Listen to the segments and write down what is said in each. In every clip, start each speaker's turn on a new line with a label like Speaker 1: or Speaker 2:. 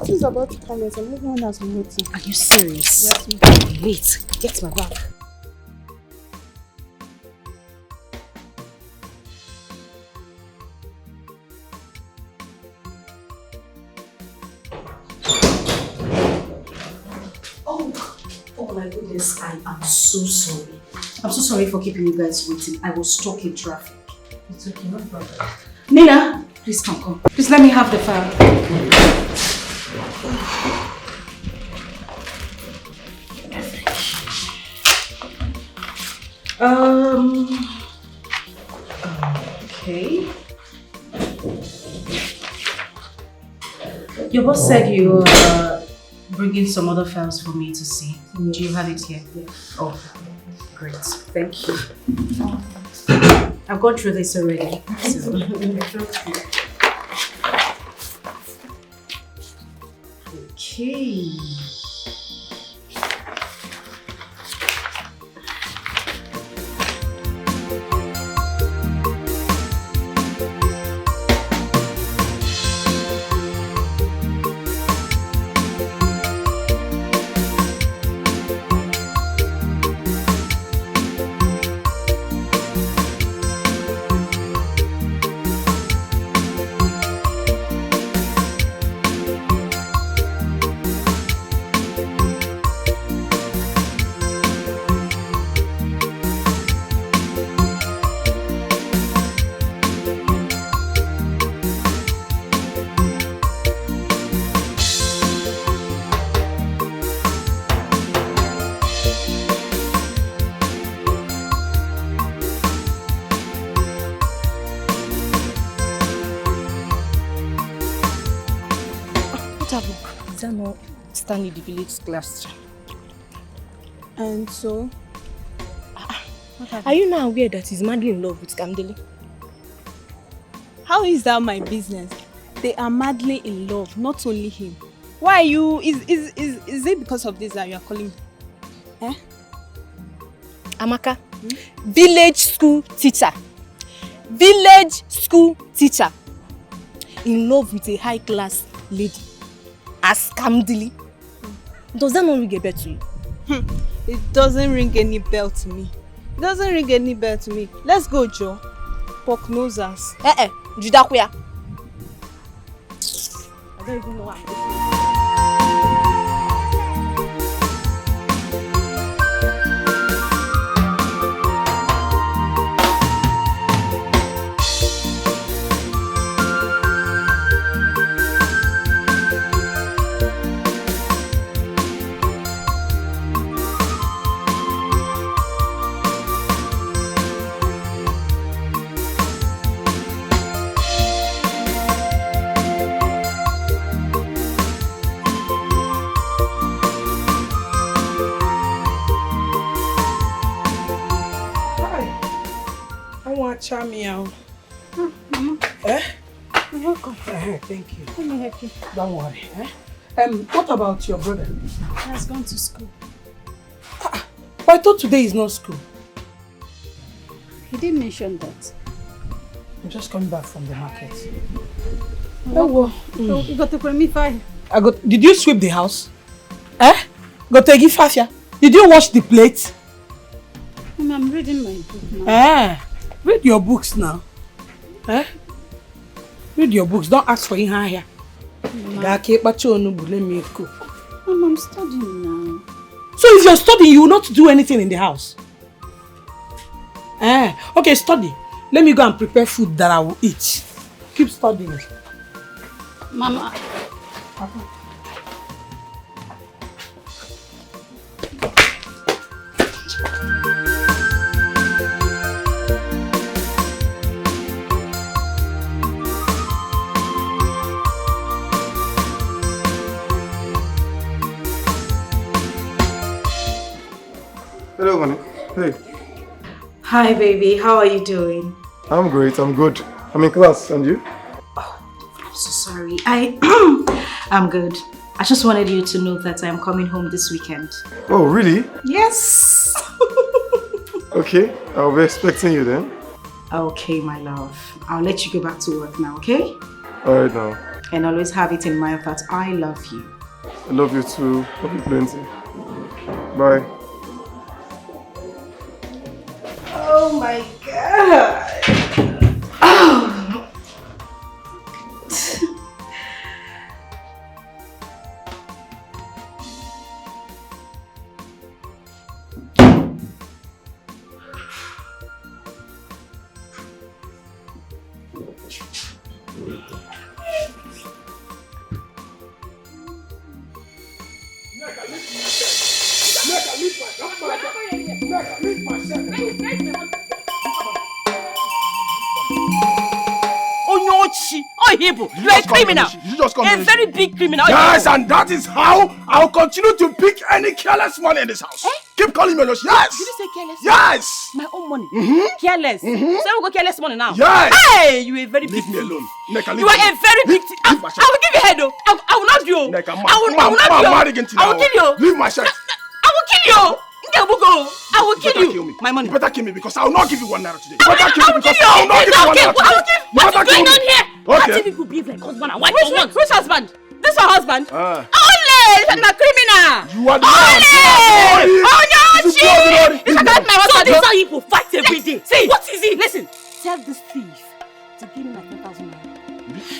Speaker 1: What is about to come? I'm moving on as I'm waiting.
Speaker 2: Are you serious?
Speaker 1: Yes.
Speaker 2: Wait, get my bag. Oh my goodness, I am so sorry. I'm so sorry for keeping you guys waiting. I was stuck in traffic. It's okay, no problem. Nina, please come. Please let me have the file. Okay. Your boss said you were bringing some other files for me to see. Yes. Do you have it here? Yes. Oh, great. Thank you. I've gone through this already. So. Okay. Stanley the village class.
Speaker 1: And so?
Speaker 2: Are you now aware that he's madly in love with Kamdele?
Speaker 1: How is that my business? They are madly in love, not only him. Why are you? Is it because of this that you are calling me? Eh?
Speaker 2: Amaka, village school teacher. Village school teacher. In love with a high class lady. As Kamdele. Does that not ring a bell to you?
Speaker 1: It doesn't ring any bell to me. It doesn't ring any bell to me. Let's go, Joe. Pork nosers.
Speaker 2: Judakuya.
Speaker 1: I don't even know what I'm doing.
Speaker 3: Charm me out.
Speaker 1: Mama. You're welcome.
Speaker 3: Thank you.
Speaker 1: Let me help you.
Speaker 3: Don't worry. What about your brother?
Speaker 1: He has gone to school.
Speaker 3: But I thought today is not school.
Speaker 1: He did mention that.
Speaker 3: I'm just coming back from the market.
Speaker 1: Oh, you got to put me fire.
Speaker 3: Did you sweep the house? Got to give Fafia. Did you wash the plate?
Speaker 1: I'm reading my book now.
Speaker 3: Read your books now. Read your books. Don't ask for it here.
Speaker 1: Mom, I'm studying now.
Speaker 3: So if you're studying, you will not do anything in the house. Okay, study. Let me go and prepare food that I will eat. Keep studying.
Speaker 1: Mama.
Speaker 4: Hello, honey. Hey.
Speaker 2: Hi, baby. How are you doing?
Speaker 4: I'm great. I'm good. I'm in class. And you?
Speaker 2: Oh, I'm so sorry. I'm good. I just wanted you to know that I'm coming home this weekend.
Speaker 4: Oh, really?
Speaker 2: Yes.
Speaker 4: Okay. I'll be expecting you then.
Speaker 2: Okay, my love. I'll let you go back to work now, okay?
Speaker 4: Alright now.
Speaker 5: And always have it in mind that I love you.
Speaker 4: I love you too. Love you plenty. Bye.
Speaker 5: Oh my god. Oh.
Speaker 2: You're a criminal. A very big criminal.
Speaker 6: Yes, and that is how I'll continue to pick any careless money in this house. Keep calling me Oloshi. Yes.
Speaker 2: Did you say careless?
Speaker 6: Yes.
Speaker 2: My own money. Careless. So we go careless money now.
Speaker 6: Yes.
Speaker 2: Hey, you a very big.
Speaker 6: Leave me alone. Neka,
Speaker 2: you are a very big. I will give you head though. I will not do.
Speaker 6: Neka,
Speaker 2: I will not do. I will kill you.
Speaker 6: Leave my shirt.
Speaker 2: I will kill you. I will kill you. My money.
Speaker 6: You better kill me because I will not give you 1 naira today. You
Speaker 2: better
Speaker 6: kill me because I will not give you 1 naira today.
Speaker 2: What is going on here?
Speaker 6: Okay.
Speaker 2: How people behave like husband and wife for once? Which husband? This your husband? Only! I'm a criminal!
Speaker 6: You are the
Speaker 2: Only! Oh no, she! This is not my husband. So this is how you people fight every day. See, what is it? Listen, tell this thief to give me my 10,000 naira.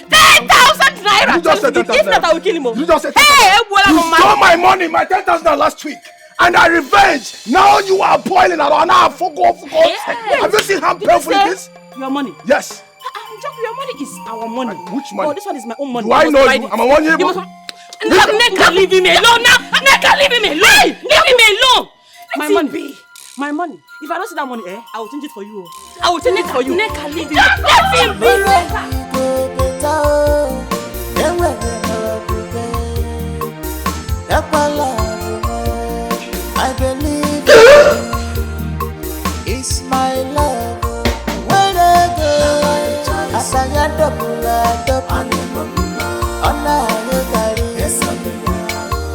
Speaker 2: 10,000 naira!
Speaker 6: You just said 10,000 naira.
Speaker 2: If not, I will kill him.
Speaker 6: You just said 10,000
Speaker 2: Hey,
Speaker 6: you stole my money, my 10,000 last week. And I revenge. Now you are boiling around. Now fuck off.
Speaker 2: Yes.
Speaker 6: Have you seen how painful it is?
Speaker 2: Your money?
Speaker 6: Yes.
Speaker 2: Your money is our money.
Speaker 6: Which money?
Speaker 2: Oh, this one is my own money.
Speaker 6: Do I know you? I'm a 1 year old.
Speaker 2: Neka, leave me alone now. Neka, leave me alone. Leave me alone. My money. My money. If I don't see that money, I will change it for you. I will change it for you. Neka, leave me. Let him be.
Speaker 7: I believe it's my love. When I go, I sang a double.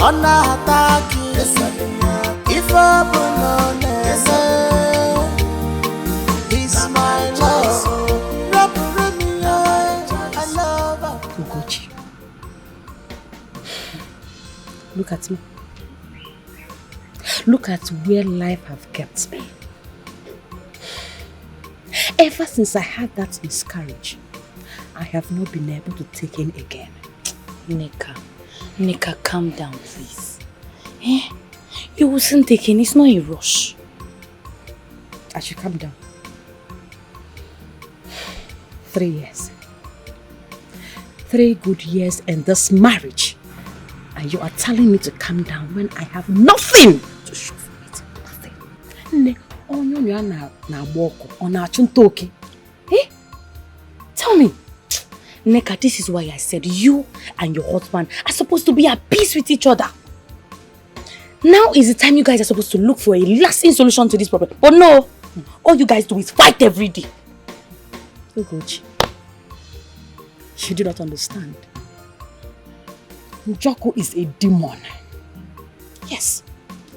Speaker 7: On a attack, if I put it's my love. I love
Speaker 2: Ugochi, look at me. Look at where life have kept me. Ever since I had that miscarriage, I have not been able to take in again. Neka, calm down, please. You wasn't taking, it's not a rush. I should calm down. 3 years. 3 good years in this marriage. And you are telling me to calm down when I have nothing to show for it. Nothing. Tell me. Neka, this is why I said you and your husband are supposed to be at peace with each other. Now is the time you guys are supposed to look for a lasting solution to this problem. But no, all you guys do is fight every day. Ugochi, you do not understand. Njoko is a demon. Yes,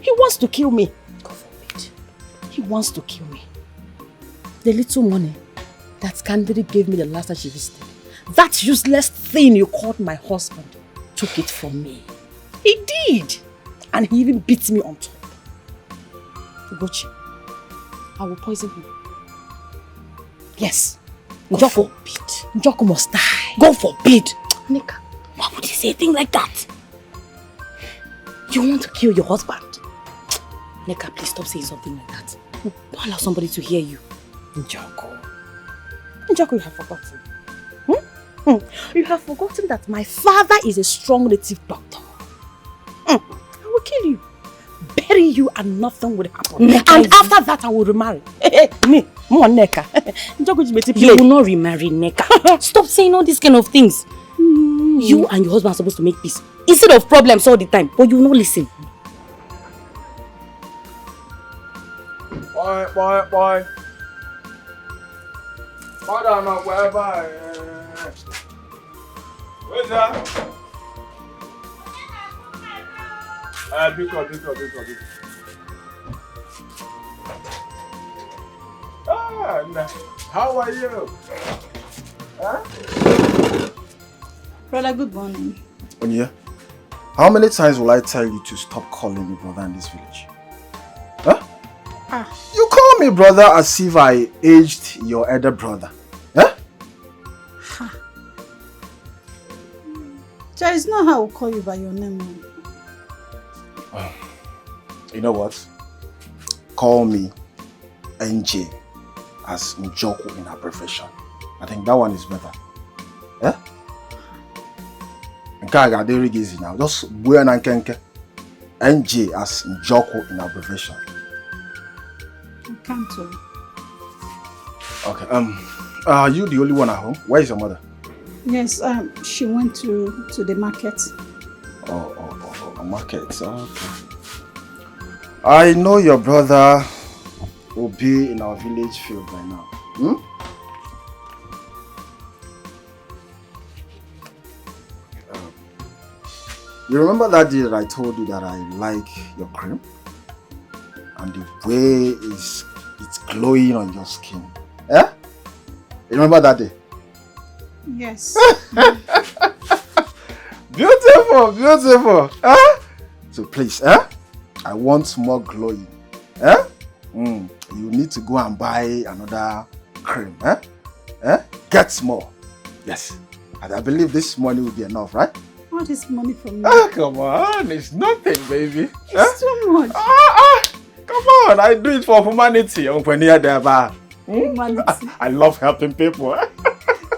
Speaker 2: he wants to kill me. God forbid. He wants to kill me. The little money that Candide gave me the last time she visited, that useless thing you called my husband, took it from me. He did. And he even beat me on top. Ugochi, I will poison him. Yes. Njoko must die. God forbid. Neka, why would you say a thing like that? You want to kill your husband? Neka, please stop saying something like that. Don't allow somebody to hear you. Njoko, you have forgotten. You have forgotten that my father is a strong native doctor. I will kill you, bury you, and nothing will happen. Neka, and after that, I will remarry. Me, more Neka. You will not remarry, Neka. Stop saying all these kind of things. You and your husband are supposed to make peace instead of problems all the time, but you will not listen.
Speaker 6: Boy. Hold on, wherever. Where's that? Big. How are you? Huh?
Speaker 8: Brother, good morning.
Speaker 6: Onya, how many times will I tell you to stop calling me brother in this village? Huh? You call me brother as if I aged your elder brother. Huh?
Speaker 8: Jai, it's not how I'll call you by your name.
Speaker 6: You know what? Call me NJ as Njoku in her profession. I think that one is better. Eh? Easy now. Just buena kenke. NJ as Njoku in her profession.
Speaker 8: I can't tell.
Speaker 6: Okay. Are you the only one at home? Where is your mother?
Speaker 8: Yes, she went to the market.
Speaker 6: Oh, market. Okay. I know your brother will be in our village field by now. You remember that day that I told you that I like your cream? And the way it's glowing on your skin. Eh? You remember that day?
Speaker 8: Yes.
Speaker 6: Beautiful, beautiful. Eh? So please, I want more glowing. You need to go and buy another cream. Get more. Yes. And I believe this money will be enough, right?
Speaker 8: What is money for me?
Speaker 6: Come on. It's nothing, baby.
Speaker 8: It's too much.
Speaker 6: Come on. I do it for humanity. Humanity. I love helping people.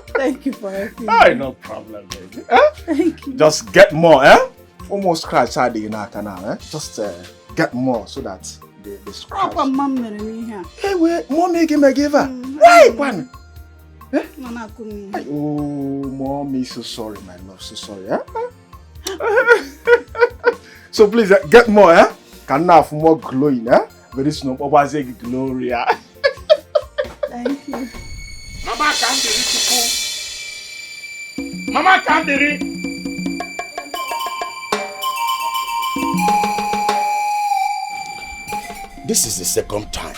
Speaker 8: Thank you for helping me.
Speaker 6: No problem, baby.
Speaker 8: Thank you.
Speaker 6: Just get more, Almost scratch out the now, Just get more so that the scratch.
Speaker 8: Papa, mom, here.
Speaker 6: Hey, wait, mommy, give me a giver. Right, one.
Speaker 8: Mama, come here.
Speaker 6: Oh, mommy, so sorry, my love, so sorry, So please, get more, Can have more glowing, Very soon, Papa say Gloria.
Speaker 8: Thank you.
Speaker 6: Mama can't be rich. Mama can't be rich.
Speaker 9: This is the second time.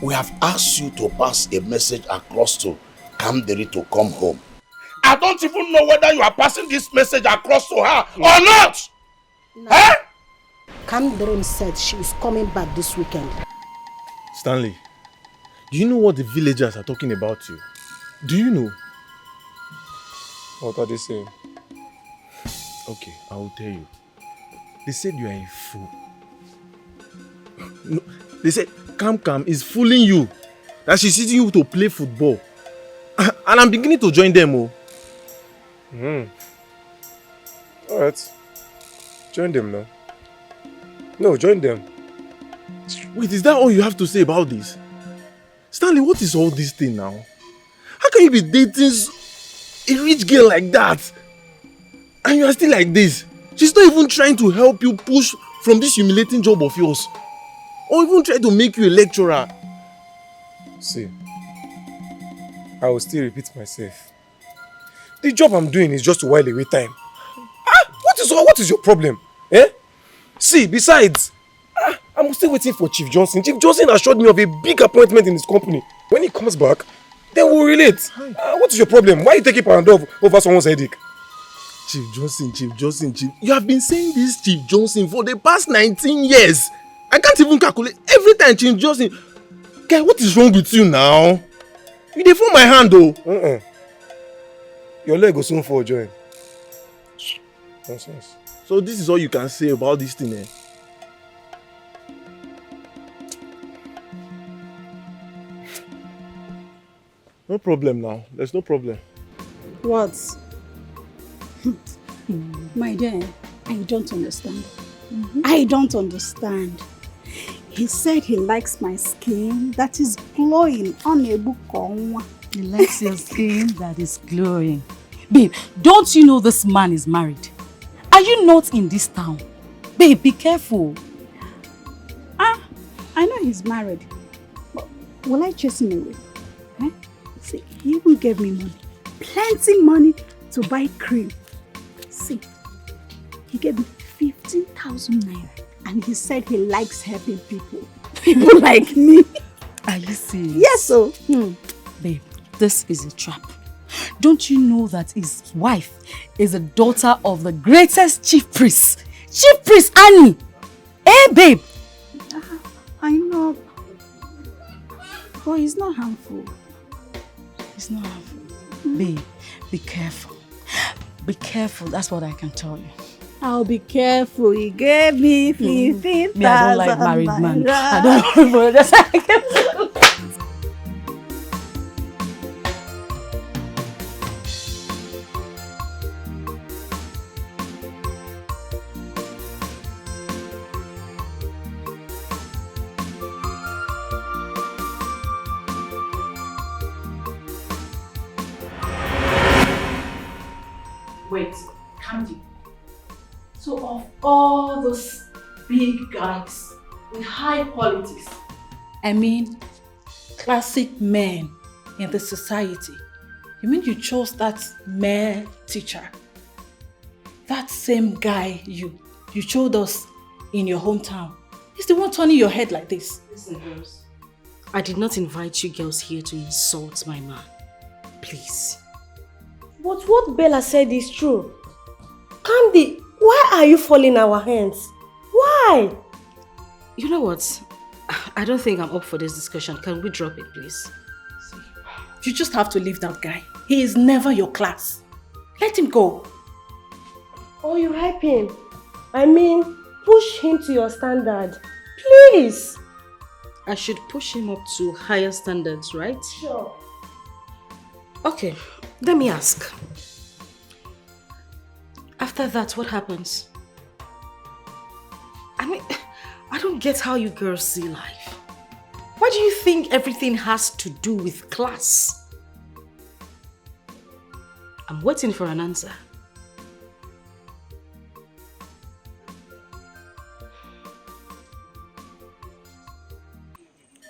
Speaker 9: We have asked you to pass a message across to Kamderi to come home. I don't even know whether you are passing this message across to her or not.
Speaker 10: No.
Speaker 9: Eh?
Speaker 10: Kamderi said she is coming back this weekend.
Speaker 11: Stanley, do you know what the villagers are talking about you? Do you know?
Speaker 4: What are they saying?
Speaker 11: Okay, I will tell you. They said you are a fool. No, they said Kam is fooling you. That she's using you to play football. And I'm beginning to join them.
Speaker 4: Alright. Join them now. No, join them.
Speaker 11: Wait, is that all you have to say about this? Stanley, what is all this thing now? How can you be dating a rich girl like that? And you are still like this? She's not even trying to help you push from this humiliating job of yours. Or even try to make you a lecturer.
Speaker 4: See, I will still repeat myself. The job I'm doing is just to while away time. What is your problem? See, besides, I'm still waiting for Chief Johnson. Chief Johnson assured me of a big appointment in his company. When he comes back, then we'll relate. What is your problem? Why are you taking Panadol over someone's headache?
Speaker 11: Chief Johnson. You have been saying this Chief Johnson for the past 19 years. I can't even calculate. Every time Chief Johnson... Guy, what is wrong with you now? You dey fall my hand though.
Speaker 4: Your leg will soon fall, join. Nonsense.
Speaker 11: So this is all you can say about this thing, No problem now. There's no problem.
Speaker 8: What? My dear, I don't understand. I don't understand. He said he likes my skin that is glowing on a book.
Speaker 12: He likes your skin that is glowing. Babe, don't you know this man is married? Are you not in this town? Babe, be careful.
Speaker 8: I know he's married. But will I chase him away? See, he even gave me money. Plenty money to buy cream. See, he gave me 15,000 naira. And he said he likes helping people. People like me.
Speaker 12: Are you serious?
Speaker 8: Yes, so.
Speaker 12: Babe, this is a trap. Don't you know that his wife is a daughter of the greatest chief priest? Chief priest Annie! Hey, babe!
Speaker 8: I know. But it's not harmful.
Speaker 12: It's not harmful. Babe, be careful. Be careful, that's what I can tell you.
Speaker 8: I'll be careful. He gave me 15,000.
Speaker 12: Me, I don't like married man. I don't know. That's how I can.
Speaker 2: Wait, Candy. So of all those big guys with high qualities, I mean classic men in the society, you mean you chose that male teacher? That same guy you showed us in your hometown. He's the one turning your head like this.
Speaker 10: Listen, girls. I did not invite you girls here to insult my man. Please.
Speaker 13: But what Bella said is true. Candy, why are you falling our hands? Why?
Speaker 10: You know what? I don't think I'm up for this discussion. Can we drop it, please?
Speaker 2: You just have to leave that guy. He is never your class. Let him go.
Speaker 13: Oh, you hype him. I mean, push him to your standard. Please.
Speaker 10: I should push him up to higher standards, right?
Speaker 13: Sure.
Speaker 10: Okay, let me ask. After that, what happens? I mean, I don't get how you girls see life. Why do you think everything has to do with class? I'm waiting for an answer.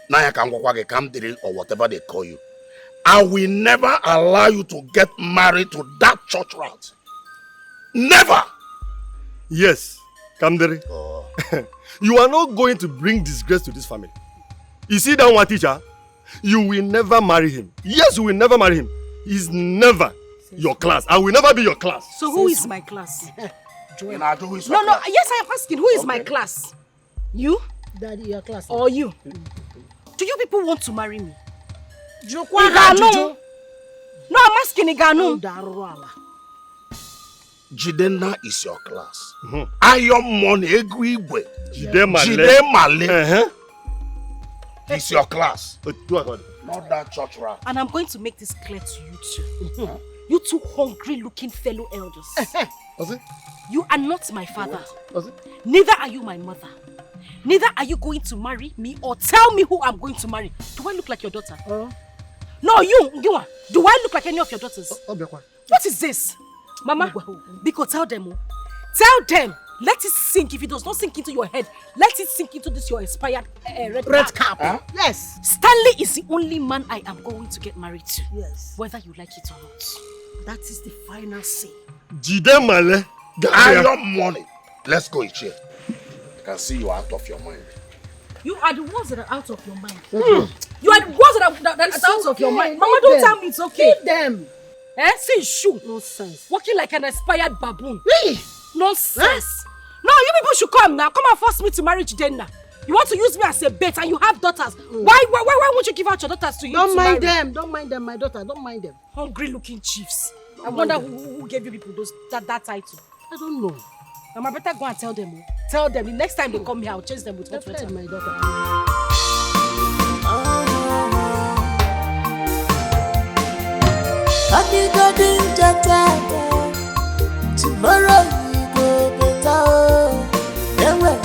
Speaker 9: Naya Kamdiri or whatever they call you. I will never allow you to get married to that church rat. Never!
Speaker 11: Yes, Kamdiri. Oh. You are not going to bring disgrace to this family. You see that one teacher? You will never marry him. Yes, you will never marry him. He's never your class. I will never be your class.
Speaker 10: So who is my class?
Speaker 9: No,
Speaker 10: yes, I am asking. Who is my class? You?
Speaker 5: Daddy, your class.
Speaker 10: Or you? Do you people want to marry me?
Speaker 5: Iganu.
Speaker 10: No, I'm asking Iganu.
Speaker 9: Jidenna is your class. Iron Money Egwigwe.
Speaker 11: Jide
Speaker 9: Male. It's your class. Not that church rat.
Speaker 10: And I'm going to make this clear to you two. You two hungry looking fellow elders. You are not my father. Neither are you my mother. Neither are you going to marry me or tell me who I'm going to marry. Do I look like your daughter? No, you, Ngiwa. Do I look like any of your daughters? What is this? Mama, Biko, tell them. Tell them. Let it sink. If it does not sink into your head, let it sink into this your expired red cap.
Speaker 5: Huh? Yes.
Speaker 10: Stanley is the only man I am going to get married to.
Speaker 5: Yes.
Speaker 10: Whether you like it or not.
Speaker 5: That is the final say.
Speaker 11: Jide Male.
Speaker 9: Iron Money. Let's go, Ichie. I can see you out of your mind.
Speaker 10: You are the ones that are out of your mind. You are the ones that are out of your mind. Mama, don't tell me it's okay.
Speaker 5: Feed them.
Speaker 10: See, shoe.
Speaker 5: Nonsense.
Speaker 10: Walking like an expired baboon. Nonsense. No, you people should come now. Come and force me to marry Jidenna. You want to use me as a bait and you have daughters. Why won't you give out your daughters to you?
Speaker 5: Don't mind them. Don't mind them, my daughter. Don't mind them.
Speaker 10: Hungry looking chiefs. I wonder who gave you people that title.
Speaker 5: I don't know.
Speaker 10: Mama, better go and tell them. Tell them the next time they come here, I'll chase them with hot water.
Speaker 5: My daughter.
Speaker 7: Tomorrow we go better. Then when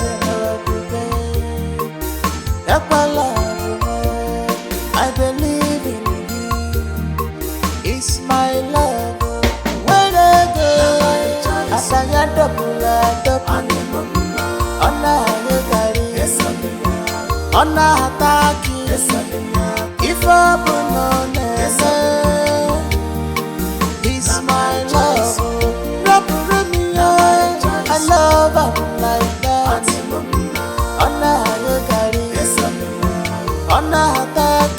Speaker 7: I believe in you. It's my love. When I go, I sang a double. On a attack, if I it's my love. I love her like that. On a attack,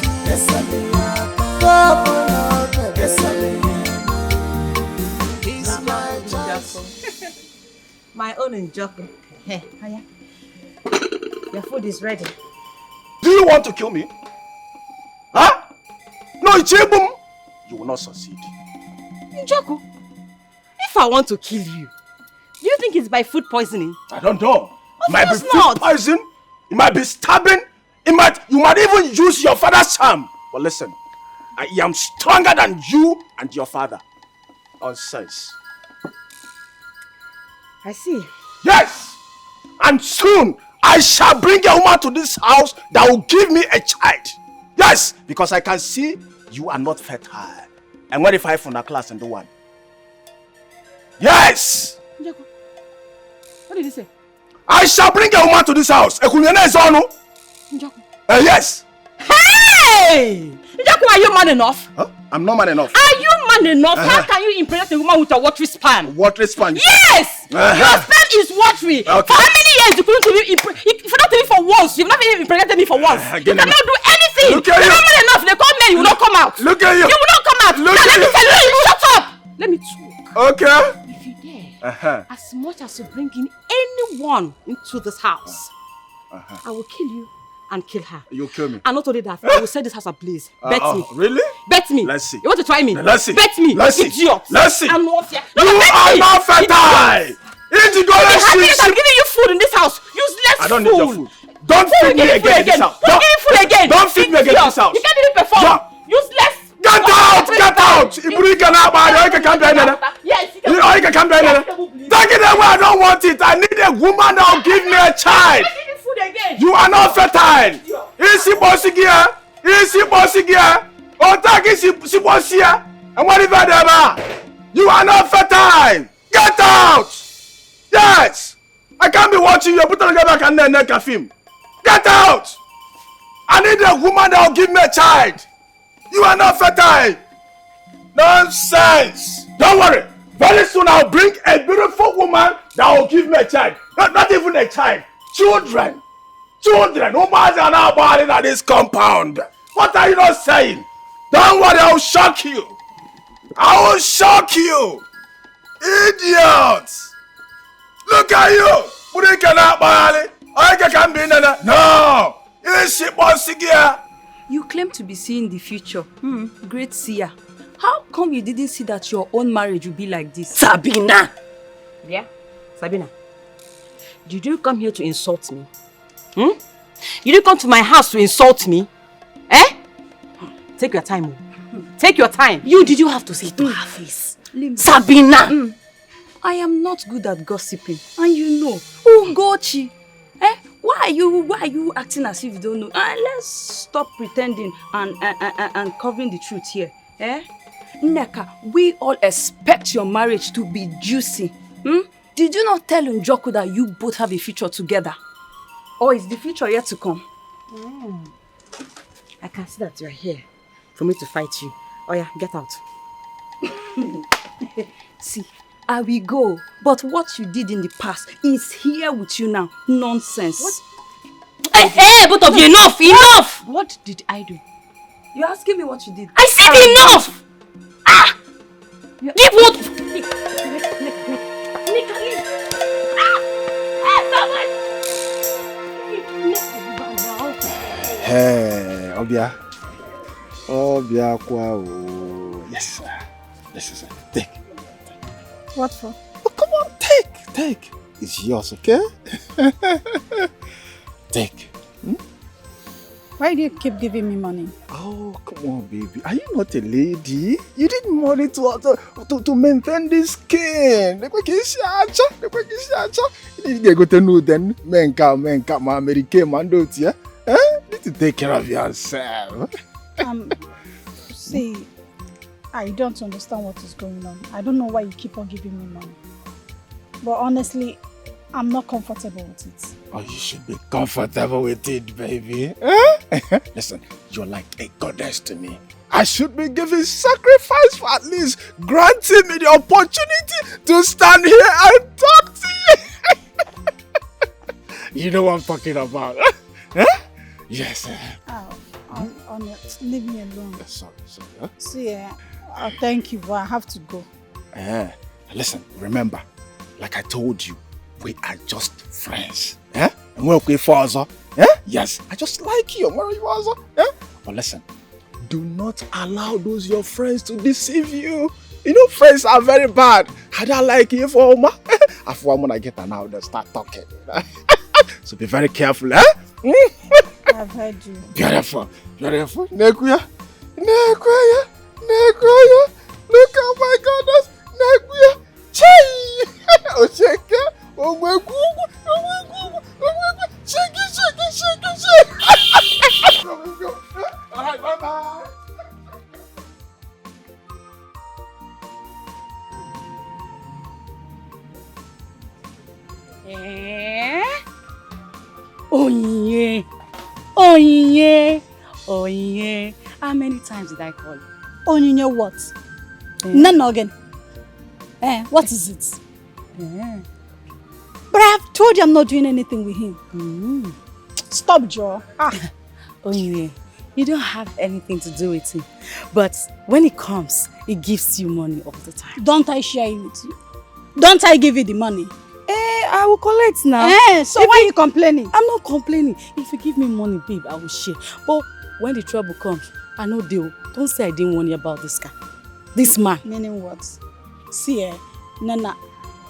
Speaker 10: My own in Joko. Hey, Aya. Your food is ready.
Speaker 6: Do you want to kill me? Huh? No, Ichebum. You will not succeed.
Speaker 10: Joko, if I want to kill you, do you think it's by food poisoning?
Speaker 6: I don't know. It might be
Speaker 10: course not.
Speaker 6: food poison. It might be stabbing. You might even use your father's charm. But listen, I am stronger than you and your father. Nonsense.
Speaker 10: I see.
Speaker 6: Yes! And soon, I shall bring a woman to this house that will give me a child. Yes! Because I can see you are not fertile. And what if I from a class and do one? Yes!
Speaker 10: Joko, what did you say?
Speaker 6: I shall bring a woman to this house.
Speaker 10: Joko.
Speaker 6: Yes!
Speaker 10: Hey! Joko, are you man enough?
Speaker 6: Huh? I'm not man enough.
Speaker 10: Are you man enough? How can you impregnate a woman with a watery sperm?
Speaker 6: Watery sperm?
Speaker 10: Yes! Your sperm is watery.
Speaker 6: Okay.
Speaker 10: For how many years you couldn't even not even for once? You've not even impregnated me for once. You cannot do anything.
Speaker 6: Look at
Speaker 10: You're
Speaker 6: you.
Speaker 10: not man enough. They call me, you will not come out.
Speaker 6: Look at you.
Speaker 10: You will not come out.
Speaker 6: Look
Speaker 10: now,
Speaker 6: at
Speaker 10: let me
Speaker 6: you.
Speaker 10: tell you, shut up. Let me talk.
Speaker 6: Okay.
Speaker 10: If you dare, as much as you bring in anyone into this house, I will kill you and kill her.
Speaker 6: You'll kill me.
Speaker 10: And not only that, I will set this house ablaze. Bet me.
Speaker 6: Really?
Speaker 10: Bet me.
Speaker 6: Let's see.
Speaker 10: You want to try me?
Speaker 6: Let's see.
Speaker 10: Bet me.
Speaker 6: Let's see.
Speaker 10: Idiot.
Speaker 6: Let's see.
Speaker 10: I'm not here.
Speaker 6: You are not fertile.
Speaker 10: I'm giving you food in this house. Useless
Speaker 6: I don't
Speaker 10: fool.
Speaker 6: need your food. Don't feed me again in this house.
Speaker 10: Don't give me food again.
Speaker 6: Don't feed me again in this house.
Speaker 10: You can't even perform.
Speaker 6: Yeah.
Speaker 10: Useless.
Speaker 6: Get out! Get out! Iburi can have my can come down there.
Speaker 10: Yes, you
Speaker 6: You can come down there. Take it away. I don't want it. I need a woman that will give me a child. You are not fertile. Isi bosigia. Isi bosigia. Otaki si bosia. And what if I you are not fertile. Get out. Yes. I can't be watching you. Put on the back and then a film. Get out. I need a woman that will give me a child. You are not fertile. Nonsense. Don't worry. Very soon I'll bring a beautiful woman that will give me a child. Not even a child. Children. Children. Who are now body at this compound? What are you not saying? Don't worry. I will shock you. I will shock you. Idiots. Look at you. No.
Speaker 12: You claim to be seeing the future. Great seer. How come you didn't see that your own marriage would be like this?
Speaker 10: Sabina! Yeah? Sabina, did you come here to insult me? You didn't come to my house to insult me? Eh? Take your time. Take your time. Did you have to say it to her face? Sabina!
Speaker 12: I am not good at gossiping. And you know. Ugochi. Why are you acting as if you don't know? Let's stop pretending and covering the truth here. Nneka, we all expect your marriage to be juicy. Did you not tell Njoku that you both have a future together? Or is the future yet to come?
Speaker 10: I can see that you're here for me to fight you. Oh yeah, get out.
Speaker 12: See, I will go. But what you did in the past is here with you now. Nonsense.
Speaker 10: What? Hey, both of you, enough! Enough!
Speaker 12: What did I do? You're asking me what you did.
Speaker 10: I said enough! Give what?
Speaker 6: Hey, Obia. Obia kwa o. Yes, sir. Yes, sir. Take.
Speaker 8: What for?
Speaker 6: Oh, come on, take. It's yours, okay? Take.
Speaker 8: Why do you keep giving me money?
Speaker 6: Oh, come on, baby. Are you not a lady? You need money to maintain this skin. You go to know then. Menka, my American man, don't you? Need to take care of yourself.
Speaker 8: See, I don't understand what is going on. I don't know why you keep on giving me money. But honestly, I'm not comfortable with it.
Speaker 6: Oh, you should be comfortable with it, baby. Listen, you're like a goddess to me. I should be giving sacrifice for at least granting me the opportunity to stand here and talk to you. You know what I'm talking about. Yes.
Speaker 8: Leave me alone.
Speaker 6: Sorry.
Speaker 8: See, thank you, but I have to go.
Speaker 6: Listen, remember, like I told you, we are just friends. Eh? And we're okay for us. Eh? Yes, I just like you. Where are you also? Eh? But listen, do not allow those your friends to deceive you. You know, friends are very bad. I don't like you for Oma. After when I get an out, they start talking. So be very careful, eh?
Speaker 8: I've heard you.
Speaker 6: Beautiful, beautiful. Nekuya, Nekuya, Nekuya. Look at my goodness. Nekuya. Chai. Ocheke. Oh my God. Oh my God. Oh my God. Shake it, shake it, shake it, shake it. All right, bye-bye.
Speaker 12: Onyinye. Onyinye. Onyinye. How many times did I call you?
Speaker 8: Onyinye what? None again. What is it? But I have told you I'm not doing anything with him. Stop, Joe.
Speaker 12: Onyinye, you don't have anything to do with him. But when he comes, he gives you money all the time.
Speaker 8: Don't I share it with you? Don't I give you the money?
Speaker 12: I will collect now.
Speaker 8: So why are you complaining?
Speaker 12: I'm not complaining. If you give me money, babe, I will share. But when the trouble comes, I know deal. Don't say I didn't warn you about this guy. This man.
Speaker 8: Meaning what? See, Nana,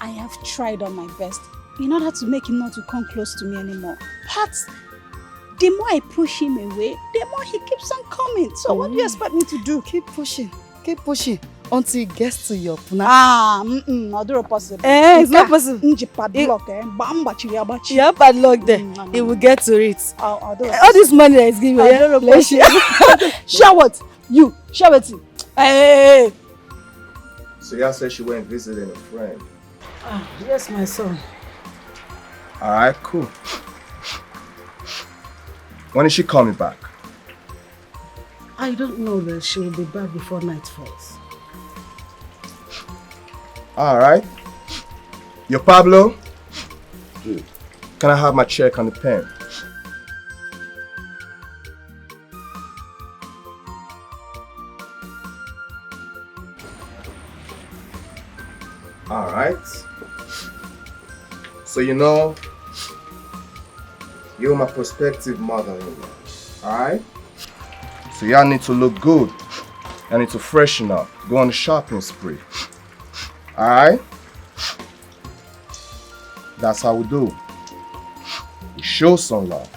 Speaker 8: I have tried on my best in order to make him not to come close to me anymore. But the more I push him away, the more he keeps on coming. So what do you expect me to do?
Speaker 12: Keep pushing. Keep pushing. Until it gets to your puna.
Speaker 8: Not possible.
Speaker 12: It's not possible.
Speaker 8: You
Speaker 12: have padlock there. He will get to it.
Speaker 8: All
Speaker 12: this money that is giving you, let's share.
Speaker 8: Share what? You. Share what? Hey.
Speaker 4: So y'all said she went visiting a friend.
Speaker 5: Yes, my son.
Speaker 4: Alright, cool. When is she coming back?
Speaker 5: I don't know that she will be back before night falls.
Speaker 4: Alright. Yo, Pablo? Can I have my check on the pen? Alright. So you know, you're my prospective mother-in-law. Alright? So y'all need to look good. Y'all need to freshen up. Go on a shopping spree. Alright? That's how we do. We show some love.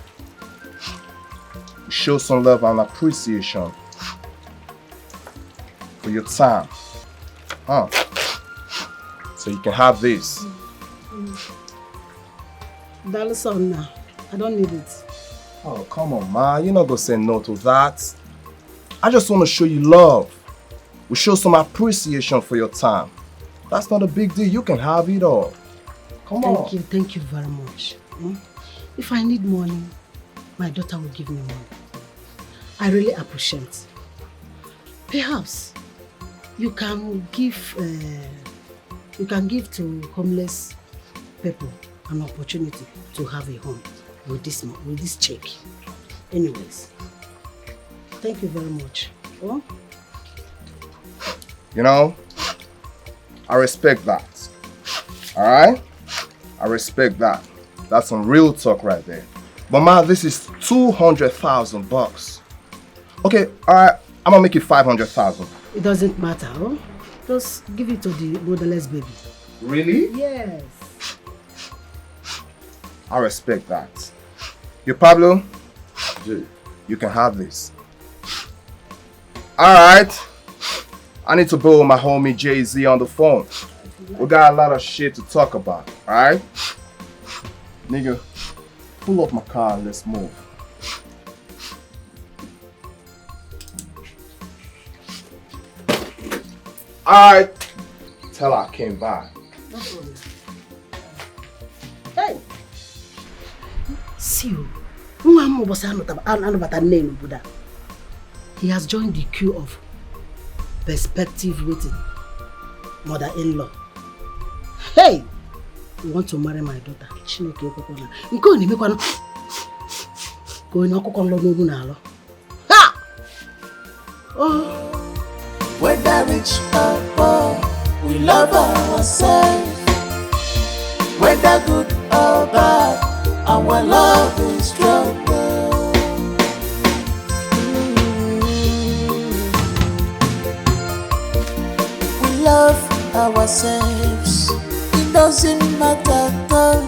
Speaker 4: We show some love and appreciation for your time. So you can have this.
Speaker 5: Darling son now. I don't need it.
Speaker 4: Oh, come on, ma. You're not gonna say no to that. I just want to show you love. We show some appreciation for your time. That's not a big deal. You can have it all. Come on.
Speaker 5: Thank you very much. If I need money, my daughter will give me money. I really appreciate. Perhaps you can give to homeless people an opportunity to have a home with this check. Anyways, thank you very much. Oh?
Speaker 4: You know, I respect that. Alright? I respect that. That's some real talk right there. But ma, this is 200,000 bucks. Okay, alright, I'm gonna make it 500,000.
Speaker 5: It doesn't matter, huh? Just give it to the motherless baby.
Speaker 4: Really?
Speaker 5: Yes.
Speaker 4: I respect that. You, Pablo? You can have this. Alright. I need to borrow my homie Jay-Z on the phone. We got a lot of shit to talk about, alright? Nigga, pull up my car and let's move. Alright. Tell her I came by.
Speaker 5: No problem. Hey! See you. He has joined the queue of prospective waiting mother-in-law. Hey! You want to marry my daughter?
Speaker 7: Whether rich or poor, we love ourselves. whether good or bad, our love is stronger. We love ourselves. It doesn't matter though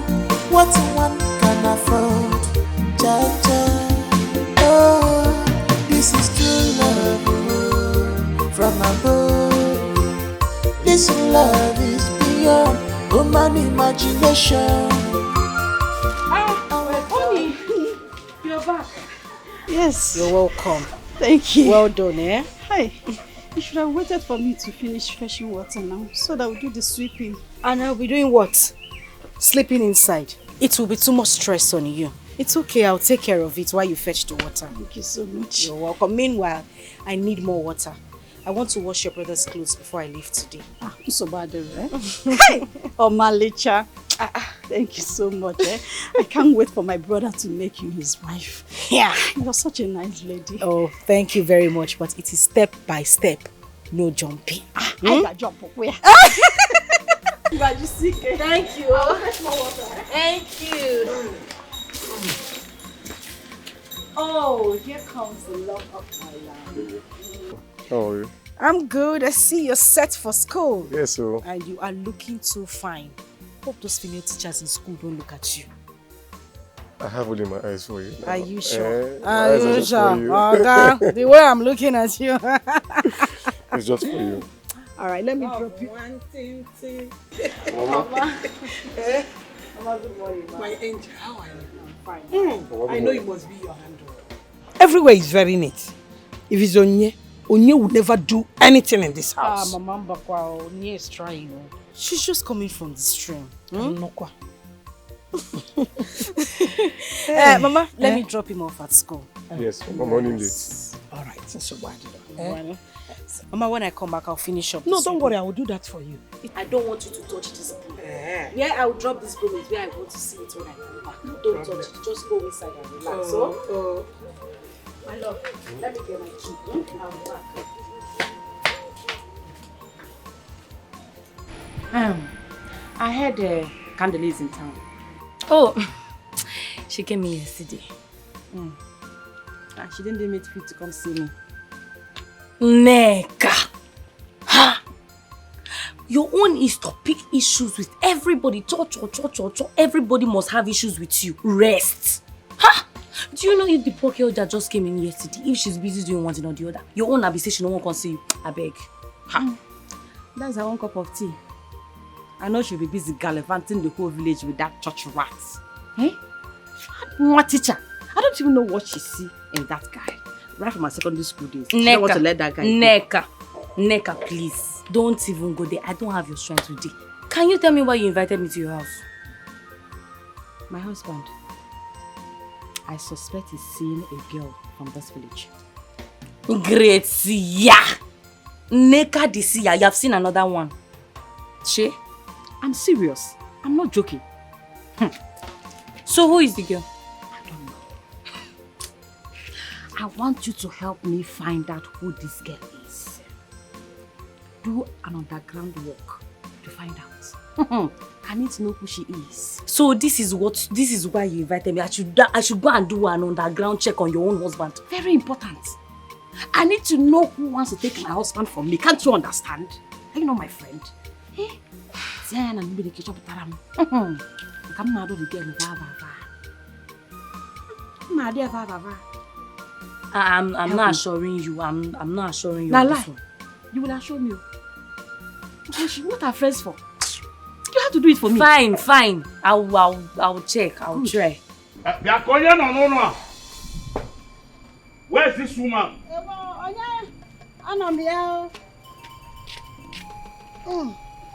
Speaker 7: what one can afford. Cha cha. Oh, this is true love from above. This love is beyond human imagination.
Speaker 12: Honey, you're back.
Speaker 8: Yes.
Speaker 12: You're welcome.
Speaker 8: Thank you.
Speaker 12: Well done, eh?
Speaker 8: Hi. You should have waited for me to finish fetching water now, so that we'll do the sweeping.
Speaker 12: And I'll be doing what? Sleeping inside. It will be too much stress on you. It's okay, I'll take care of it while you fetch the water.
Speaker 8: Thank you so much.
Speaker 12: You're welcome. Meanwhile, I need more water. I want to wash your brother's clothes before I leave today.
Speaker 8: So bad, eh? Hey! Oh, Malicha. Thank you so much, eh? I can't wait for my brother to make you his wife.
Speaker 12: Yeah.
Speaker 8: You're such a nice lady.
Speaker 12: Oh, thank you very much, but it is step by step. No jumping.
Speaker 8: I can jump up where?
Speaker 12: Thank you.
Speaker 8: I'll fetch more water.
Speaker 12: Thank you. Oh, here comes the love of my life.
Speaker 4: How are you?
Speaker 12: I'm good. I see you're set for school.
Speaker 4: Yes, so.
Speaker 12: And you are looking too fine. Hope those female teachers in school don't look at you.
Speaker 4: I have only my eyes for you.
Speaker 12: Are you sure?
Speaker 4: Are you sure?
Speaker 12: Okay. The way I'm looking at you.
Speaker 4: It's just for you.
Speaker 12: All right, let me drop you.
Speaker 3: One, two, three.
Speaker 12: Mama.
Speaker 3: Mama, good morning, ma. My angel, how are you?
Speaker 12: I'm fine.
Speaker 3: I know it must be your handle. Everywhere is very neat. If it's Onye would never do anything in this house.
Speaker 12: Mama Mbakwa, Onye is trying. She's just coming from the stream. Mama, let me drop him off at school.
Speaker 4: Yes, I'm running late.
Speaker 3: All right, so bad.
Speaker 12: Mama, when I come back, I'll finish up.
Speaker 3: No, don't worry, I will do that for you.
Speaker 12: I don't want you to touch this broom. Where I will drop this broom is where I want to see it when I come back. Don't touch it, just go inside and relax. My love, let me get my key. I'll be back.
Speaker 10: I heard Candle is in town. Oh, she came in yesterday. She didn't deem it fit to come see me.
Speaker 12: Neka! Ha! Your own is to pick issues with everybody. Everybody must have issues with you. Rest. Ha! Do you know if the poor girl that just came in yesterday, if she's busy doing one thing or the other, your own will be saying she no one can see you. I beg. Ha!
Speaker 10: That's her one cup of tea. I know she'll be busy gallivanting the whole village with that church rat. Eh? What teacher? I don't even know what she see in that guy. Right from my secondary school days. She don't want to let that guy go.
Speaker 12: Neka, please. Don't even go there. I don't have your strength today. Can you tell me why you invited me to your house?
Speaker 10: My husband, I suspect he's seeing a girl from this village.
Speaker 12: Great, yeah. Neka Disia, you have seen another one.
Speaker 10: She? I'm serious. I'm not joking.
Speaker 12: So who is the girl?
Speaker 10: I don't know. I want you to help me find out who this girl is. Do an underground work to find out. I need to know who she is.
Speaker 12: So this is why you invited me. I should go and do an underground check on your own husband.
Speaker 10: Very important. I need to know who wants to take my husband from me. Can't you understand? Are you not my friend? Eh? I'm
Speaker 12: not assuring you. I'm not assuring you.
Speaker 10: Now lie. You will assure me. What are friends for? You have to do it for me.
Speaker 12: Fine. I'll check. I'll try.
Speaker 9: Where is this woman?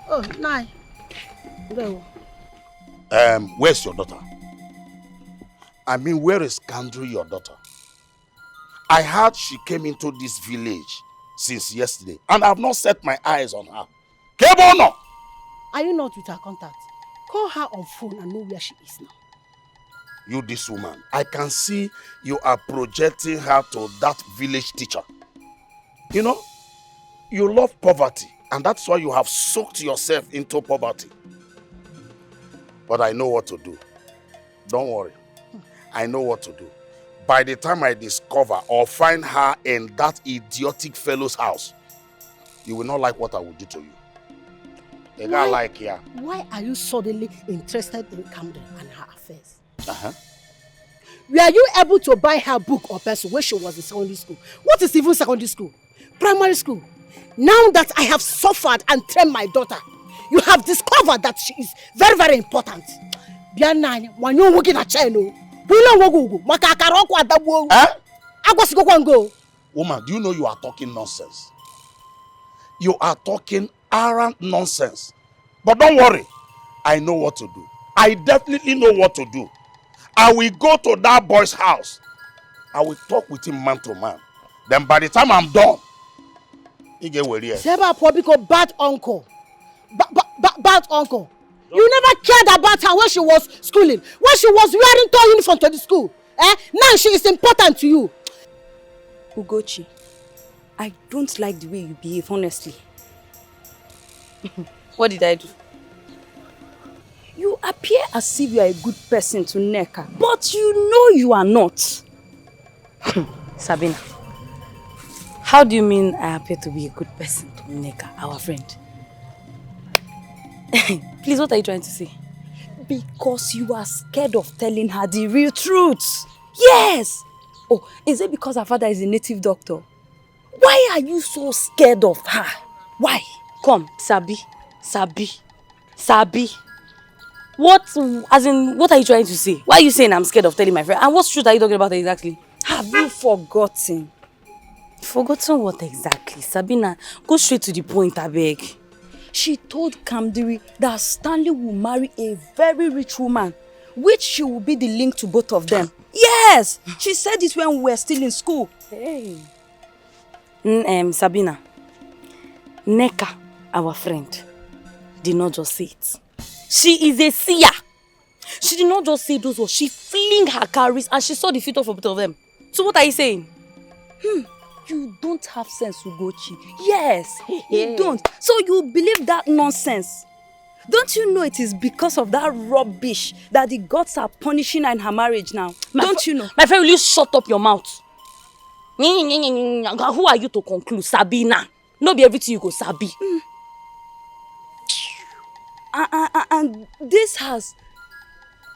Speaker 5: Oh, nine.
Speaker 9: Where's your daughter? I mean, where is Kandri, your daughter? I heard she came into this village since yesterday, and I have not set my eyes on her. Kebono!
Speaker 5: Are you not with her contact? Call her on phone and know where she is now.
Speaker 9: You, this woman, I can see you are projecting her to that village teacher. You know, you love poverty, and that's why you have soaked yourself into poverty. But I know what to do. Don't worry. I know what to do. By the time I discover or find her in that idiotic fellow's house, you will not like what I will do to you. A guy like here.
Speaker 5: Why are you suddenly interested in Camden and her affairs?
Speaker 9: Uh-huh.
Speaker 5: Were you able to buy her book or pencil when she was in secondary school? What is even secondary school? Primary school. Now that I have suffered and trained my daughter, you have discovered that she is very, very important.
Speaker 9: Woman, do you know you are talking nonsense? You are talking arrant nonsense. But don't worry. I know what to do. I definitely know what to do. I will go to that boy's house. I will talk with him man to man. Then by the time I'm done, he get where he is.
Speaker 5: Seba Pobiko, bad uncle. Bad uncle. You never cared about her when she was schooling. When she was wearing toy uniform to the school. Now she is important to you.
Speaker 12: Ugochi, I don't like the way you behave, honestly. What did I do? You appear as if you are a good person to Neka, but you know you are not. Sabina, how do you mean I appear to be a good person to Neka, our friend? Please, what are you trying to say? Because you are scared of telling her the real truth. Yes! Oh, is it because her father is a native doctor? Why are you so scared of her? Why? Come, Sabi. What are you trying to say? Why are you saying I'm scared of telling my friend? And what truth are you talking about exactly? Have you forgotten? Forgotten what exactly? Sabina, go straight to the point, I beg. She told Kamdiri that Stanley will marry a very rich woman, which she will be the link to both of them. Yes! She said it when we were still in school. Hey. Sabina, Neka, our friend, did not just say it. She is a seer. She did not just say those words. She flinged her carries and she saw the future for both of them. So what are you saying? You don't have sense, Ugochi. Yes, you don't. So you believe that nonsense. Don't you know it is because of that rubbish that the gods are punishing her in her marriage now? Don't you know? My friend, will you shut up your mouth? Who are you to conclude, Sabina? Not be everything you go Sabi. And this has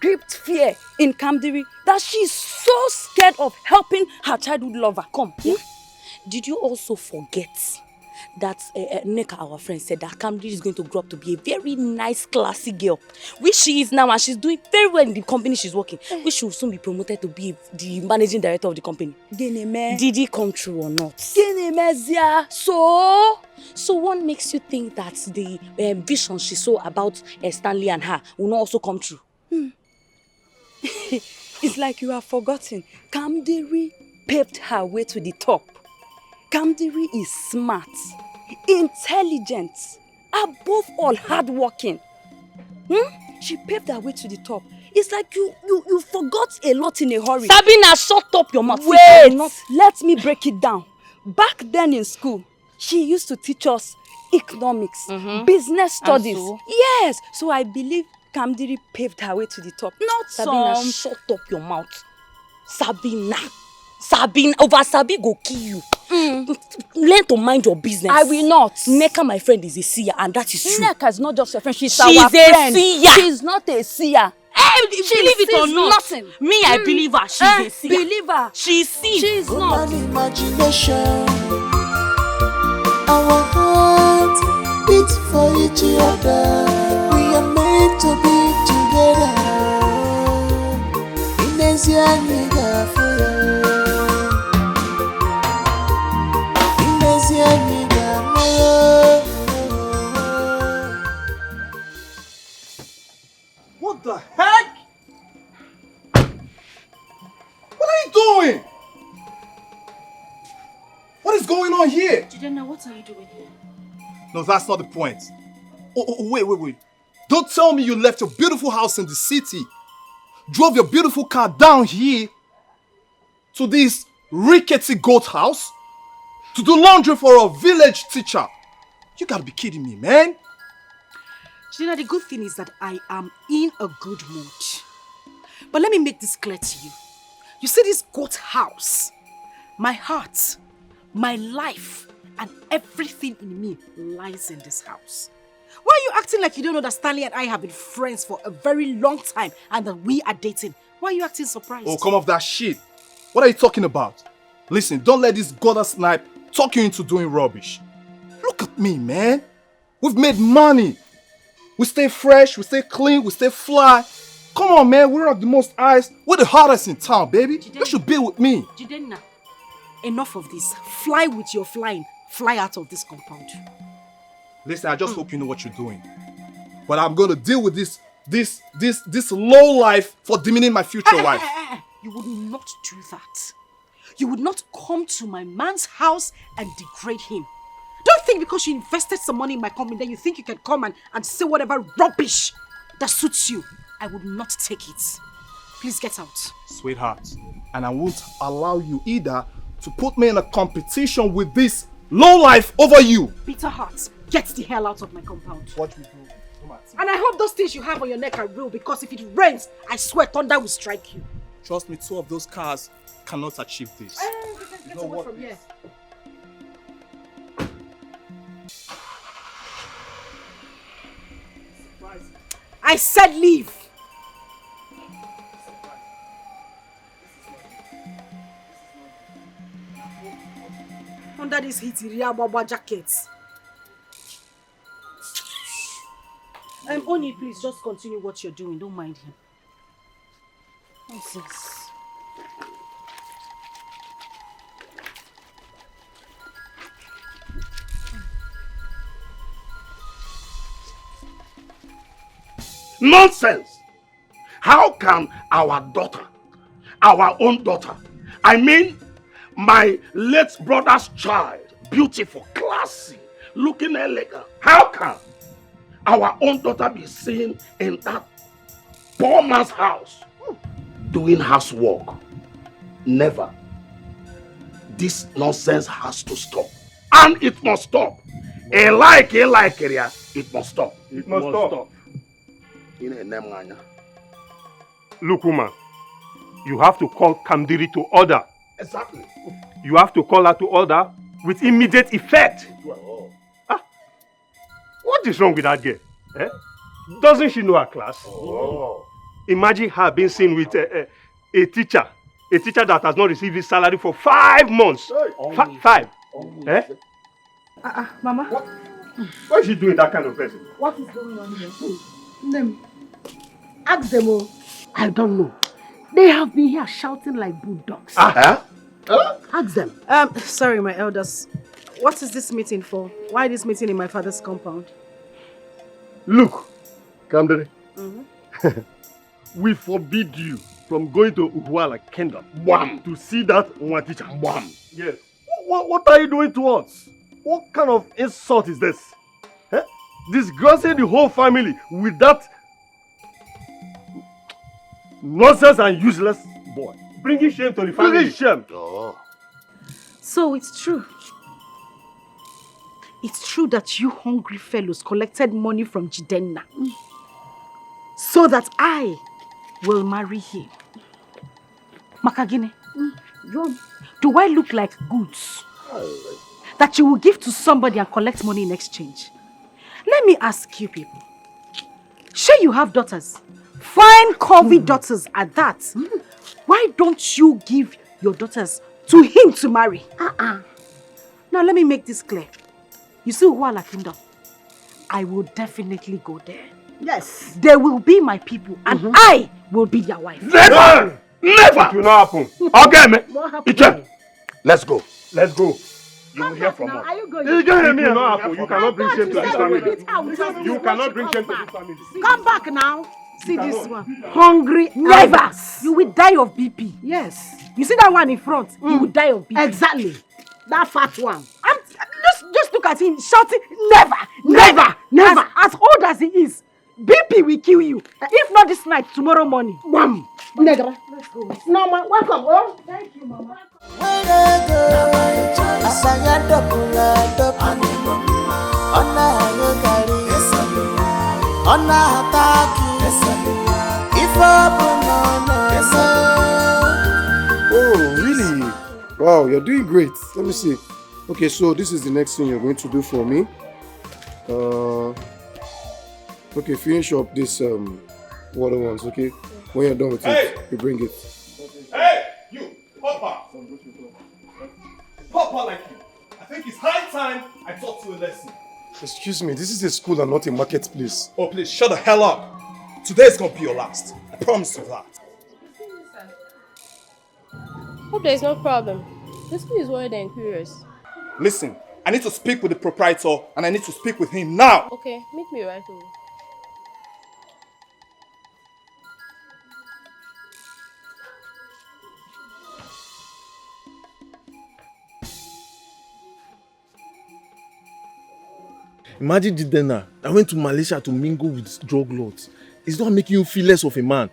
Speaker 12: gripped fear in Kamdiri that she's so scared of helping her childhood lover. Come, yeah? Did you also forget that Neka, our friend, said that Kamdiri is going to grow up to be a very nice, classy girl, which she is now, and she's doing very well in the company she's working, which she will soon be promoted to be the managing director of the company. Did it come true or not? So what makes you think that the vision she saw about Stanley and her will not also come true? It's like you have forgotten. Kamdiri paved her way to the top. Kamdiri is smart, intelligent, above all hardworking. She paved her way to the top. It's like you forgot a lot in a hurry. Sabina, shut up your mouth. Wait, let me break it down. Back then in school, she used to teach us economics, business studies. Yes, so I believe Kamdiri paved her way to the top. Not Sabina, shut up your mouth. Sabina, over Sabi go kill you. Learn to mind your business. I will not. Neka, my friend, is a seer, and that is true. Neka is not just your friend, she's our friend. She's a seer. She's not a seer. Believe it or not. Nothing. Me, I believe her. She's a seer. Believe her. She sees. She's not.
Speaker 7: Imagination. Our hearts beat for each other. We are meant to be together. Inezia niga for
Speaker 11: What the heck? What are you doing? What is going on here?
Speaker 10: Jidena, what are you doing here?
Speaker 11: No, that's not the point. Wait. Don't tell me you left your beautiful house in the city, drove your beautiful car down here to this rickety goat house to do laundry for a village teacher. You gotta be kidding me, man.
Speaker 10: Gina, the good thing is that I am in a good mood. But let me make this clear to you. You see this goat house? My heart, my life, and everything in me lies in this house. Why are you acting like you don't know that Stanley and I have been friends for a very long time and that we are dating? Why are you acting surprised?
Speaker 6: Oh, come off that shit. What are you talking about? Listen, don't let this gutter snipe talk you into doing rubbish. Look at me, man. We've made money. We stay fresh, we stay clean, we stay fly. Come on, man, we're at the most eyes. We're the hottest in town, baby. You should be with me.
Speaker 10: Jidenna, enough of this. Fly with your flying. Fly out of this compound.
Speaker 6: Listen, I just hope you know what you're doing. But I'm gonna deal with this low life for demeaning my future wife.
Speaker 10: You would not do that. You would not come to my man's house and degrade him. Don't think because you invested some money in my company that you think you can come and say whatever rubbish that suits you. I would not take it. Please get out.
Speaker 6: Sweetheart, and I won't allow you either to put me in a competition with this low life over you.
Speaker 10: Bitter heart, get the hell out of my compound.
Speaker 6: What we do?
Speaker 10: And I hope those things you have on your neck are real, because if it rains, I swear thunder will strike you.
Speaker 6: Trust me, 2 of those cars cannot achieve this.
Speaker 10: Get away from here. I said leave. Under this heat, Baba jackets. Oni, please just continue what you're doing. Don't mind him. Nonsense.
Speaker 9: Nonsense! How can our daughter, our own daughter, I mean my late brother's child, beautiful, classy, looking elegant, how can our own daughter be seen in that poor man's house doing housework? Never. This nonsense has to stop. And it must stop. It must stop.
Speaker 14: It must stop. Look, woman, you have to call Kamdiri to order.
Speaker 9: Exactly.
Speaker 14: You have to call her to order with immediate effect. What is wrong with that girl? Eh? Doesn't she know her class?
Speaker 9: Oh.
Speaker 14: Imagine her being seen with a teacher that has not received his salary for 5 months. Hey. 5. Eh?
Speaker 10: Mama.
Speaker 14: Why is she doing that kind of person?
Speaker 10: What is going on here?
Speaker 5: Them. Ask them all. I don't know. They have been here shouting like bulldogs. Ask them.
Speaker 10: Sorry, my elders. What is this meeting for? Why this meeting in my father's compound?
Speaker 14: Look, Kamdere. We forbid you from going to Uhuala Kingdom to see that one teacher. Yes. What are you doing to us? What kind of insult is this? Eh? Disgracing the whole family with that nonsense and useless boy. Bringing shame to the family. Bringing shame.
Speaker 10: So it's true. It's true that you hungry fellows collected money from Jidenna so that I will marry him. Makagine, do I look like goods that you will give to somebody and collect money in exchange? Let me ask you people. Sure, you have daughters. Fine, curvy daughters at that. Why don't you give your daughters to him to marry? Now let me make this clear. You see Uhuala Kingdom? I will definitely go there.
Speaker 5: Yes.
Speaker 10: They will be my people and I will be their wife.
Speaker 9: Never! Never!
Speaker 14: It will not happen.
Speaker 9: Okay, man.
Speaker 5: What happened?
Speaker 9: Iche, let's go.
Speaker 14: Let's go.
Speaker 9: You will hear from us.
Speaker 5: Are you going?
Speaker 14: It will not happen. You cannot bring shame to this family. You cannot bring shame to this family.
Speaker 5: Come back now.
Speaker 10: See this one. Hungry. Never. You will die of BP.
Speaker 5: Yes.
Speaker 10: You see that one in front? You will die of BP.
Speaker 5: Exactly. That fat one.
Speaker 10: Just look at him shouting, never. As old as he is, BP will kill you. If not this night, tomorrow morning.
Speaker 5: Wham! Negra. Let's go. No, ma. Welcome. Oh.
Speaker 10: Thank you, Mama.
Speaker 7: on attack. If open
Speaker 4: Oh, really? Wow, you're doing great. Let me see. Okay, so this is the next thing you're going to do for me. Okay, finish up this water ones, okay? When you're done with it, you bring it.
Speaker 11: Hey, you, Papa! Papa like you. I think it's high time I taught you a lesson.
Speaker 4: Excuse me, this is a school and not a marketplace.
Speaker 11: Oh, please, shut the hell up. Today's gonna be your last. I promise you that.
Speaker 15: Hope there's no problem. The school is worried and curious.
Speaker 11: Listen, I need to speak with the proprietor and I need to speak with him now.
Speaker 15: Okay, meet me right away.
Speaker 11: Imagine the dinner. I went to Malaysia to mingle with drug lords. It's not making you feel less of a man.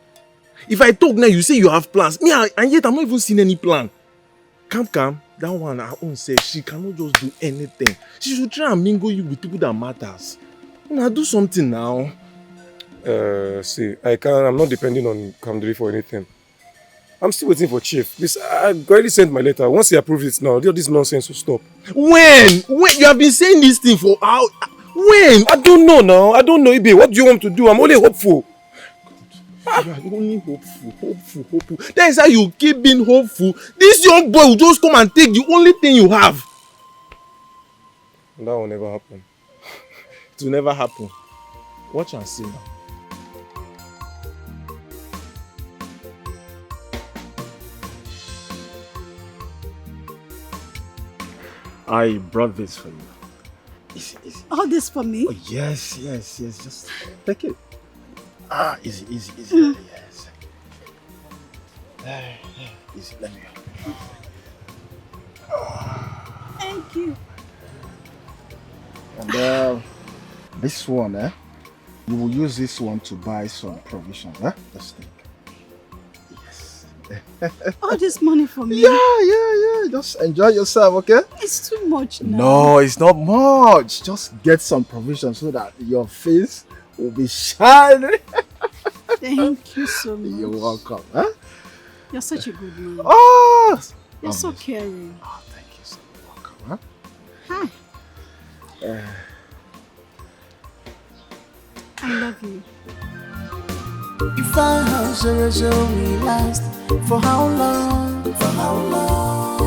Speaker 11: If I talk now, you say you have plans. And yet I'm not even seeing any plan. Calm. That one, her own says she cannot just do anything. She should try and mingle you with people that matters. Now do something now.
Speaker 4: See, I'm not depending on Kamdiri for anything. I'm still waiting for Chief. This, I already sent my letter. Once he approves it now, this nonsense will stop.
Speaker 11: When? You have been saying this thing for how? When?
Speaker 4: I don't know now. I don't know, Ibe. What do you want to do? I'm only hopeful.
Speaker 11: You are only hopeful. That is how you keep being hopeful. This young boy will just come and take the only thing you have.
Speaker 4: That will never happen.
Speaker 11: It will never happen. Watch and see now. I brought this for you. Easy.
Speaker 8: All this for me?
Speaker 11: Oh, yes. Just take it. Easy. Yes. Easy, let me.
Speaker 8: Thank you.
Speaker 6: And this one, you will use this one to buy some provisions, Just take. Yes.
Speaker 8: All this money for me?
Speaker 6: Yeah. Just enjoy yourself, okay?
Speaker 8: It's too much now.
Speaker 6: No, it's not much. Just get some provisions so that your face will be shining.
Speaker 8: Thank you so much.
Speaker 6: You're welcome.
Speaker 8: You're such a good man.
Speaker 6: Oh!
Speaker 8: You're so caring.
Speaker 6: Oh, thank you so much. Welcome.
Speaker 8: Hi. I love you.
Speaker 7: If I have we last, for how long?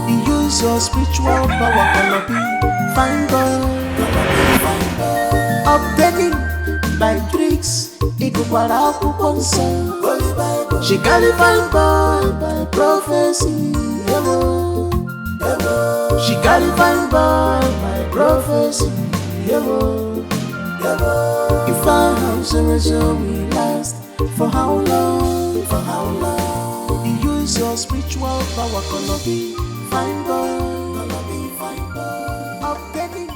Speaker 7: You use your spiritual power, gonna be fine boy. Obtaining by tricks, ikukwara kuponsa. She got it fine boy by prophecy. She got it fine boy by prophecy. If I have we last, for how long? You use your spiritual power, gonna be fine boy. Obtaining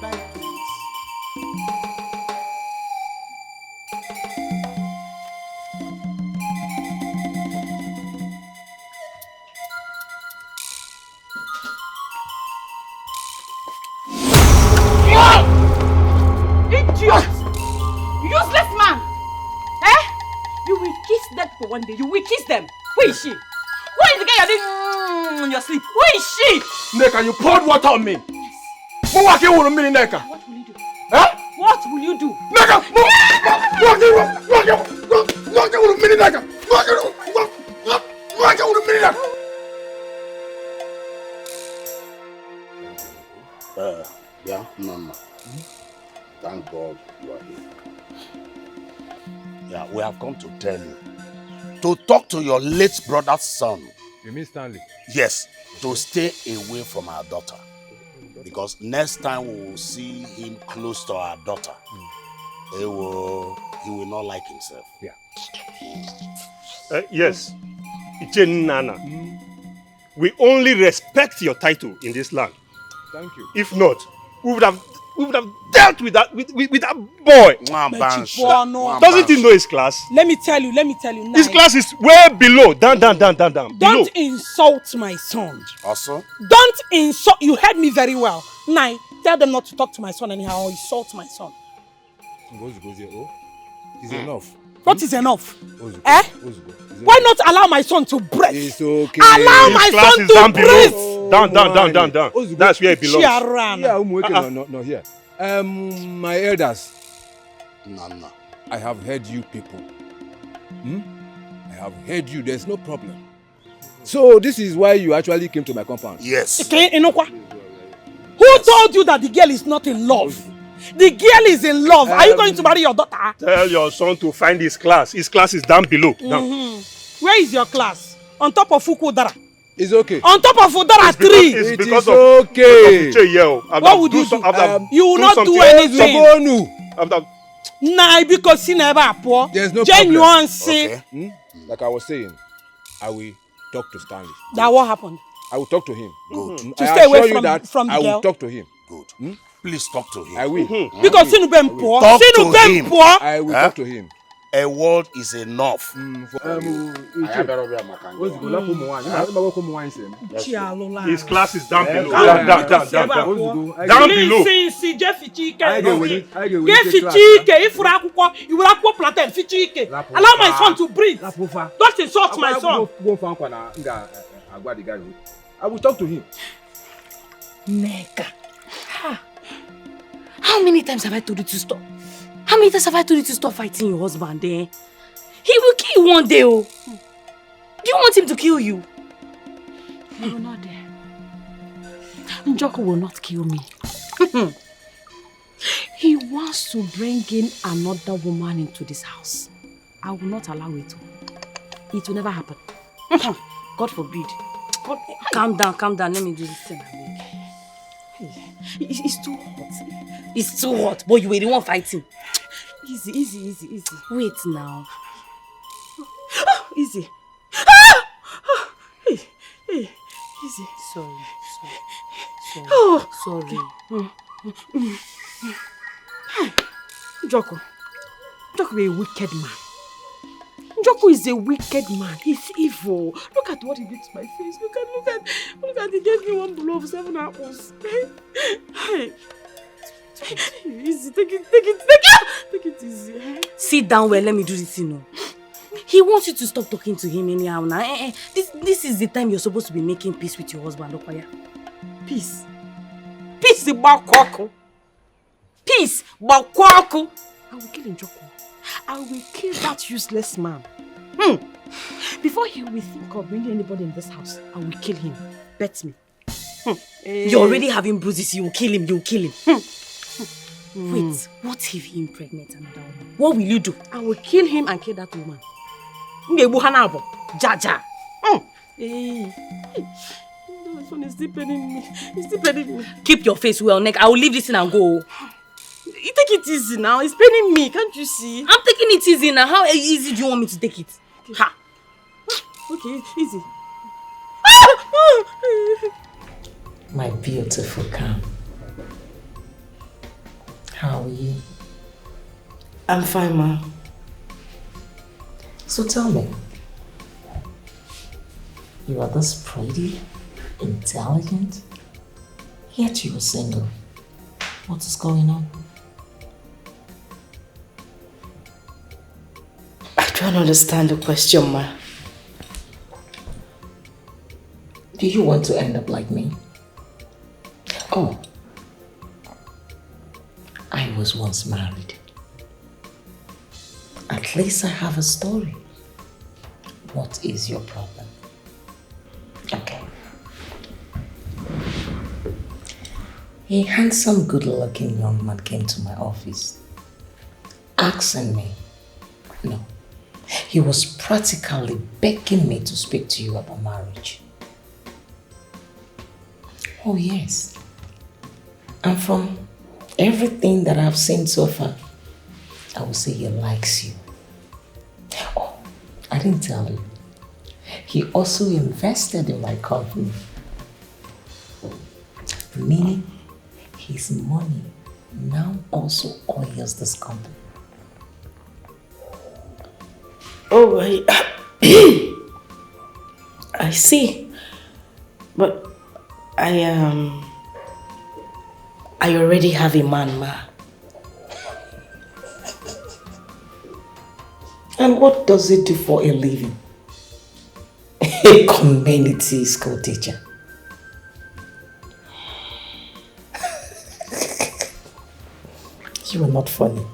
Speaker 7: by tricks.
Speaker 10: Idiot! Useless man! You will kiss that for one day. You will kiss them. Who is she? Who is the guy you're doing in your sleep? Who is she?
Speaker 11: Neka, you poured water on me.
Speaker 10: Yes.
Speaker 11: What will you do, Neka?
Speaker 10: What will you do?
Speaker 11: Huh?
Speaker 10: What will you do?
Speaker 11: Neka!
Speaker 9: Yeah, Mama. Thank God you are here. Yeah, we have come to tell you. To talk to your late brother's son.
Speaker 16: You mean Stanley?
Speaker 9: Yes, to stay away from our daughter. Because next time we will see him close to our daughter, he will not like himself.
Speaker 14: Yeah. Yes, Ichen Nana. We only respect your title in this land.
Speaker 16: Thank you.
Speaker 14: If not, we would have dealt with that boy. Doesn't he know his class?
Speaker 3: Let me tell you now.
Speaker 14: His class is way below. Down.
Speaker 3: Don't
Speaker 14: Below.
Speaker 3: insult my son.
Speaker 9: Also?
Speaker 3: Don't insult. You heard me very well. Nai, tell them not to talk to my son anyhow or insult my son.
Speaker 16: It's enough.
Speaker 3: What is enough?
Speaker 16: Ozuko,
Speaker 3: Eh?
Speaker 16: Ozuko, it's
Speaker 3: Why
Speaker 16: enough.
Speaker 3: not allow my son to breathe?
Speaker 16: It's okay.
Speaker 3: Allow my son to breathe!
Speaker 14: Down.
Speaker 16: Ozuko.
Speaker 14: That's where it belongs.
Speaker 16: Yeah, no, here. My elders.
Speaker 9: Nana.
Speaker 16: I have heard you people. I have heard you. There's no problem. So this is why you actually came to my compound.
Speaker 9: Yes.
Speaker 3: Okay, Inokwa. Who told you that the girl is not in love? The girl is in love. Are you going to marry your daughter?
Speaker 14: Tell your son to find his class. His class is down below. Down.
Speaker 3: Where is your class? On top of Fukudara.
Speaker 16: It's okay.
Speaker 3: On top of Udara tree.
Speaker 14: It's
Speaker 16: It
Speaker 14: because
Speaker 16: is
Speaker 14: of
Speaker 16: okay.
Speaker 3: What would you do? You will not do anything. Nah, because you never poor.
Speaker 16: There's no
Speaker 3: genuine
Speaker 16: problem. Like I was saying, I will talk to Stanley.
Speaker 3: That what happened?
Speaker 16: I will talk to him.
Speaker 9: Good.
Speaker 3: To stay away from
Speaker 16: that
Speaker 3: the
Speaker 16: I will
Speaker 3: girl.
Speaker 16: talk to him.
Speaker 9: Good. Please talk to him.
Speaker 16: I will.
Speaker 3: Because you been poor.
Speaker 9: Talk
Speaker 3: You
Speaker 9: to
Speaker 3: been
Speaker 9: him.
Speaker 3: poor.
Speaker 16: I will talk to him.
Speaker 9: A word is enough.
Speaker 14: His class is down below. Down below.
Speaker 3: Si Jeff Chike. Jeff Chike. If you will akwụkwọ plantain Chike. Allow my son to breathe. Don't insult my son.
Speaker 16: I will talk to him.
Speaker 10: Neka. How many times have I told you to stop? How many times have I told you to stop fighting your husband, eh? He will kill you one day, oh. Do you want him to kill you? He will not dare. Njoko will not kill me. He wants to bring in another woman into this house. I will not allow it. It will never happen. God forbid. God, calm down. Let me do this thing. It's too hot. It's too hot. Boy, you were the one fighting. Easy. Wait now. Easy. Hey. Easy. Sorry. Joko is a wicked man. Joko is a wicked man. He's evil. Look at what he did to my face. Look at he gave me one blow of 7 apples. Hey. Easy, take it easy. Sit down well, let me do this, you know. He wants you to stop talking to him anyhow now. This is the time you're supposed to be making peace with your husband, Okoya. Peace. Peace about Kwako. Peace about Kwako. I will kill Njoko. I will kill that useless man. Before he will think of bringing anybody in this house, I will kill him. Bet me. You're already having bruises, you will kill him. Wait, what if he impregnates another woman? What will you do? I will kill him and kill that woman. Jaja. This one is still paining me. Keep your face well, neck. I will leave this in and go. You take it easy now. It's paining me. Can't you see? I'm taking it easy now. How easy do you want me to take it? Ha. Okay, easy.
Speaker 17: My beautiful Cam. How are you?
Speaker 13: I'm fine, ma.
Speaker 17: So tell me, you are this pretty, intelligent, yet you are single. What is going on?
Speaker 13: I don't understand the question, ma.
Speaker 17: Do you want to end up like me? Oh, I was once married. At least I have a story. What is your problem? Okay. A handsome, good-looking young man came to my office, asking me. No, he was practically begging me to speak to you about marriage. Oh yes. And from everything that I've seen so far, I would say he likes you. Oh, I didn't tell you. He also invested in my company. Meaning, his money now also oils this company.
Speaker 13: Oh, I see. But I already have a man, ma.
Speaker 17: And what does it do for a living? A community school teacher. You are not funny.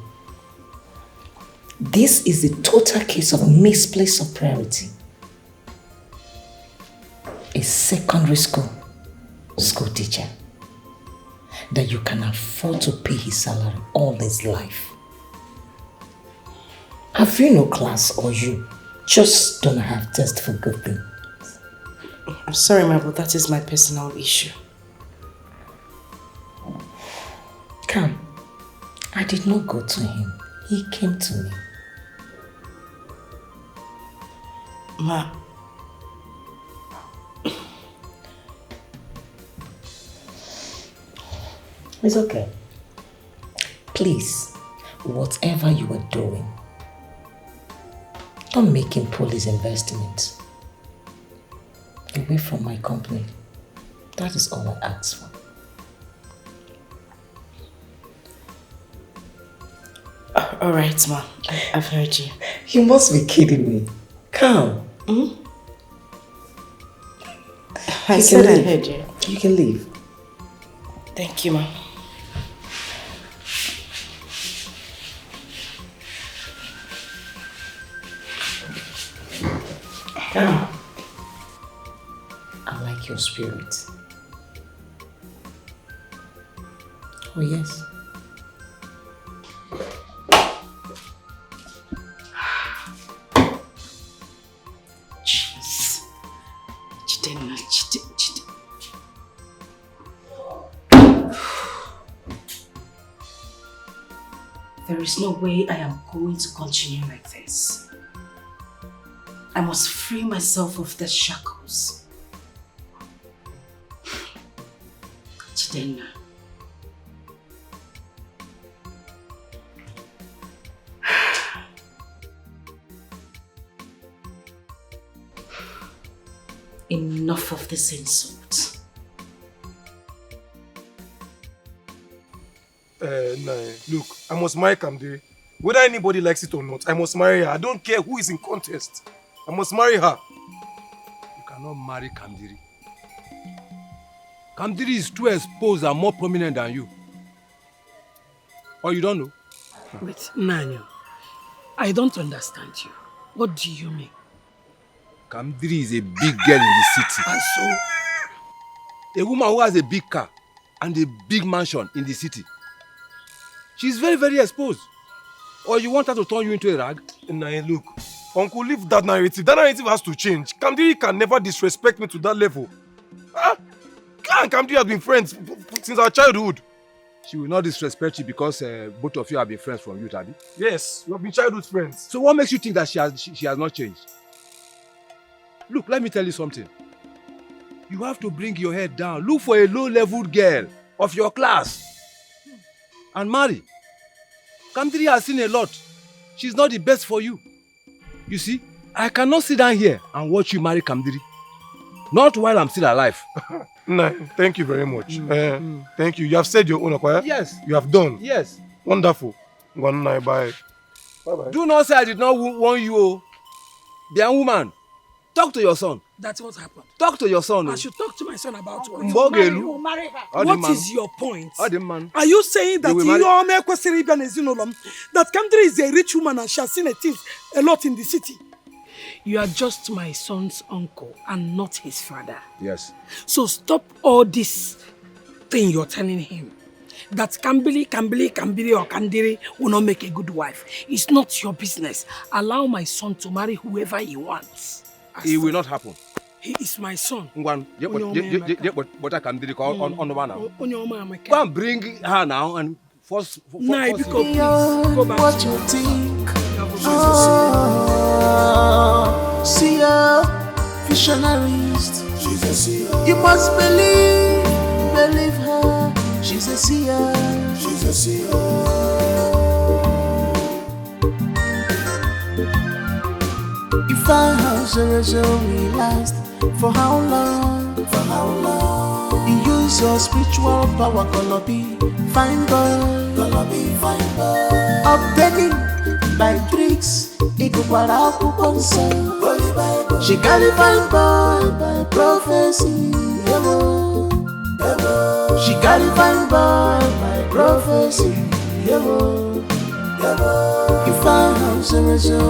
Speaker 17: This is a total case of misplaced of priority. A secondary school teacher that you can afford to pay his salary all his life. Have you no class, or you just don't have taste for good things? I'm sorry, ma, but that is my personal issue. Come. I did not go to him. He came to me. Ma. It's okay. Please, whatever you are doing, don't make him pull his investments away from my company. That is all I ask for. All right, ma. I've heard you. You must be kidding me. Come. I said I heard you. You can leave. Thank you, ma. Come. I like your spirit. Oh, yes. Jeez. There is no way I am going to continue like this. I must free myself of the shackles. Chidenna. Enough of this insult.
Speaker 4: Look, I must marry Kamdiri. Whether anybody likes it or not, I must marry her. I don't care who is in contest. I must marry her.
Speaker 16: You cannot marry Kamdiri. Kamdiri is too exposed and more prominent than you. Or you don't know?
Speaker 3: Wait, Nanyo, I don't understand you. What do you mean?
Speaker 16: Kamdiri is a big girl in the city.
Speaker 3: And so?
Speaker 16: A woman who has a big car and a big mansion in the city. She's very, very exposed. Or you want her to turn you into a rag?
Speaker 4: Nah, look, Uncle, leave that narrative. That narrative has to change. Kamdiri can never disrespect me to that level. And Kamdiri has been friends since our childhood.
Speaker 16: She will not disrespect you because both of you have been friends from youth, Abi?
Speaker 4: Yes, we have been childhood friends.
Speaker 16: So what makes you think that she has not changed? Look, let me tell you something. You have to bring your head down. Look for a low-level girl of your class and marry. Kamdiri has seen a lot. She's not the best for you. You see, I cannot sit down here and watch you marry Kamdiri. Not while I'm still alive.
Speaker 4: Nah, thank you very much. Thank you. You have said your own, Akwaya?
Speaker 16: Yes.
Speaker 4: You have done?
Speaker 16: Yes.
Speaker 4: Wonderful. Bye. Bye-bye.
Speaker 16: Do not say I did not warn you. The young woman, talk to your son.
Speaker 3: That's what happened.
Speaker 16: Talk to your son.
Speaker 3: I should talk to my son about what?
Speaker 16: You
Speaker 3: marry her. What is your point?
Speaker 16: Man.
Speaker 3: Are you saying that that Kamdiri is a rich woman and she has seen a lot in the city? You are just my son's uncle and not his father.
Speaker 16: Yes.
Speaker 3: So stop all this thing you're telling him. That Kambili or Kandiri will not make a good wife. It's not your business. Allow my son to marry whoever he wants.
Speaker 16: It will not happen.
Speaker 3: He is my son.
Speaker 16: Go and bring her now and force
Speaker 7: go back. What you think? See ya, visionarist. She's a seer. You must believe her. She's a seer. She's a seer. If our house will last, for how long? For how long? You use your spiritual power, gonna be fine boy. Gonna be fine boy. Updating by tricks ịgụkwara akwụkwọ nsọ. She got a fine boy by prophecy. She got a fine boy by prophecy. If I have so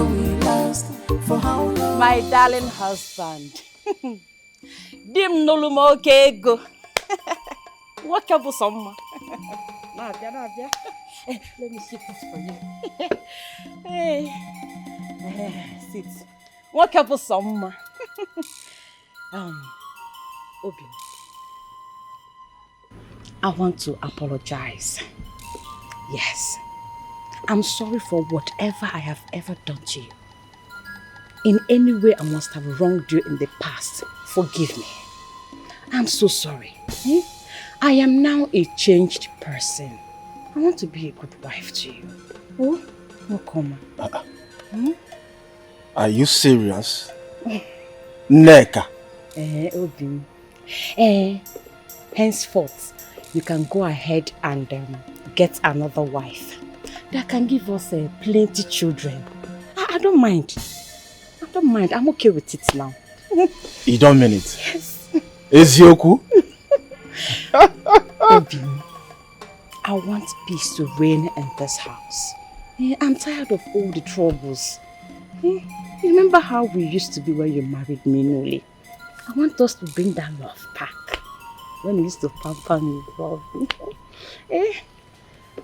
Speaker 7: we last for how long?
Speaker 12: My darling husband. Dim nolumo kego. What can be some? Nabia. Let me sit this for you. Hey. Sit. What can be some? Obi. I want to apologize. Yes. I'm sorry for whatever I have ever done to you. In any way I must have wronged you in the past, forgive me. I'm so sorry. I am now a changed person. I want to be a good wife to you. Oh, come on.
Speaker 6: Are you serious? Neka.
Speaker 12: Obi. Henceforth, you can go ahead and get another wife that can give us plenty children. I don't mind. I'm okay with it now.
Speaker 6: You don't mean it?
Speaker 12: Yes.
Speaker 6: Ezioku?
Speaker 12: Obi, I want peace to reign in this house. I'm tired of all the troubles. Remember how we used to be when you married me, Noli? I want us to bring that love back. When you used to pamper me.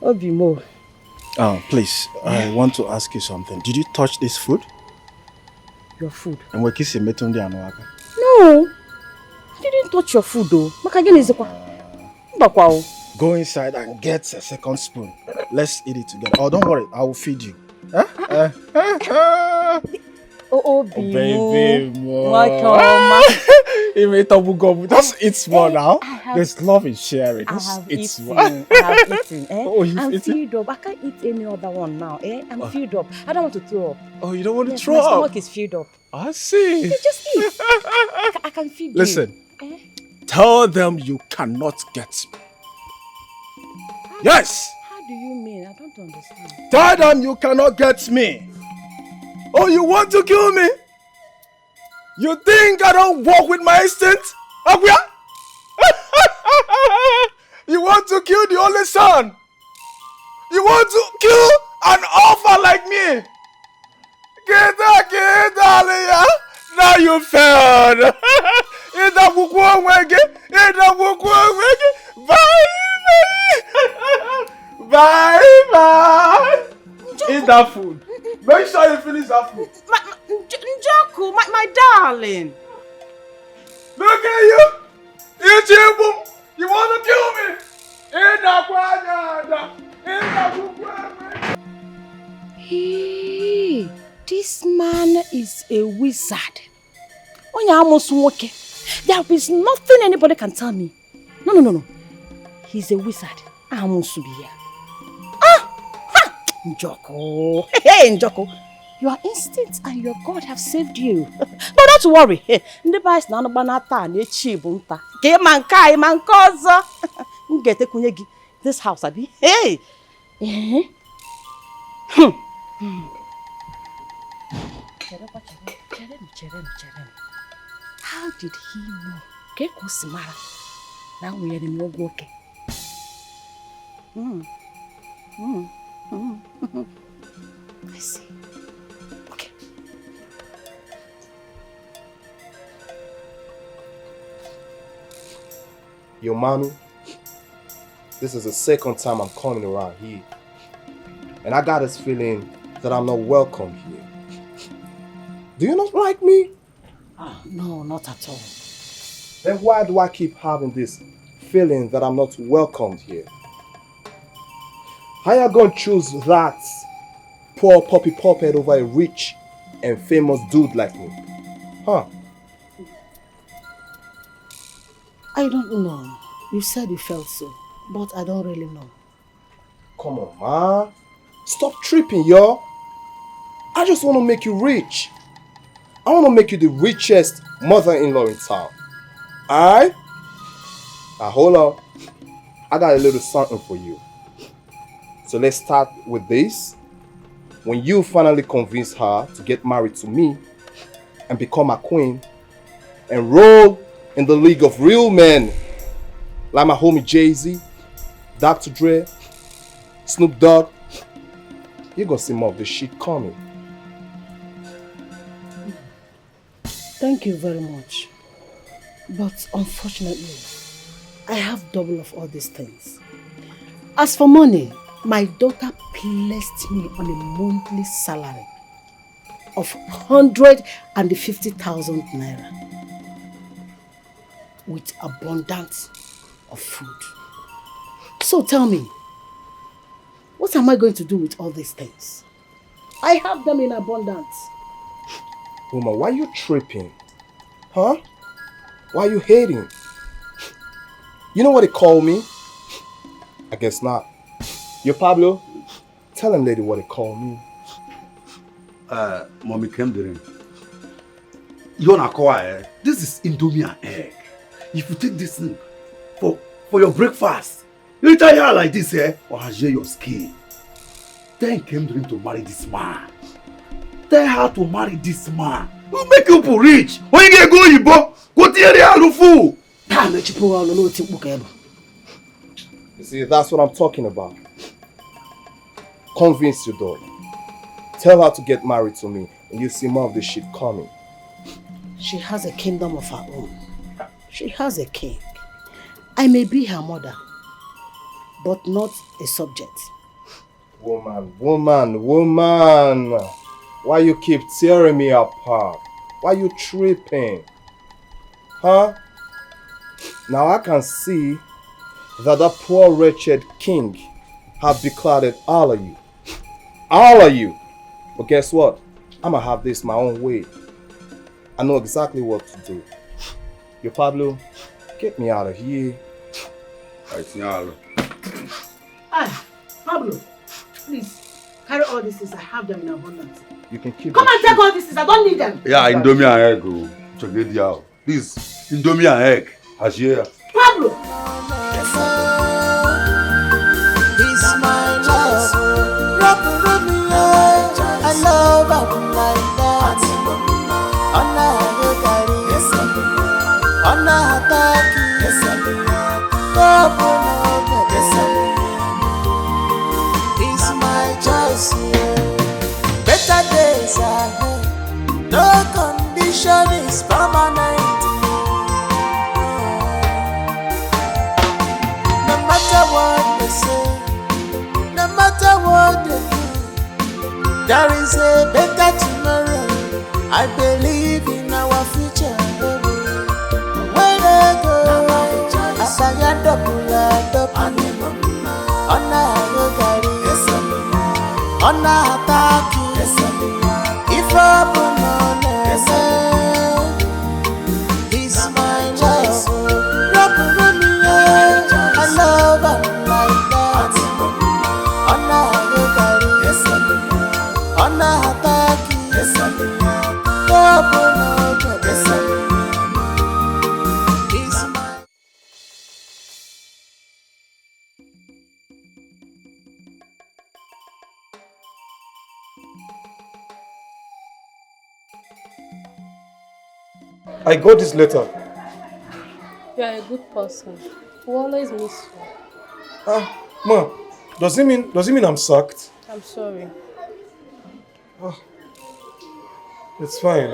Speaker 12: Obi Mo.
Speaker 6: Please, I want to ask you something. Did you touch this food?
Speaker 12: Your food?
Speaker 6: And we're kissing Metundi and Waka.
Speaker 12: No, I didn't touch your food though.
Speaker 6: Go inside and get a second spoon. Let's eat it together. Oh, don't worry, I will feed you.
Speaker 12: Oh,
Speaker 6: baby, just eat small now. There's love in sharing. Just eat small.
Speaker 12: I have eaten.
Speaker 6: Oh,
Speaker 12: I'm filled up. I can't eat any other one now. I'm filled up. I don't want to throw up.
Speaker 6: Oh, you don't want to throw
Speaker 12: my
Speaker 6: up?
Speaker 12: My stomach is filled up.
Speaker 6: I see.
Speaker 12: You just eat. I can feed you.
Speaker 6: Listen, tell them you cannot get me. Yes!
Speaker 12: How do you mean? I don't understand.
Speaker 6: Tell them you cannot get me. Oh, you want to kill me? You think I don't walk with my instinct? Aguya? You want to kill the only son? You want to kill an orphan like me? Get Aliyah. Now you failed. Bye. Eat that food. Make sure you finish that food.
Speaker 12: Njoku, my darling.
Speaker 6: Look at you. You want to kill me?
Speaker 12: Hey, this man is a wizard. There is nothing anybody can tell me. No. He's a wizard. Njoko. Hey, Njoko. Your instincts and your God have saved you. But don't worry. Ndị boys na banata na echi bunta. Ke manka mankozo. Ngete kunye gi this house abi. Hey. How did he know? Ke kusimara. Na we ni mwogoke. I see. Okay.
Speaker 4: Yo, mommy, this is the second time I'm coming around here. And I got this feeling that I'm not welcome here. Do you not like me?
Speaker 12: No, not at all.
Speaker 4: Then why do I keep having this feeling that I'm not welcomed here? How you gonna choose that poor puppy puppet over a rich and famous dude like me? Huh?
Speaker 5: I don't know. You said you felt so, but I don't really know.
Speaker 4: Come on, ma. Stop tripping, yo. I just want to make you rich. I want to make you the richest mother-in-law in town. Alright? Now hold on. I got a little something for you. So let's start with this.
Speaker 6: when you finally convince her to get married to me and become a queen and roll in the league of real men like my homie Jay-Z, Dr. Dre, Snoop Dogg, you're gonna see more of this shit coming.
Speaker 5: Thank you very much. But unfortunately, I have double of all these things. As for money, my daughter placed me on a monthly salary of 150,000 naira with abundance of food. So tell me, what am I going to do with all these things? I have them in abundance.
Speaker 6: Woman, why are you tripping? Huh? Why are you hating? You know what they call me? I guess not. Yo, Pablo, tell him lady what they call me.
Speaker 16: Mommy came during. You wanna call this is Indomie and egg. If you take this thing for your breakfast, you eat her like this, or share your skin. Then came during to marry this man. Tell her to marry this man. Who make you rich? When you get go, you go to the fool.
Speaker 6: You see, that's what I'm talking about. Convince your daughter. Tell her to get married to me and you see more of this shit coming.
Speaker 5: She has a kingdom of her own. She has a king. I may be her mother, but not a subject.
Speaker 6: Woman. Why you keep tearing me apart? Why you tripping? Huh? Now I can see that the poor wretched king have declared all of you. All of you. But guess what? I'm gonna have this my own way. I know exactly what to do. Yo, Pablo, get me out of here.
Speaker 5: Hey, Pablo, please, carry all these things. I have them in abundance.
Speaker 6: You can keep
Speaker 5: Come and take all these things. I don't need them.
Speaker 16: Yeah, Indomie and egg. Check it out. Please, Indomie and egg. Ashia.
Speaker 5: Pablo!
Speaker 7: It's my love. Rock Romeo. I love her like that. Anna Hagari. Anna Hataki. It's my choice. Better days ahead. No condition is permanent. No matter what they say, no matter what they do, there is a better tomorrow. I believe in our future. When I go, I say a double. Anna Hagari. Anna Hataki. If I it's my love. Rock Romeo. I love her like that. Anna Hagari. Anna Hataki. It's my
Speaker 4: I got this letter.
Speaker 15: You are a good person. We always miss you.
Speaker 4: Ma, does it mean I'm sacked?
Speaker 15: I'm sorry.
Speaker 4: It's fine.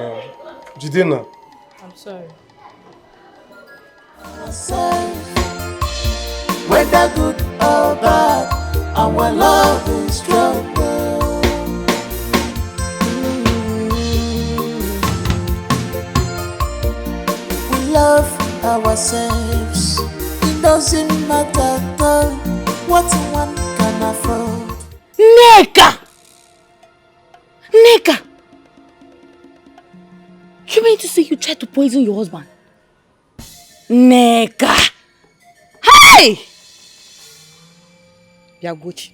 Speaker 4: Jidena.
Speaker 15: I'm sorry.
Speaker 7: whether good or bad, our love is stronger. We love ourselves. It doesn't matter though what one can afford.
Speaker 2: Neka! You mean to say you tried to poison your husband? Neka! Hey! Biagochi,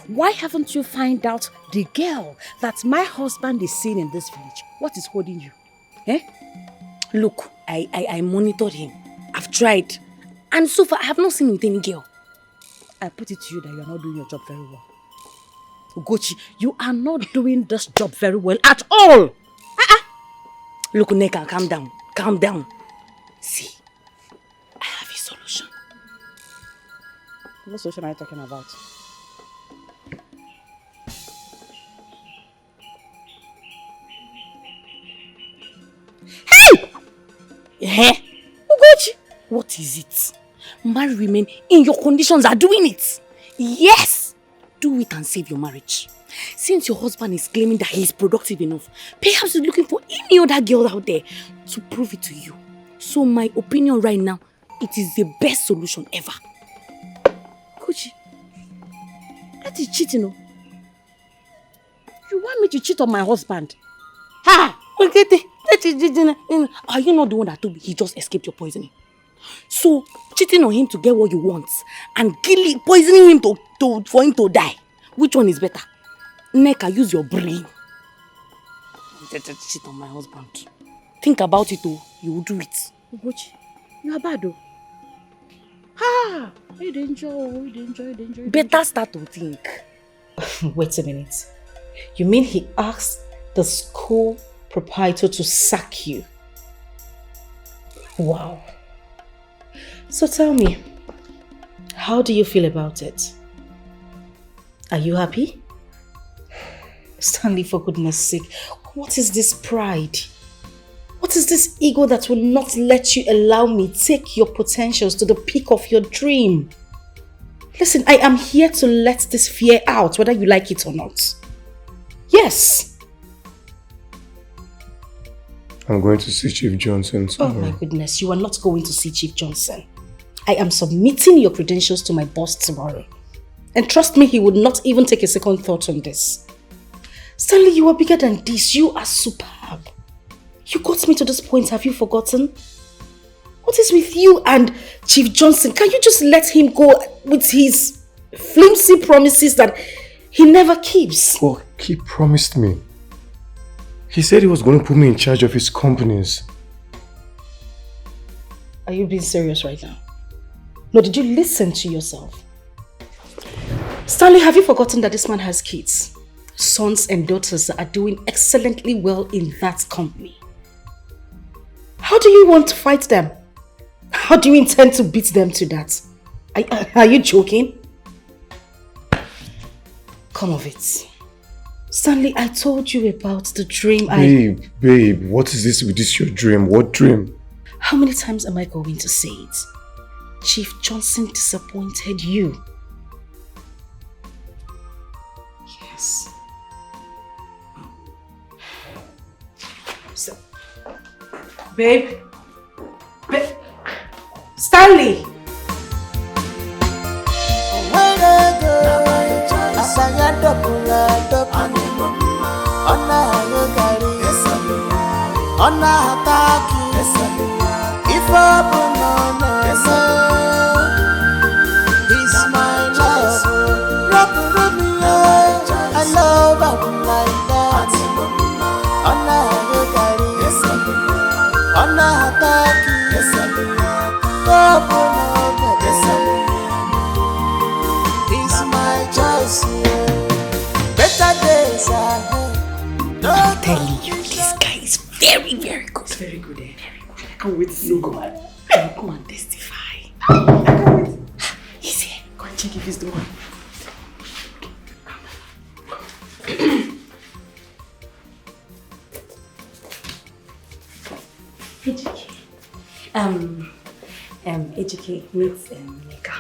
Speaker 2: why haven't you find out the girl that my husband is seeing in this village? What is holding you? Eh? Look, I monitored him. I've tried. And so far, I have not seen with any girl. I put it to you that you are not doing your job very well. Ugochi, you are not doing this job very well at all. Look, Neka, calm down. Calm down. See, I have a solution. What solution are you talking about? Hey! Yeah. Ugochi, what is it? Married women in your conditions are doing it. Yes! Do it and save your marriage. Since your husband is claiming that he is productive enough, perhaps he's looking for any other girl out there to prove it to you. So my opinion right now, it is the best solution ever. Ugochi, that is cheating, no? You want me to cheat on my husband? Ha! Are you not the one that told me he just escaped your poisoning? So, cheating on him to get what you want and poisoning him for him to die. Which one is better? Neka, use your brain. Cheat on my husband. Think about it, oh. You will do it.
Speaker 12: Ugochi, you are bad, oh. Ha! You enjoy.
Speaker 2: Better start to think.
Speaker 17: Wait a minute. You mean he asked the school proprietor to sack you? Wow. So tell me, how do you feel about it? Are you happy? Stanley, for goodness sake, what is this pride? What is this ego that will not let you allow me take your potentials to the peak of your dream? Listen, I am here to let this fear out, whether you like it or not. Yes.
Speaker 4: I'm going to see Chief Johnson tomorrow.
Speaker 17: Oh my goodness, you are not going to see Chief Johnson. I am submitting your credentials to my boss tomorrow. And trust me, he would not even take a second thought on this. Stanley, you are bigger than this. You are superb. You got me to this point, have you forgotten? What is with you and Chief Johnson? Can you just let him go with his flimsy promises that he never keeps?
Speaker 4: Well, he promised me. He said he was going to put me in charge of his companies.
Speaker 17: Are you being serious right now? No, did you listen to yourself? Stanley, have you forgotten that this man has kids? Sons and daughters that are doing excellently well in that company. How do you want to fight them? How do you intend to beat them to that? Are you joking? Come of it. Stanley, I told you about the dream
Speaker 4: Babe, what is this with this your dream? What dream?
Speaker 17: How many times am I going to say it? Chief Johnson disappointed you. Yes. So, babe. Stanley!
Speaker 2: I'm telling you, this guy is very, very good.
Speaker 3: It's very good, eh? Very good. I can't wait to see him.
Speaker 2: Come and testify. I can't wait. He's here.
Speaker 3: Go and check if he's the one.
Speaker 12: Ejike meets Neka.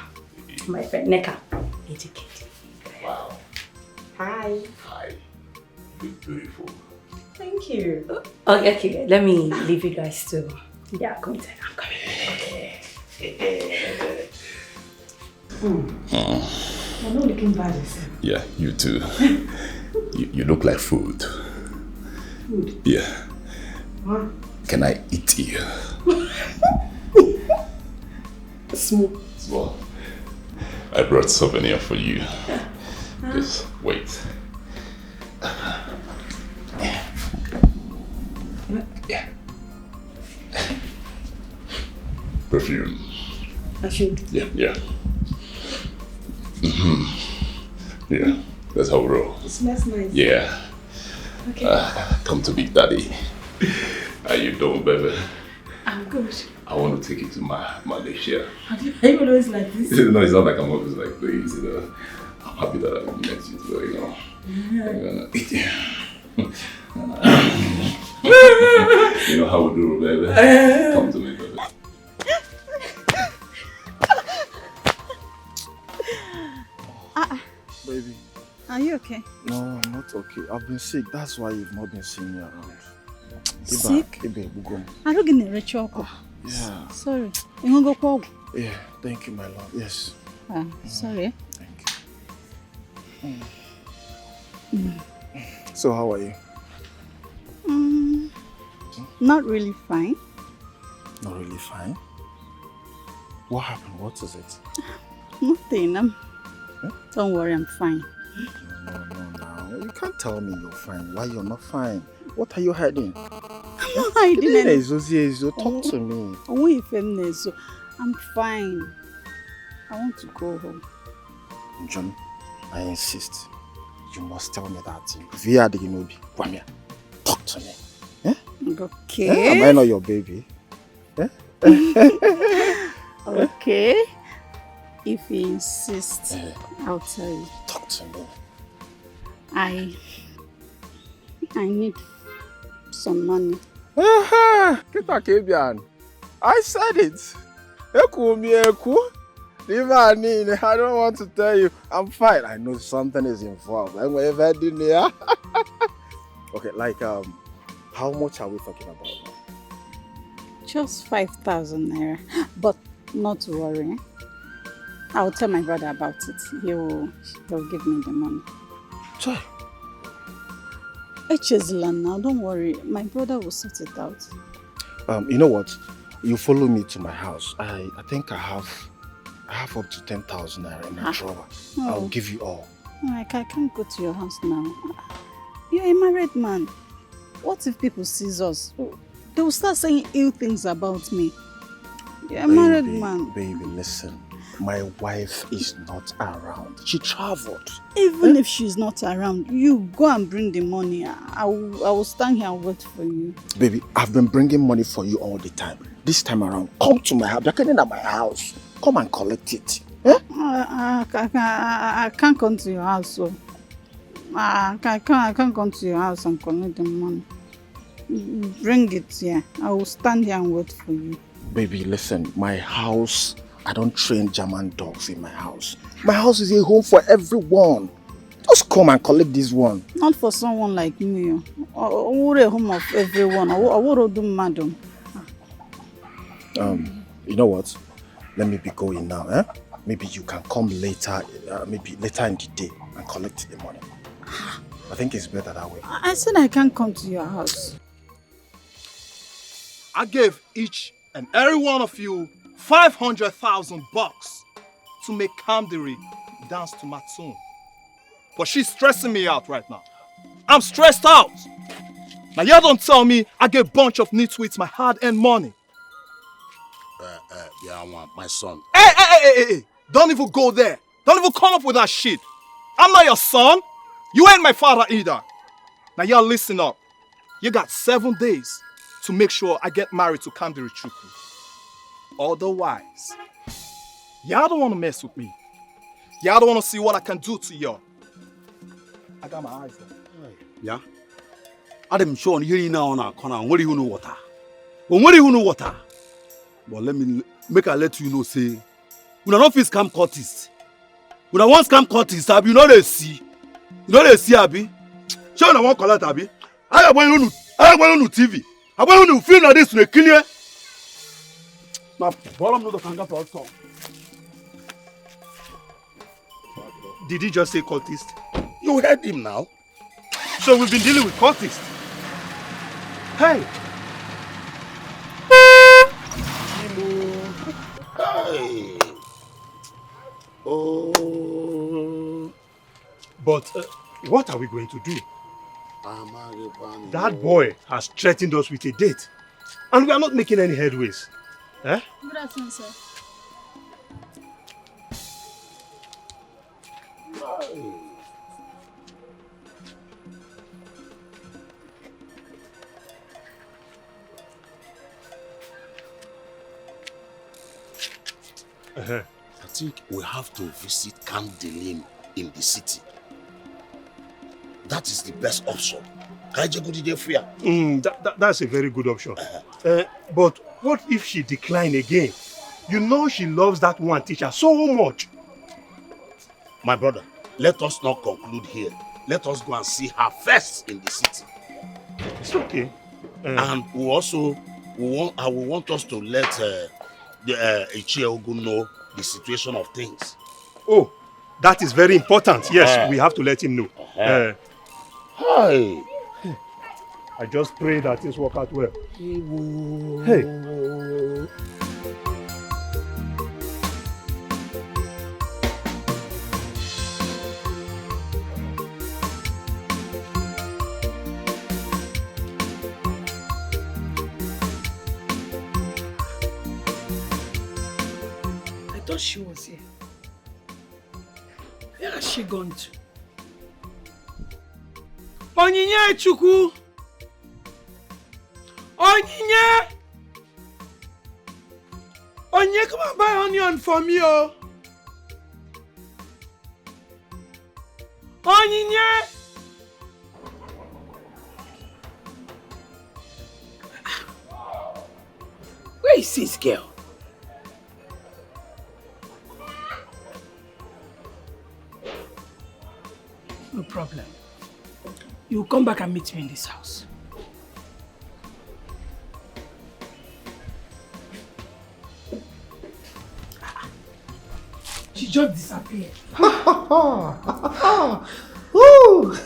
Speaker 12: My friend Neka. Ejike.
Speaker 9: Wow.
Speaker 12: Hi.
Speaker 9: Hi. You're beautiful.
Speaker 12: Thank you. Okay, let me leave you guys to. Yeah, come inside. I'm coming.
Speaker 9: Okay.
Speaker 12: You're not looking bad, yourself.
Speaker 9: Yeah, you too. you look like food.
Speaker 12: Food?
Speaker 9: Yeah.
Speaker 12: What?
Speaker 9: Can I eat you?
Speaker 12: Small.
Speaker 9: I brought souvenir for you. Just wait. Yeah. Perfume.
Speaker 12: I should.
Speaker 9: Yeah. Yeah, that's how we roll.
Speaker 8: smells nice.
Speaker 18: Yeah.
Speaker 8: Okay.
Speaker 18: Come to Big Daddy. How you doing, baby?
Speaker 8: I'm good.
Speaker 18: I want to take you to Malaysia.
Speaker 8: Are you always like this?
Speaker 18: No, it's not like I'm always like this, you know. I'm happy that I met you too, you know. You know how we do, baby. Come to me, baby.
Speaker 6: Baby.
Speaker 8: Are you okay?
Speaker 6: No, I'm not okay. I've been sick. That's why you've not been seeing me around.
Speaker 8: Sick?
Speaker 6: Ibe,
Speaker 8: I don't get a ritual.
Speaker 6: Yeah.
Speaker 8: Sorry. You want to go?
Speaker 6: Yeah, thank you, my love. Yes.
Speaker 8: Sorry.
Speaker 6: Thank you. So, how are you?
Speaker 8: Not really fine.
Speaker 6: Not really fine? What happened? What is it?
Speaker 8: Nothing. Don't worry, I'm fine.
Speaker 6: No. You can't tell me you're fine. Why you're not fine? What are you hiding?
Speaker 8: I'm not hiding anything.
Speaker 6: Talk to me.
Speaker 8: I'm fine. I want to go home.
Speaker 6: John, I insist. You must tell me that. Via the Ginobi. Come here. Talk to me. Eh?
Speaker 8: Okay.
Speaker 6: Eh? Am I not your baby? Eh?
Speaker 8: Okay. If you insist, I'll tell you.
Speaker 6: Talk to me.
Speaker 8: I need some money.
Speaker 6: I said it. I don't want to tell you. I'm fine. I know something is involved. Okay, like how much are we talking about now?
Speaker 8: Just 5,000 naira. But not to worry. I'll tell my brother about it. He'll give me the money.
Speaker 6: Sure.
Speaker 8: Now, don't worry. My brother will sort it out.
Speaker 6: You know what? You follow me to my house. I think I have up to 10,000 naira in my drawer.
Speaker 8: Oh.
Speaker 6: I'll give you all.
Speaker 8: I can't go to your house now. You're a married man. What if people see us? They will start saying ill things about me. You're a married man.
Speaker 6: Baby, listen. My wife is not around. She traveled.
Speaker 8: Even if she's not around, you go and bring the money. I will stand here and wait for you.
Speaker 6: Baby, I've been bringing money for you all the time. This time around, come to my house. They're coming at my house. Come and collect it. Eh?
Speaker 8: I can't come to your house. So. I can't come to your house and collect the money. Bring it here. I will stand here and wait for you.
Speaker 6: Baby, listen. My house... I don't train German dogs in my house. My house is a home for everyone. Just come and collect this one.
Speaker 8: Not for someone like me. We're a home of everyone. I would do madam.
Speaker 6: You know what? Let me be going now. Eh? Maybe you can come later. Maybe later in the day and collect the money. I think it's better that way.
Speaker 8: I said I can't come to your house.
Speaker 14: I gave each and every one of you 500,000 bucks to make Kamdiri dance to my tune. But she's stressing me out right now. I'm stressed out. Now y'all don't tell me I get a bunch of nitwits my hard-earned money.
Speaker 9: Yeah, I want my son.
Speaker 14: Hey. Don't even go there. Don't even come up with that shit. I'm not your son. You ain't my father either. Now y'all listen up. You got 7 days to make sure I get married to Kamdiri Chukwu. Otherwise, y'all don't want to mess with me. Y'all don't want to see what I can do to y'all. I got my eyes there.
Speaker 19: Yeah? I'm sure you now on our corner. What do you know water? Well, what do you know water? But let me let you know, say, when I don't feel scam courtist. When I want scam courtist, Abi, you know they see. You know they see, Abi. Sure, I want collect, Abi. I want you to TV. I want you to feel like this to kill you. Now, bottom no the finger for us.
Speaker 14: Did he just say cultist?
Speaker 9: You heard him now.
Speaker 14: So we've been dealing with cultists. Hey!
Speaker 9: Hey! Oh!
Speaker 14: But what are we going to do? That boy has threatened us with a date. And we are not making any headways. Eh?
Speaker 8: Good afternoon, sir.
Speaker 9: I think we have to visit Camp Delim in the city. That is the best option.
Speaker 14: That's a very good option. But what if she decline again? You know she loves that one teacher so much.
Speaker 9: My brother, let us not conclude here. Let us go and see her first in the city.
Speaker 14: It's okay.
Speaker 9: And I will want us to let Ichiogu know the situation of things.
Speaker 14: Oh, that is very important. Yes, we have to let him know.
Speaker 9: Hi.
Speaker 14: I just pray that things work out well.
Speaker 9: Hey.
Speaker 3: I thought she was here. Where has she gone to? Onyinye Chukwu! Onyinye! Onyinye, come and buy onion for me, oh! Onyinye! Where is this girl? No problem. You will come back and meet me in this house. She just disappeared.
Speaker 6: Woo!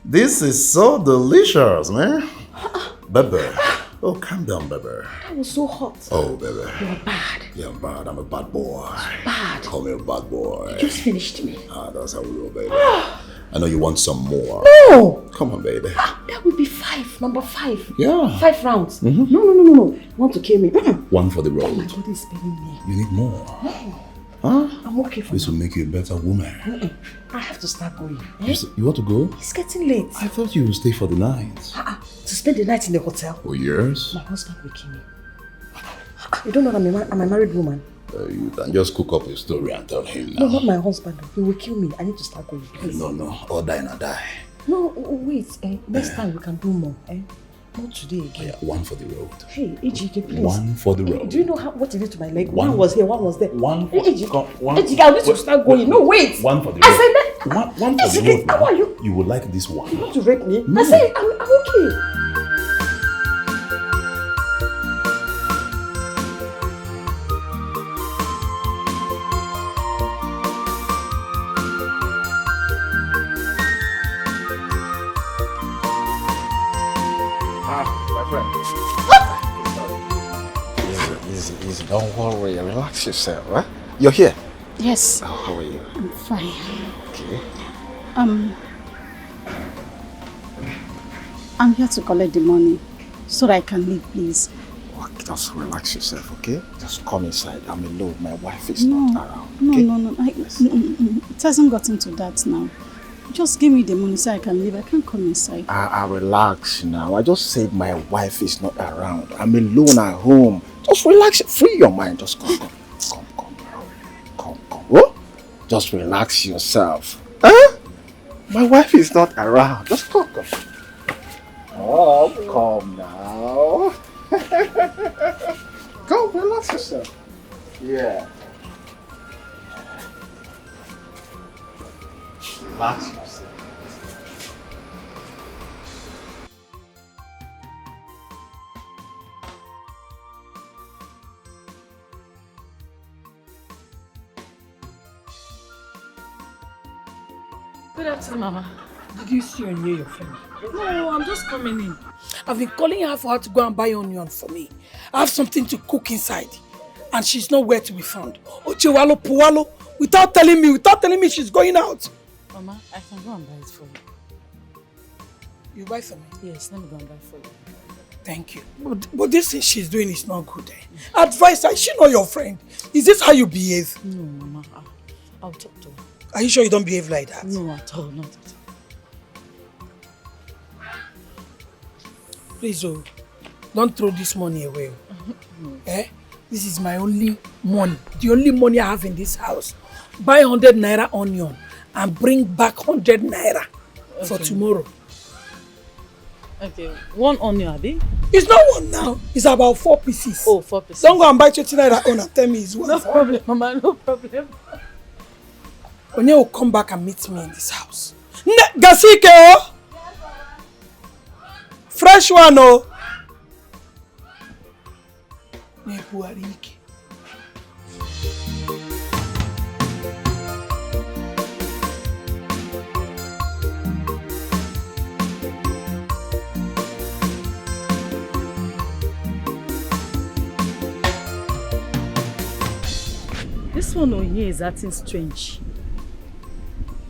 Speaker 6: This is so delicious, man. Baby. Oh, calm down, baby.
Speaker 13: That was so hot.
Speaker 6: Oh, baby.
Speaker 13: You're bad.
Speaker 6: Yeah, I'm bad. I'm a bad boy.
Speaker 13: Bad.
Speaker 6: Call me a bad boy.
Speaker 13: You just finished me.
Speaker 6: That's how we roll, baby. I know you want some more.
Speaker 13: No!
Speaker 6: Come on, baby.
Speaker 13: That would be 5. Number 5.
Speaker 6: Yeah.
Speaker 13: 5 rounds.
Speaker 6: Mm-hmm.
Speaker 13: No. You want to kill me?
Speaker 6: One for the
Speaker 13: My
Speaker 6: road.
Speaker 13: body is paining me.
Speaker 6: You need more.
Speaker 13: No.
Speaker 6: Huh?
Speaker 13: I'm okay for
Speaker 6: This will make you a better woman.
Speaker 13: I have to start going.
Speaker 6: You want to go?
Speaker 13: It's getting late.
Speaker 6: I thought you would stay for the night.
Speaker 13: To spend the night in the hotel?
Speaker 6: Oh, yes?
Speaker 13: My husband will kill me. You don't know that I'm a married woman?
Speaker 6: You can just cook up a story and tell him now.
Speaker 13: No, not my husband. He will kill me. I need to start going. Please.
Speaker 6: No. Or die or die.
Speaker 13: No, wait. Next time we can do more. Not today again.
Speaker 6: Yeah, one for the road.
Speaker 13: Hey, Ejike, please.
Speaker 6: One for the road.
Speaker 13: Do you know what it did to my leg?
Speaker 6: One
Speaker 13: was here, one was there.
Speaker 6: One for
Speaker 13: Ejike, I need to start going. No, wait.
Speaker 6: One for the road.
Speaker 13: I said that.
Speaker 6: One for the road.
Speaker 13: How are you?
Speaker 6: You will like this one.
Speaker 13: You want to rape me?
Speaker 6: No.
Speaker 13: I said I'm okay.
Speaker 6: Easy. Don't worry. Relax yourself, huh? You're here?
Speaker 8: Yes.
Speaker 6: Oh, how are you?
Speaker 8: I'm fine.
Speaker 6: Okay.
Speaker 8: I'm here to collect the money so that I can leave, please.
Speaker 6: Okay, just relax yourself, okay? Just come inside. I'm alone. My wife is not around.
Speaker 8: No,
Speaker 6: okay?
Speaker 8: no. It hasn't gotten to that now. Just give me the money so I can leave. I can't come inside.
Speaker 6: I relax now. I just said my wife is not around. I'm alone at home. Just relax. Free your mind. Just come. What? Just relax yourself. Huh? My wife is not around. Just come. Oh, come now. Come, relax yourself. Yeah. Relax yourself.
Speaker 3: Good afternoon, Mama. Did you see or hear your friend? No, I'm just coming in. I've been calling her for her to go and buy onion for me. I have something to cook inside. And she's nowhere to be found. Ochewalo, Puwalo, without telling me she's going out.
Speaker 10: Mama, I can go and buy it for you.
Speaker 3: You buy for me?
Speaker 10: Yes, let me go and buy for you.
Speaker 3: Thank you. But this thing she's doing is not good. Advise her, is she not your friend? Is this how you behave?
Speaker 10: No, Mama. I'll talk to her.
Speaker 3: Are you sure you don't behave like that?
Speaker 10: No, at all, not at all.
Speaker 3: Please, don't throw this money away.
Speaker 10: No.
Speaker 3: This is my only money. The only money I have in this house. Buy 100 naira onion and bring back 100 naira for tomorrow.
Speaker 12: Okay, 1 onion, Abi?
Speaker 3: It's not one now. It's about 4 pieces.
Speaker 12: Oh, 4 pieces.
Speaker 3: Don't go and buy 20 naira on and tell me it's one.
Speaker 12: No problem, Mama, no problem.
Speaker 3: Onye will come back and meet me in this house. Gasike, oh! Fresh one, oh!
Speaker 12: This one over here is acting strange.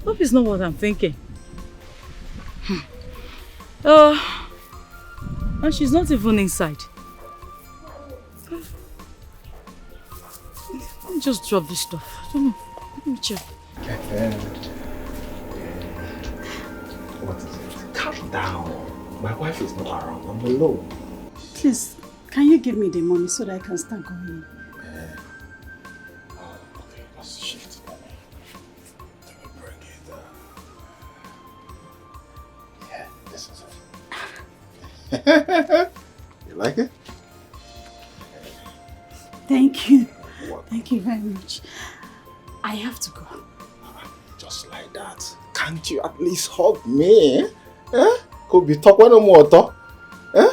Speaker 12: Hope it's not what I'm thinking. And she's not even inside. Let me just drop this stuff. I don't know. Let me check.
Speaker 11: What is it? Calm down. My wife is not around. I'm alone.
Speaker 8: Please, can you give me the money so that I can start going?
Speaker 11: Okay, let's shift. Let me bring it. Yeah, this is it. You like it?
Speaker 8: Thank you. Thank you very much. I have to go.
Speaker 11: Just like that. Can't you at least hug me? Eh? Could be talk one more talk. Eh?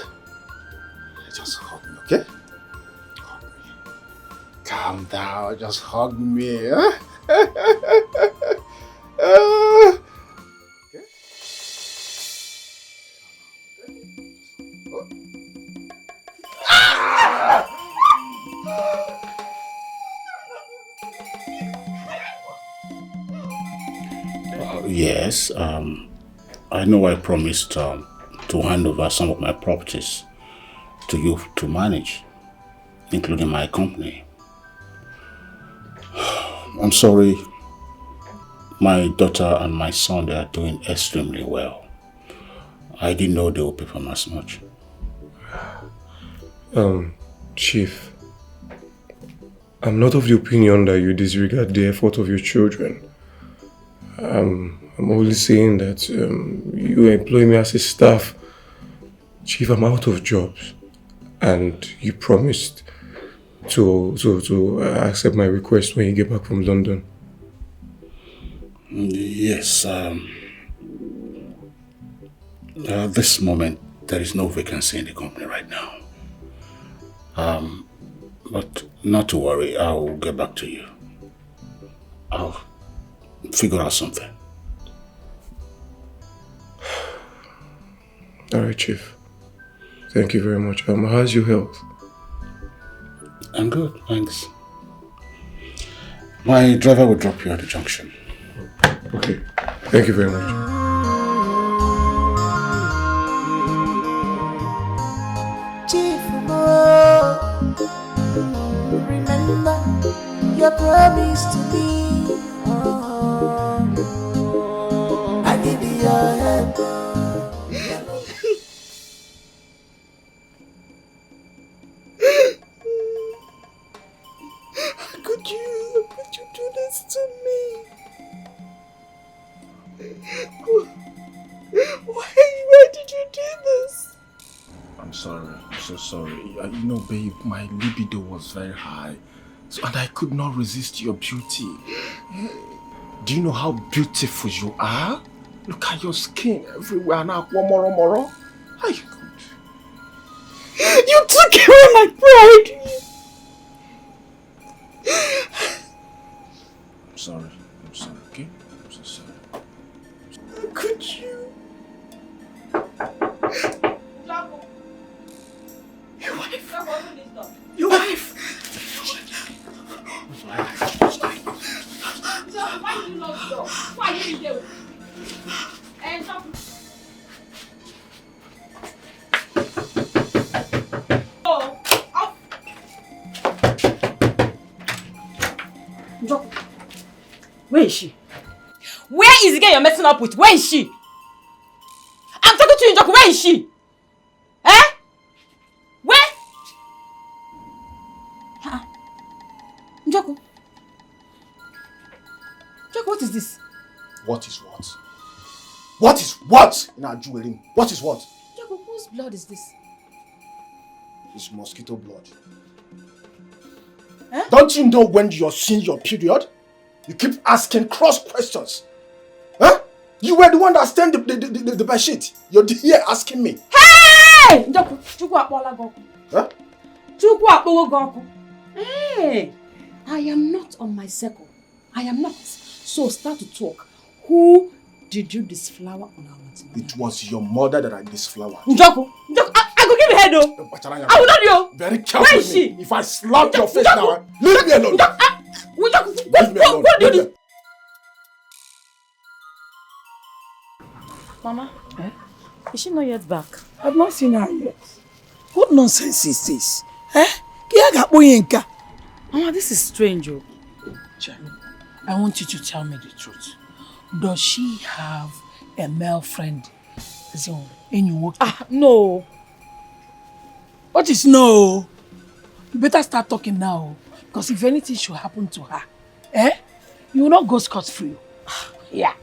Speaker 11: Just hug me, okay? Hug me. Calm down, just hug me. Eh?
Speaker 9: Yes, I know I promised to hand over some of my properties to you to manage, including my company. I'm sorry, my daughter and my son, they are doing extremely well. I didn't know they would perform as much.
Speaker 4: Chief, I'm not of the opinion that you disregard the effort of your children. I'm only saying that you employ me as a staff. Chief, I'm out of jobs. And you promised to accept my request when you get back from London.
Speaker 9: Yes, at this moment, there is no vacancy in the company right now. But not to worry, I'll get back to you. I'll figure out something.
Speaker 4: Alright, Chief. Thank you very much. How's your health?
Speaker 9: I'm good, thanks. My driver will drop you at the junction.
Speaker 4: Okay. Thank you very much.
Speaker 7: Remember your promise to me. I give you your help.
Speaker 3: How could you do this to me? Why did you do this?
Speaker 11: I'm sorry. I'm so sorry. You know, babe, my libido was very high. And I could not resist your beauty. Do you know how beautiful you are? Look at your skin everywhere now. Moro. How you good?
Speaker 3: You took away my pride!
Speaker 11: I'm sorry, okay? I'm so sorry.
Speaker 3: How could you? Your wife! Your wife!
Speaker 10: Why do you not stop? Why are you here? And stop.
Speaker 12: Where is she? Where is the girl you're messing up with? Where is she? I'm talking to you, Njoku. Where is she? Eh? Where?
Speaker 10: this?
Speaker 6: What is what? What is what in our jewelry? What is what?
Speaker 10: Jacob, whose blood is this?
Speaker 6: It's mosquito blood. Don't you know when you're seeing your period? You keep asking cross questions. Huh? You were the one that stained the bed sheet. You're here asking me.
Speaker 10: Hey! Jacob,
Speaker 6: Huh?
Speaker 10: Hey! I am not on my circle. I am not. So start to talk. Who did you disflower on our matrimony?
Speaker 6: It was your mother that I disflowered.
Speaker 10: Njoko, I go give you head though. I will not you.
Speaker 6: Very careful
Speaker 10: Where
Speaker 6: with
Speaker 10: is
Speaker 6: me.
Speaker 10: she?
Speaker 6: If I slap your face now, leave me alone. Leave me alone.
Speaker 10: Go do this.
Speaker 3: Mama,
Speaker 10: is she not yet back?
Speaker 3: I've not seen her yet. What nonsense is this? Eh?
Speaker 10: Mama, this is strange.
Speaker 3: I want you to tell me the truth. Does she have a male friend?
Speaker 10: No.
Speaker 3: What is no? You better start talking now. Because if anything should happen to her, you will not go scot-free. Yeah.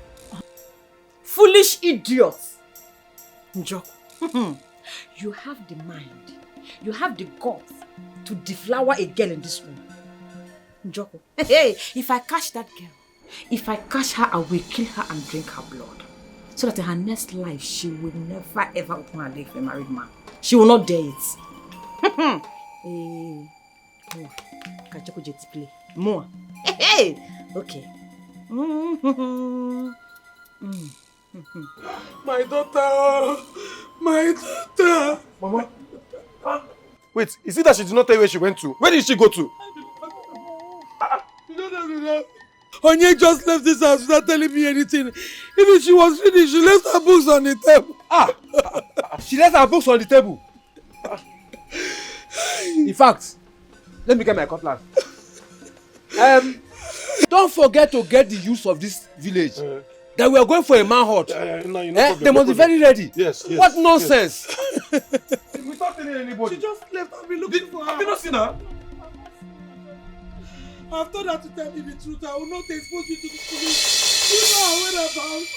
Speaker 10: Foolish idiot. Njoko, you have the mind, you have the guts to deflower a girl in this room. Njoko, hey, if I catch that girl, if I catch her, I will kill her and drink her blood. So that in her next life, she will never ever open her leg for a married man. She will not dare it. Hey, Kachoko Jetty play. More. Hey, okay.
Speaker 4: My daughter! My daughter! Mama? Wait, is it that she did not tell you where she went to? Where did she go to?
Speaker 11: Onye just left this house without telling me anything. Even she was finished, she left her books on the table.
Speaker 16: She left her books on the table. In fact, let me get my cutlass. Don't forget to get the use of this village. That we are going for a manhunt.
Speaker 4: No
Speaker 16: they must be very ready.
Speaker 4: Yes.
Speaker 16: What nonsense?
Speaker 4: Without telling anybody.
Speaker 11: She just left. I've been looking for her.
Speaker 4: Have you not seen her?
Speaker 11: I've told her to tell me the truth. I will not expose you to the police. You know her whereabouts.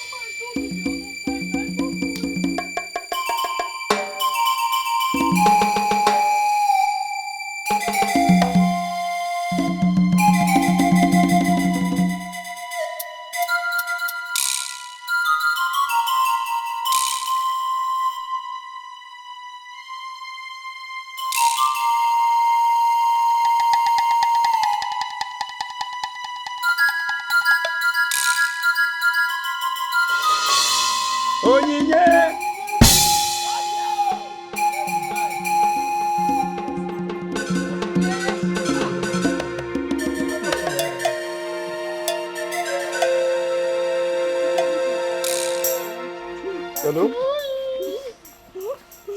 Speaker 4: Hello?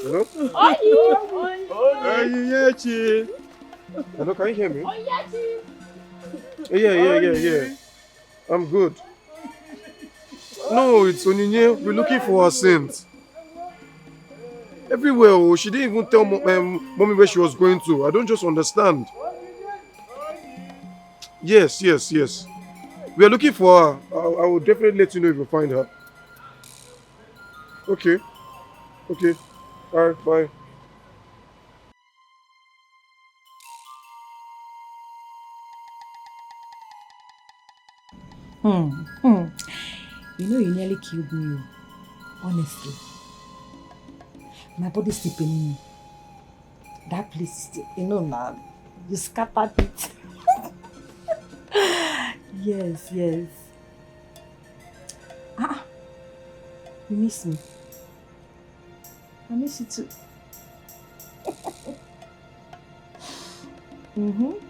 Speaker 4: Hello? Hello, can you hear me? Yeah. I'm good. No, it's Onyinye. We're looking for her saint. Everywhere. Oh, she didn't even tell mommy where she was going to. I don't just understand. Yes. We are looking for her. I will definitely let you know if we find her. Okay. Alright, bye.
Speaker 10: You know you nearly killed me, honestly. My body's still paining me. That place is still, now, you scattered it. Yes. You miss me. I miss you too. You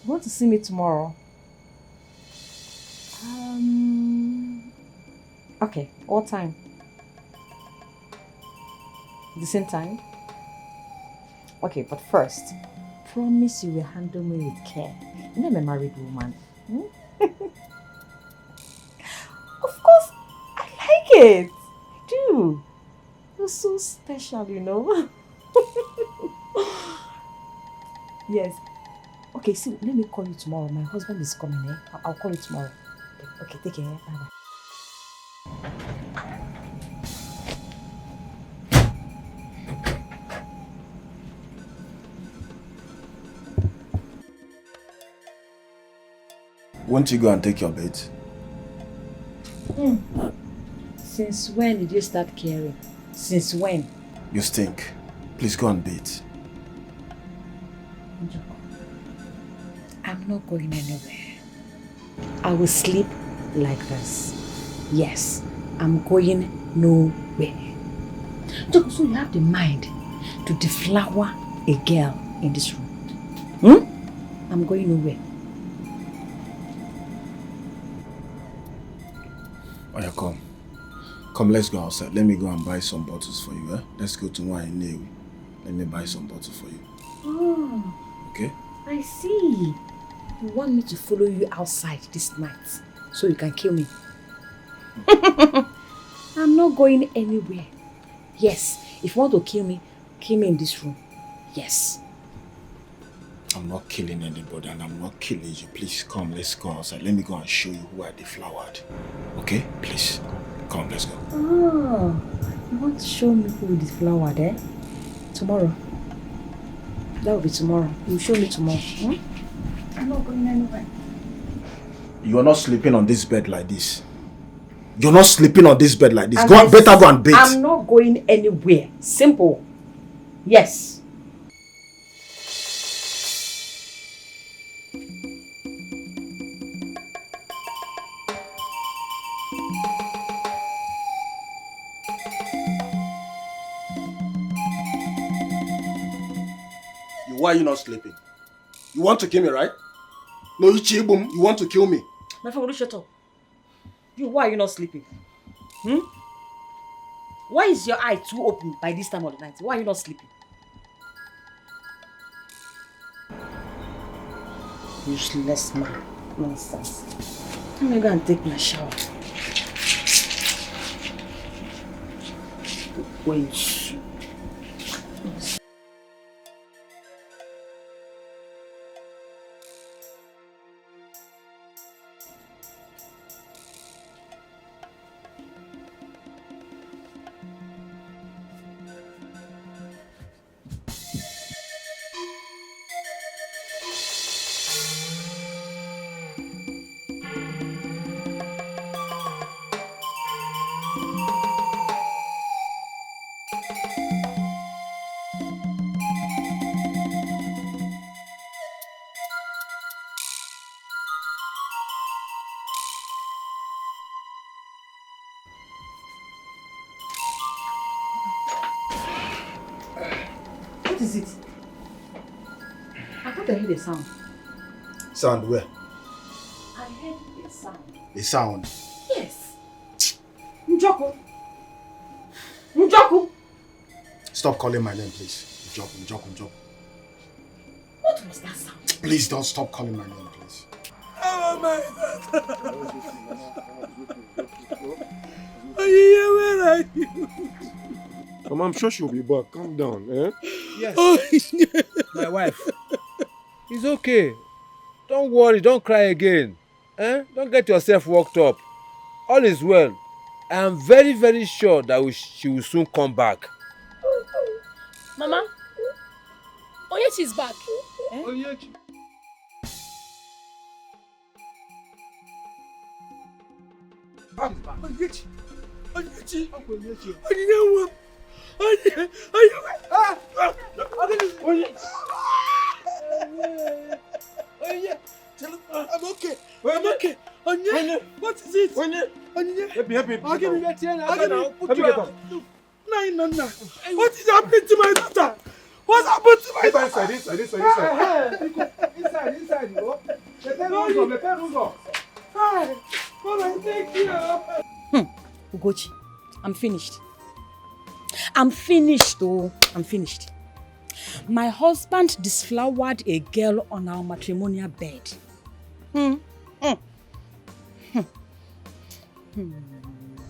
Speaker 10: want to see me tomorrow? Okay, what time? The same time? Okay, but first, promise you will handle me with care. You know I'm a married woman. Of course, I like it. I do. You're so special, you know. Yes. Okay, see, let me call you tomorrow. My husband is coming, eh? I'll call you tomorrow. Okay, take care. Bye-bye.
Speaker 6: Won't you go and take your bait?
Speaker 10: Since when did you start caring? Since when?
Speaker 6: You stink. Please go and bait.
Speaker 10: I'm not going anywhere. I will sleep like this. Yes, I'm going nowhere. So you have the mind to deflower a girl in this room? I'm going nowhere.
Speaker 6: Oya, come. Come, let's go outside. Let me go and buy some bottles for you, eh? Let's go to Wine. Let me buy some bottles for you.
Speaker 10: Oh,
Speaker 6: Okay?
Speaker 10: I see. You want me to follow you outside this night so you can kill me? I'm not going anywhere. Yes, if you want to kill me in this room. Yes.
Speaker 6: I'm not killing anybody and I'm not killing you. Please come, let's go outside. Let me go and show you who I deflowered. Okay? Please. Come, let's go.
Speaker 10: Oh, you want to show me who is flowered, eh? Tomorrow. That will be tomorrow. You show me tomorrow. I'm not going anywhere.
Speaker 6: You're not sleeping on this bed like this. You're not sleeping on this bed like this.
Speaker 10: And
Speaker 6: Better go and bathe.
Speaker 10: I'm not going anywhere. Simple. Yes.
Speaker 6: Why are you not sleeping? You want to kill me, right? No, you want to kill me.
Speaker 10: My friend, will you shut up? Why are you not sleeping? Why is your eye too open by this time of the night? Why are you not sleeping? Useless man. Nonsense. Let me go and take my shower. Wait. What is it? I thought I heard a sound.
Speaker 6: Sound where?
Speaker 10: I heard a sound.
Speaker 6: A sound?
Speaker 10: Yes. Njoku. Njoku.
Speaker 6: Stop calling my name, please. Njoku.
Speaker 10: What was that sound?
Speaker 6: Please don't stop calling my name, please.
Speaker 3: Oh my God. Where are you?
Speaker 4: Mama, I'm sure she'll be back. Calm down, eh?
Speaker 16: Yes. My wife. It's okay. Don't worry, don't cry again. Don't get yourself worked up. All is well. I am very, very sure that she will soon come back.
Speaker 15: Mama, Onyechi is back.
Speaker 3: Onyechi. Onyechi. I'm okay. I'm okay. Onye, what is it? Onye, help me. I'll give you that here. I'll put you out. No. What is happening to my daughter? What's happened to my daughter? Inside. The room go. Hi. Well, thank you.
Speaker 10: Ugochi, I'm finished. I'm finished. My husband disflowered a girl on our matrimonial bed.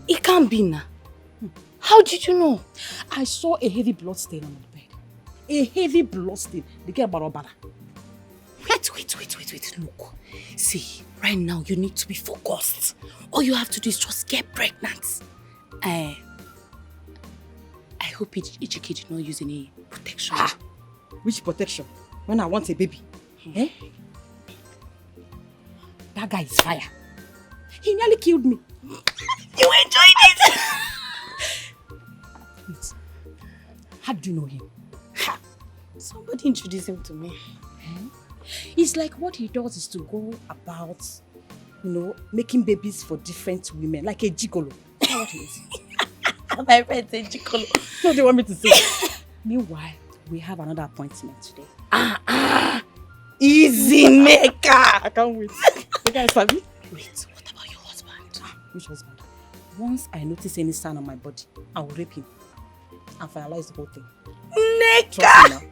Speaker 12: It can't be now. How did you know?
Speaker 10: I saw a heavy blood stain on the bed. A heavy blood stain. The girl barabara. Wait. Look. See, right now you need to be focused. All you have to do is just get pregnant. I hope Ichiki did not use any protection.
Speaker 2: Which protection? When I want a baby? Eh? That guy is fire. He nearly killed me.
Speaker 10: You enjoyed it!
Speaker 2: Wait. How do you know him?
Speaker 10: Somebody introduced him to me. It's like what he does is to go about,
Speaker 2: making babies for different women, like a gigolo. Is that what it is?
Speaker 10: My friend said gigolo.
Speaker 2: What do you want me to say? Meanwhile, we have another appointment today.
Speaker 10: Easy maker!
Speaker 2: I can't wait. You guys have me?
Speaker 10: Wait, what about your husband?
Speaker 2: Which husband? Once I notice any sign on my body, I will rape him and finalize the whole thing.
Speaker 10: Nigga!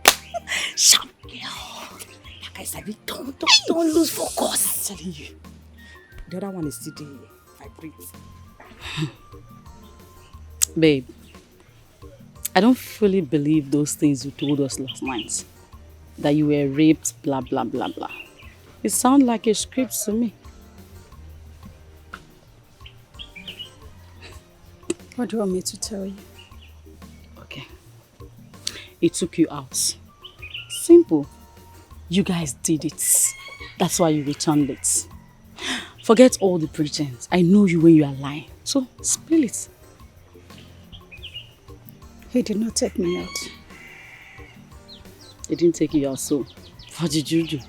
Speaker 10: Sharp girl. Like I said, don't lose focus.
Speaker 2: I'm telling you. The other one is still there. Vibrate.
Speaker 12: Babe, I don't fully believe those things you told us last night. That you were raped, blah, blah, blah, blah. It sounds like a script to me.
Speaker 8: What do you want me to tell you?
Speaker 12: Okay. It took you out. Simple. You guys did it. That's why you returned late. Forget all the pretense. I know you when you are lying. So, spill it.
Speaker 8: He did not take me out.
Speaker 12: He didn't take you out, so what did you do?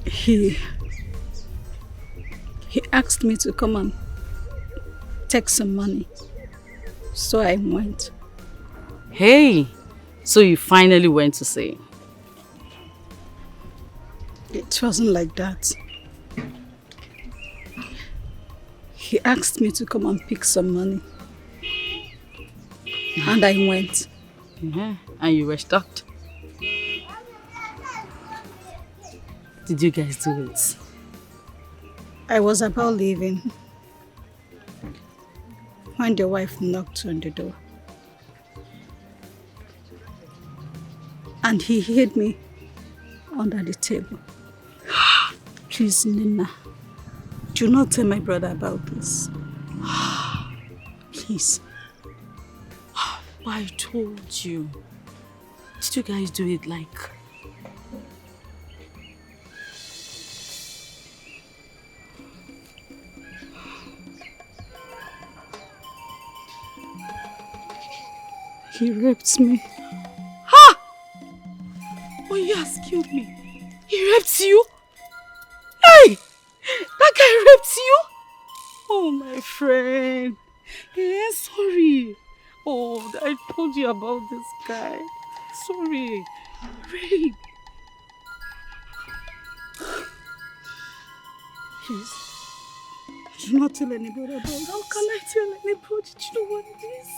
Speaker 8: He asked me to come and take some money. So I went.
Speaker 12: Hey, so you finally went to say.
Speaker 8: It wasn't like that. He asked me to come and pick some money. And I went.
Speaker 12: And you were shocked. Did you guys do it?
Speaker 8: I was about leaving when the wife knocked on the door. And he hid me under the table. Please, Nina, do not tell my brother about this. Please.
Speaker 12: But I told you. Did you guys do it like...
Speaker 8: He raped me.
Speaker 12: Ha! Oh, he has killed me. He raped you? Hey! That guy raped you? Oh, my friend. Yeah, sorry. Oh, I told you about this guy. Sorry. Rape.
Speaker 8: Please. Do not tell anybody about this.
Speaker 12: How can I tell anybody? Do you know what it is?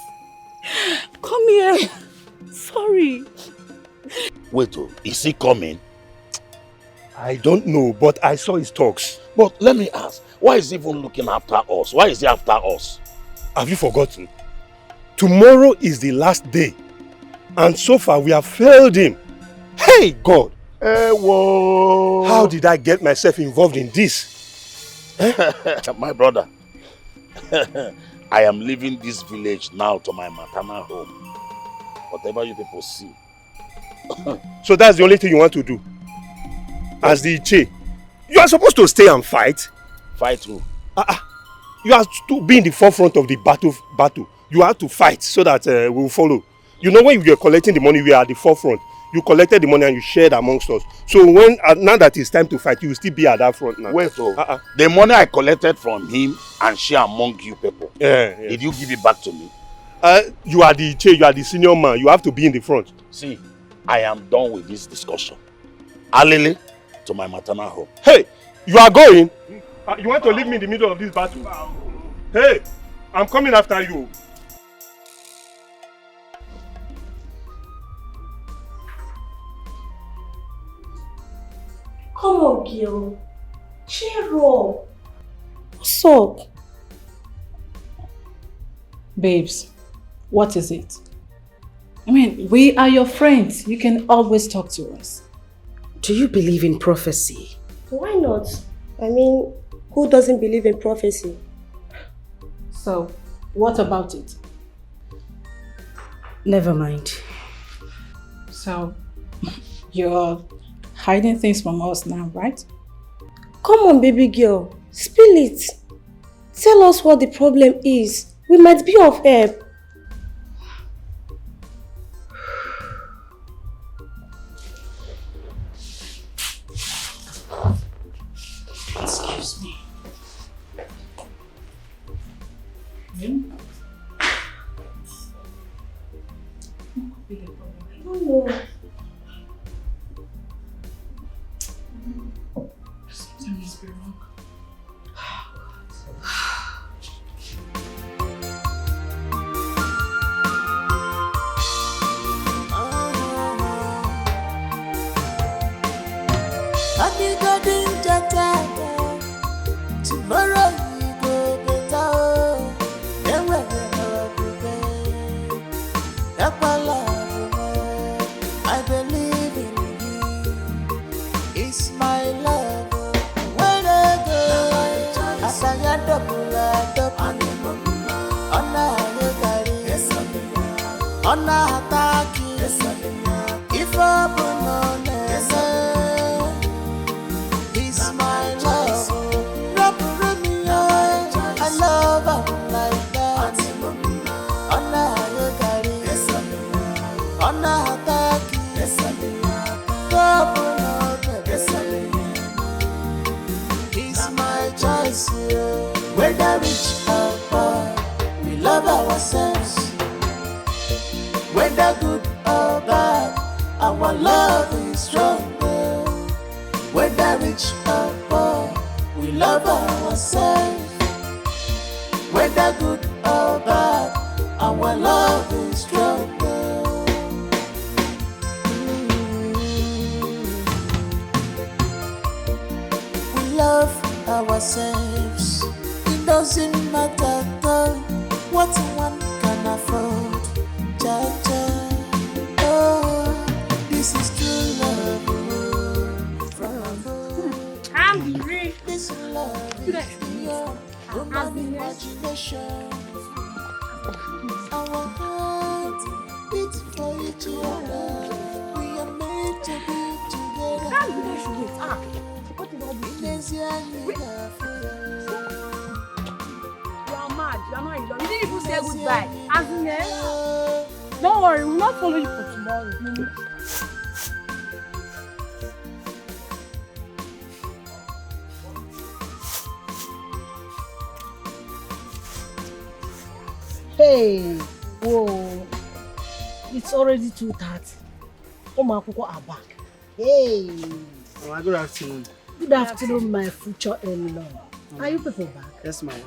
Speaker 12: Come here. Sorry.
Speaker 9: Wait, is he coming?
Speaker 4: I don't know, but I saw his talks.
Speaker 9: But let me ask, why is he even looking after us? Why is he after us?
Speaker 4: Have you forgotten? Tomorrow is the last day. And so far we have failed him. Hey, God!
Speaker 9: Whoa.
Speaker 4: How did I get myself involved in this?
Speaker 9: My brother, I am leaving this village now to my maternal home. Whatever you people see.
Speaker 4: So that's the only thing you want to do? As the Iche, you are supposed to stay and fight.
Speaker 9: Fight who?
Speaker 4: You have to be in the forefront of the battle. You have to fight so that we will follow. You know, when you are collecting the money, we are at the forefront. You collected the money and you shared amongst us. So when now that it's time to fight, you will still be at that front now.
Speaker 9: Wait, the money I collected from him and share among you people.
Speaker 4: Yeah.
Speaker 9: Did you give it back to me?
Speaker 4: You are the Iche, you are the senior man. You have to be in the front.
Speaker 9: See, I am done with this discussion. Alele, to my maternal home.
Speaker 4: Hey, you are going? You want to leave me in the middle of this battle? Hey, I'm coming after you.
Speaker 13: Come on, girl. Cheer up. What's up?
Speaker 20: Babes, what is it? I mean, we are your friends. You can always talk to us.
Speaker 5: Do you believe in prophecy?
Speaker 13: Why not? I mean, who doesn't believe in prophecy?
Speaker 20: So, what about it?
Speaker 5: Never mind.
Speaker 20: So, you're hiding things from us now, right?
Speaker 13: Come on, baby girl. Spill it. Tell us what the problem is. We might be of help.
Speaker 20: Excuse me.
Speaker 13: No.
Speaker 20: Something must be wrong.
Speaker 7: Tomorrow you go better. Then when you're prepared, I believe in you. It's my love. When I go, I say I double. On a attack, if I it's my love. I love her like that. On a attack, it's my choice. Whether rich or poor, we love ourselves. Whether good or bad, our love is stronger. Whether rich or poor, we love ourselves. Whether good or bad, our love is stronger. We love ourselves. It doesn't matter what one can afford. Oh, this is true love from above.
Speaker 10: I'm ready.
Speaker 7: This love is beyond human imagination. Our hearts beat for each other. We are meant to be together.
Speaker 10: You are mad. You are not in love. You didn't even say goodbye. Don't worry, we'll not follow you for tomorrow.
Speaker 5: Hey, whoa. It's already 2:30. Omakuko are back. Hey.
Speaker 21: Mama, good afternoon.
Speaker 5: Good afternoon, my future in-law. Are you people back?
Speaker 21: Yes, Mama.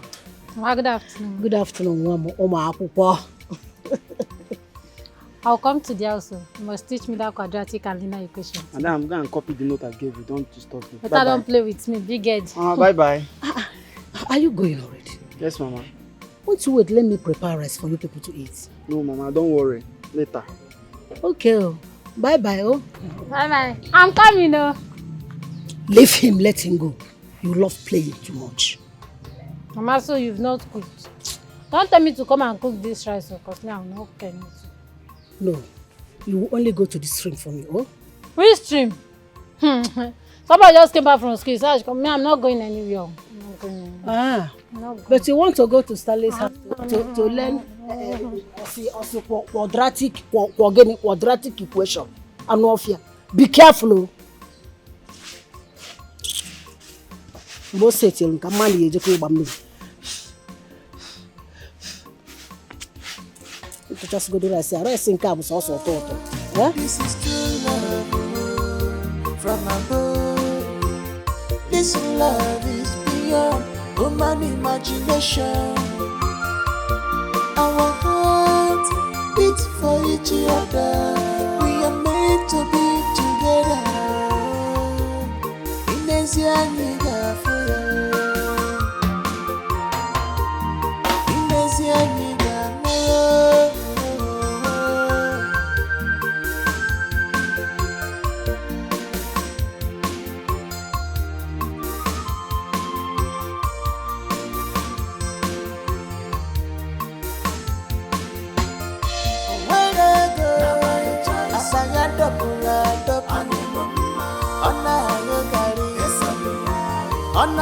Speaker 10: Mama, good afternoon.
Speaker 5: Good afternoon, Omakuko.
Speaker 10: I'll come to the house. You must teach me that quadratic and linear equation.
Speaker 21: And then I'm going to copy the note I gave you. Don't disturb me.
Speaker 10: Better don't play with me, big head.
Speaker 21: Bye-bye.
Speaker 5: Are you going already?
Speaker 21: Yes, Mama.
Speaker 5: Won't you wait? Let me prepare rice for you people to eat.
Speaker 21: No, Mama, don't worry. Later.
Speaker 5: Okay. Bye-bye. Oh.
Speaker 10: Bye-bye. I'm coming, oh.
Speaker 5: Leave him, let him go. You love playing too much.
Speaker 10: Mama, so you've not cooked. Don't tell me to come and cook this rice, because now I'm not cooking it.
Speaker 5: No, you will only go to the stream for me, oh?
Speaker 10: Which stream? Somebody just came back from school, so I should come. Me, I'm not going anywhere. I'm not going anywhere.
Speaker 5: Ah, but you want to go to Stanley's house to learn quadratic equation. Anofia. Be careful, oh. Both say till come on, you just go me. Just go do that. I think I was also taught.
Speaker 7: This is true love from above. This love is beyond human imagination. Our hearts beat for each other. We are meant to be together. Inezia niga fire. Inezia niga fire.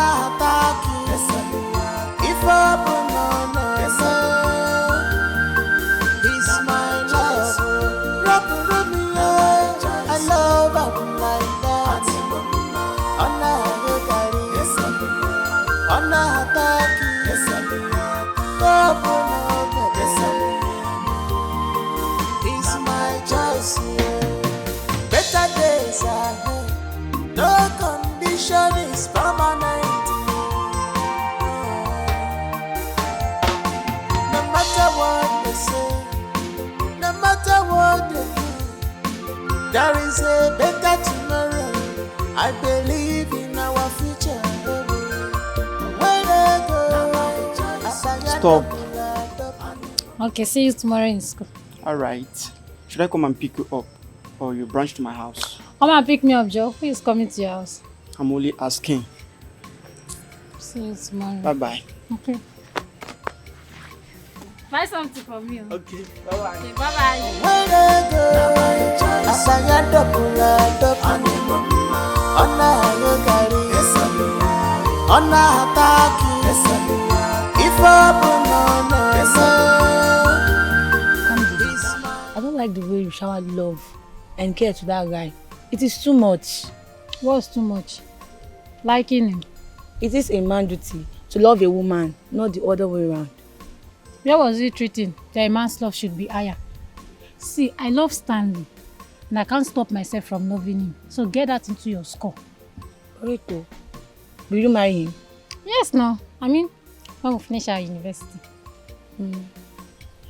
Speaker 7: ataki. If open he's my love. Rub me, I love him like that. Ona hagari, ona hataki. Open he's my choice. Better days ahead. No condition is permanent. No matter what they say, no matter what they do, there is a better tomorrow. I believe in our future. When I go,
Speaker 1: Stop.
Speaker 22: Okay, see you tomorrow in school.
Speaker 1: Alright. Should I come and pick you up? Or you branch to my house?
Speaker 22: Come and pick me up, Joe. Who is coming to your house?
Speaker 1: I'm only asking.
Speaker 22: See you tomorrow.
Speaker 1: Bye-bye.
Speaker 22: Okay. Buy something for me.
Speaker 1: Okay, bye-bye.
Speaker 22: Okay, bye-bye.
Speaker 7: When I go, asaya double. Ona hagari, ona hataki. If open
Speaker 12: I don't like the way you shower love and care to that guy. It is too much.
Speaker 22: What's too much? Liking him?
Speaker 12: It is a man's duty to love a woman, not the other way around.
Speaker 22: Where was he treating that a man's love should be higher? See, I love Stanley, and I can't stop myself from loving him. So get that into your score.
Speaker 12: Rito, will you marry him?
Speaker 22: Yes, no. I mean, when we finish our university.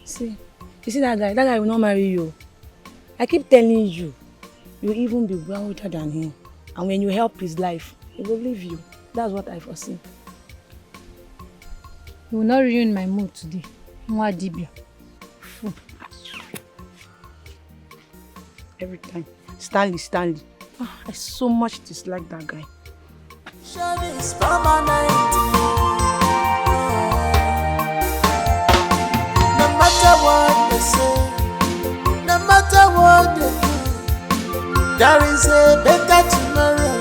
Speaker 12: See, you see that guy will not marry you. I keep telling you, you'll even be wilder than him. And when you help his life, he will leave you. That's what I foresee.
Speaker 22: You will not ruin my mood today. Mwa Dibia.
Speaker 12: Every time. Stanley. I so much dislike that guy.
Speaker 7: is permanent. No matter what they say, no matter what they do, there is a better tomorrow.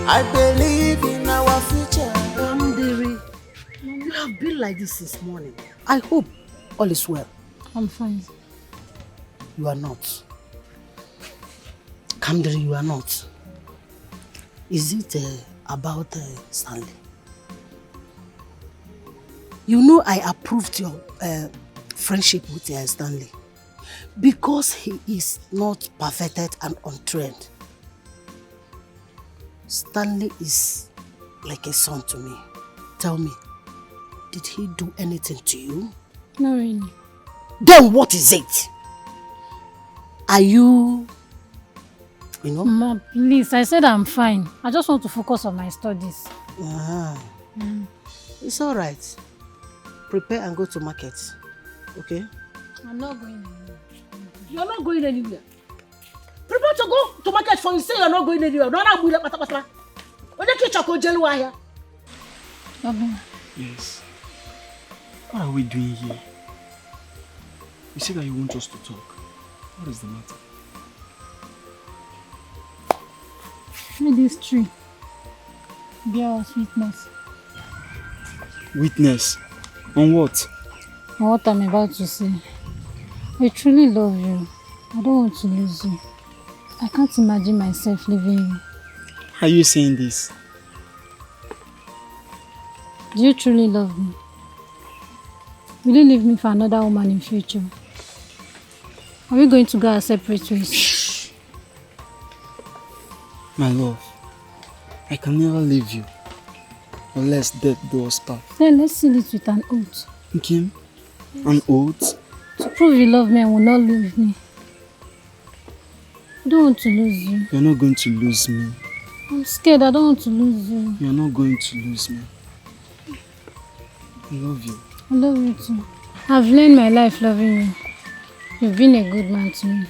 Speaker 7: I believe in our future.
Speaker 5: Kamdiri, you have been like this since morning. I hope all is well.
Speaker 22: I'm fine.
Speaker 5: You are not. Kamdiri, you are not. Is it about Stanley? You know I approved your friendship with Stanley because he is not perfected and untrained. Stanley is like a son to me. Tell me, did he do anything to you?
Speaker 22: Not really.
Speaker 5: Then what is it? Are you know?
Speaker 22: Mom, please, I said I'm fine. I just want to focus on my studies.
Speaker 5: It's all right. Prepare and go to market, okay?
Speaker 22: I'm not going anywhere.
Speaker 5: You're not going anywhere. Prepare to go to market for you say you're not going anywhere.
Speaker 1: Yes. What are we doing here? You said that you want us to talk. What is the matter?
Speaker 22: Read this tree. Bear us witness.
Speaker 1: Witness? On what?
Speaker 22: On what I'm about to say. I truly love you. I don't want to lose you. I can't imagine myself leaving you.
Speaker 1: Are you saying this?
Speaker 22: Do you truly love me? Will you leave me for another woman in future? Are we going to go our separate ways?
Speaker 1: My love, I can never leave you unless death do us part.
Speaker 22: Then let's seal it with an oath.
Speaker 1: Okay? An oath?
Speaker 22: To prove you love me and will not leave me. I don't want to lose you.
Speaker 1: You're not going to lose me.
Speaker 22: I'm scared. I don't want to lose you.
Speaker 1: You're not going to lose me. I love you.
Speaker 22: I love you too. I've learned my life loving you. You've been a good man to me.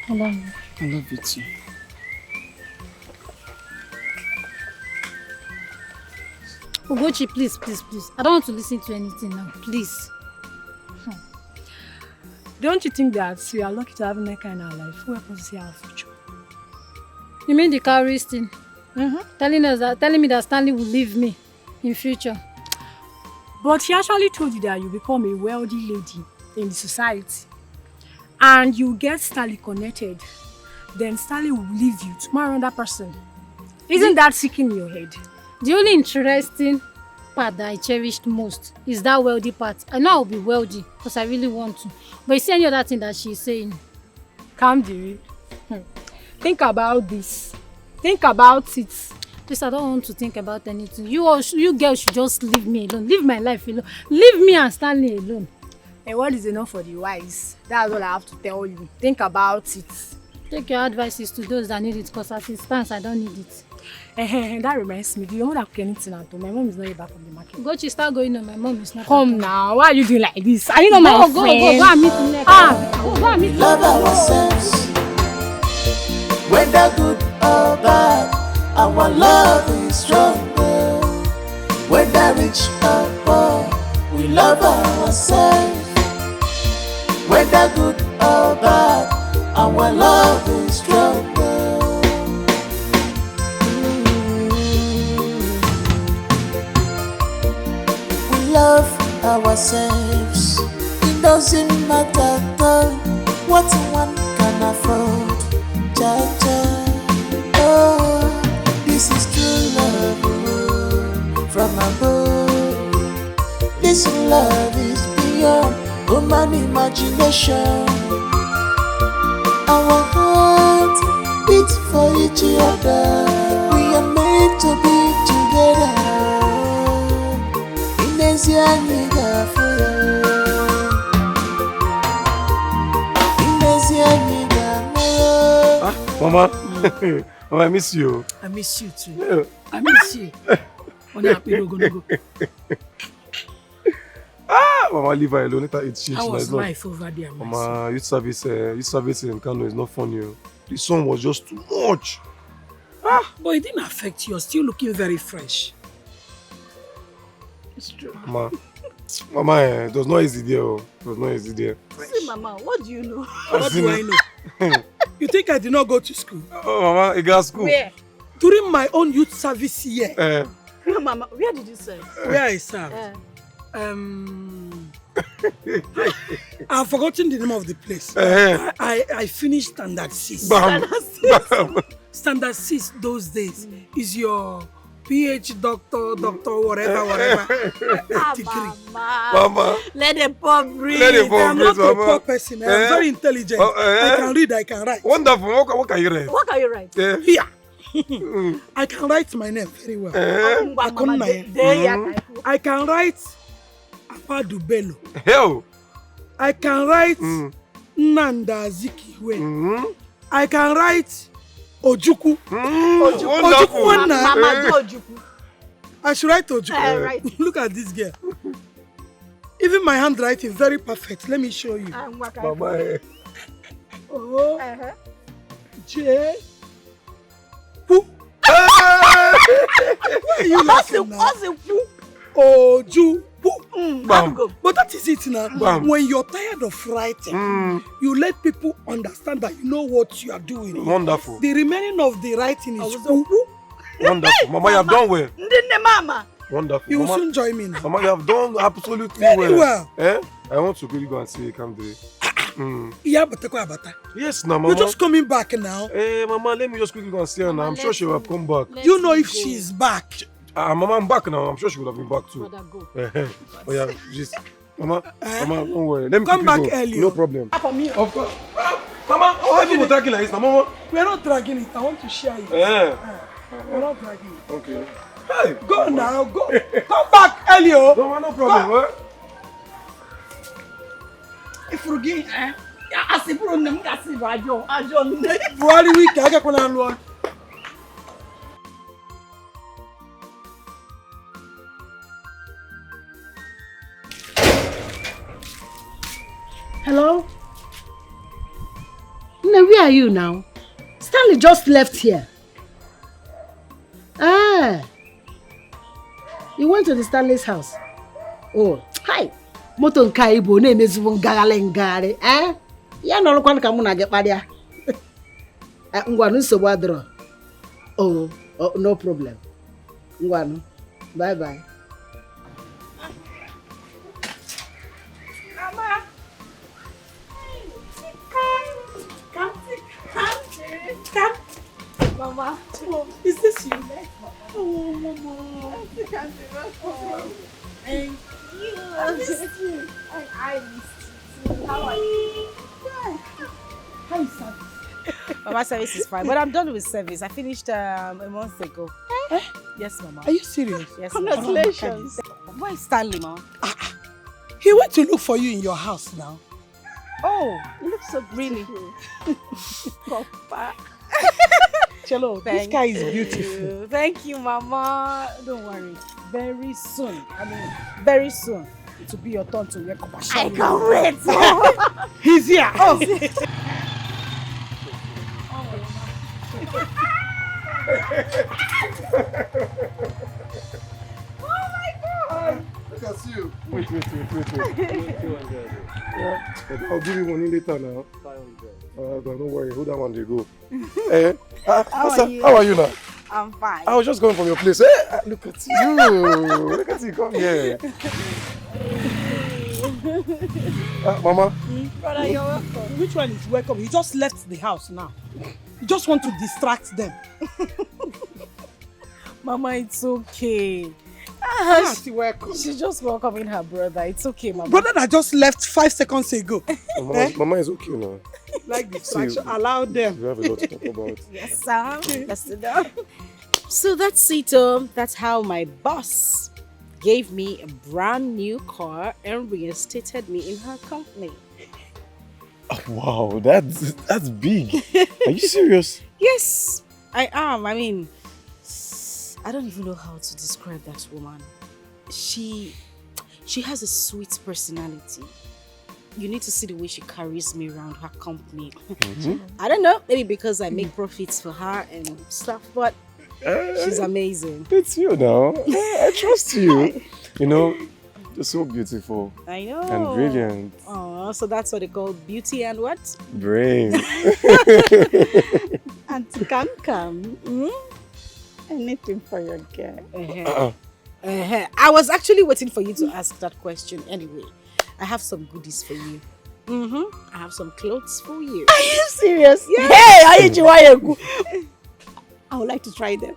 Speaker 22: I love you.
Speaker 1: I love you too.
Speaker 22: Ugochi, please. I don't want to listen to anything now. Please.
Speaker 3: Don't you think that we are lucky to have Neka in our life? Who helps us see our future?
Speaker 22: You mean the cowries thing? Telling me that Stanley will leave me in future.
Speaker 2: But he actually told you that you become a wealthy lady in the society. And you get Stanley connected. Then Stanley will leave you to marry another person. Isn't that sick in your head?
Speaker 22: The only interesting part that I cherished most is that wealthy part. I know I'll be wealthy because I really want to. But you see any other thing that she's saying?
Speaker 2: Calm down. Think about this. Think about it.
Speaker 22: Please, I don't want to think about anything. You girls should just leave me alone. Leave my life alone. Leave me and Stanley alone.
Speaker 2: And what is enough for the wise? That's all I have to tell you. Think about it.
Speaker 22: Take your advices to those that need it, because as it stands, I don't need it.
Speaker 2: That reminds me, do you know that anything at all? My mom is not back from the market.
Speaker 22: Go, she start going on. My mom is not.
Speaker 2: Come now, why are you doing like this? Are you not my friend? Go and meet me. Go and meet me.
Speaker 7: Love ourselves, whether good or bad. Our love is stronger. Whether rich or poor, we love ourselves. Whether good or bad, our love is stronger. We love ourselves. It doesn't matter at all what one can afford. Oh, this is true love from above. This love is beyond human imagination. Our hearts beat for each other. We are meant to be together. Inezia niga fire. Inezia niga fire.
Speaker 4: Mama, Mama, I miss you.
Speaker 3: I miss you too. I miss you.
Speaker 4: Mama, leave her alone. Let her eat shit.
Speaker 3: How was life over there,
Speaker 4: Mama, youth service in Kano is not funny. The sun was just too much.
Speaker 3: But it didn't affect you. You're still looking very fresh. It's true.
Speaker 4: Mama, it was not easy there. It was not easy there.
Speaker 12: See, Mama, what do you know?
Speaker 3: What do I know? You think I did not go to school?
Speaker 4: Oh, Mama, I got school.
Speaker 12: Where?
Speaker 3: During my own youth service year.
Speaker 12: No, Mama, where did you serve?
Speaker 3: Where I served? I've forgotten the name of the place. I finished standard 6. Standard 6 those days is your PhD, doctor, whatever. Degree.
Speaker 12: Mama, let the poor breathe.
Speaker 3: I'm not a poor person. I'm very intelligent. I can read, I can write.
Speaker 4: Wonderful. What can you write?
Speaker 12: What can you write?
Speaker 3: Here. I can write my name very well. I can write Apadu Bello.
Speaker 4: Hell.
Speaker 3: I can write Nanda Zikiwe. I can write Ojuku.
Speaker 12: Ojuku. Mama, do Ojuku.
Speaker 3: I should write Ojuku.
Speaker 12: Right.
Speaker 3: Look at this girl. Even my handwriting very perfect. Let me show you.
Speaker 4: Mama.
Speaker 3: Oh. J. Who?
Speaker 12: Why are you laughing now?
Speaker 3: Oju. But that is it now. When you're tired of writing, you let people understand that you know what you are doing.
Speaker 4: Wonderful.
Speaker 3: The remaining of the writing is who?
Speaker 4: Wonderful. Mama, you have done well.
Speaker 12: Mama.
Speaker 4: Wonderful.
Speaker 3: You will
Speaker 4: Mama,
Speaker 3: soon join me now.
Speaker 4: Mama, you have done absolutely
Speaker 3: very well.
Speaker 4: I want to really go and see Kamde. Yes, now, Mama.
Speaker 3: You're just coming back now.
Speaker 4: Mama, let me just quickly go and see her now. I'm sure she will have come back.
Speaker 3: You know if she's back.
Speaker 4: Mama, I'm back now. I'm sure she would have been back too. Oh yeah, just Mama, Mama, don't worry. Let me
Speaker 3: come back
Speaker 4: go.
Speaker 3: early.
Speaker 4: No problem.
Speaker 3: Of course.
Speaker 4: Mama, why are you dragging like this now, Mama?
Speaker 3: We are not dragging it. I want to share it. We're not dragging it.
Speaker 4: Okay. Hey,
Speaker 3: go now. Go. Come back early.
Speaker 4: No problem.
Speaker 3: If you get, Buhari week, I get one.
Speaker 5: Hello? No, where are you now? Stanley just left here. You went to the Stanley's house? Oh, hi. Moto nkai bo na emezibu ngagharị. Ya nọrọkwanụ ka mụ na gị kparịa. Ngwa nsogbu adịrọ. Oh, Oh, no problem. Ngwanu. Bye-bye.
Speaker 2: Mama. Come. Mama. Oh, is this you? Oh, Mama. Thank you. I missed you. I missed you. How are you? How is service? Mama, service is fine, but I'm done with service. I finished a month ago. Yes, Mama.
Speaker 3: Are you serious?
Speaker 2: Yes,
Speaker 3: Congratulations.
Speaker 2: Mama. Where is Stanley, Mama?
Speaker 3: He went to look for you in your house now.
Speaker 2: Oh, you look so beautiful. Papa.
Speaker 3: Chelo, this guy is beautiful.
Speaker 2: Thank you, Mama. Don't worry. Very soon, very soon, it will be your turn to wear Papa. I can't wait.
Speaker 3: He's here.
Speaker 2: Oh. Oh my God!
Speaker 4: I can see you. Wait. Yeah, I'll give you money later now. 500. Don't worry, hold that one they go. How are you now?
Speaker 2: I'm fine.
Speaker 4: I was just going from your place. Hey, look at you. Look at you, come here. Mama.
Speaker 3: Brother, you're welcome. Which one is welcome? He just left the house now. You just want to distract them.
Speaker 2: Mama, it's okay. She's just welcoming her brother. It's okay, Mama.
Speaker 3: Brother that just left 5 seconds ago.
Speaker 4: Mama is okay now.
Speaker 3: Like distraction, allow them.
Speaker 4: We have a lot to talk about.
Speaker 2: Yes, sir. Let's sit down. So that's it. That's how my boss gave me a brand new car and reinstated me in her company.
Speaker 4: Oh, wow, that's big. Are you serious?
Speaker 2: Yes, I am. I mean, I don't even know how to describe that woman. She has a sweet personality. You need to see the way she carries me around her company. I don't know, maybe because I make profits for her and stuff, but she's amazing.
Speaker 4: It's you now. I trust you. You know, you're so beautiful.
Speaker 2: I know.
Speaker 4: And brilliant.
Speaker 2: Oh, so that's what they call beauty and what?
Speaker 4: Brain.
Speaker 8: Auntie Kam. Anything for your girl.
Speaker 2: I was actually waiting for you to ask that question anyway. I have some goodies for you. I have some clothes for you.
Speaker 8: Are you serious?
Speaker 2: Yes.
Speaker 8: Hey, I would like to try them.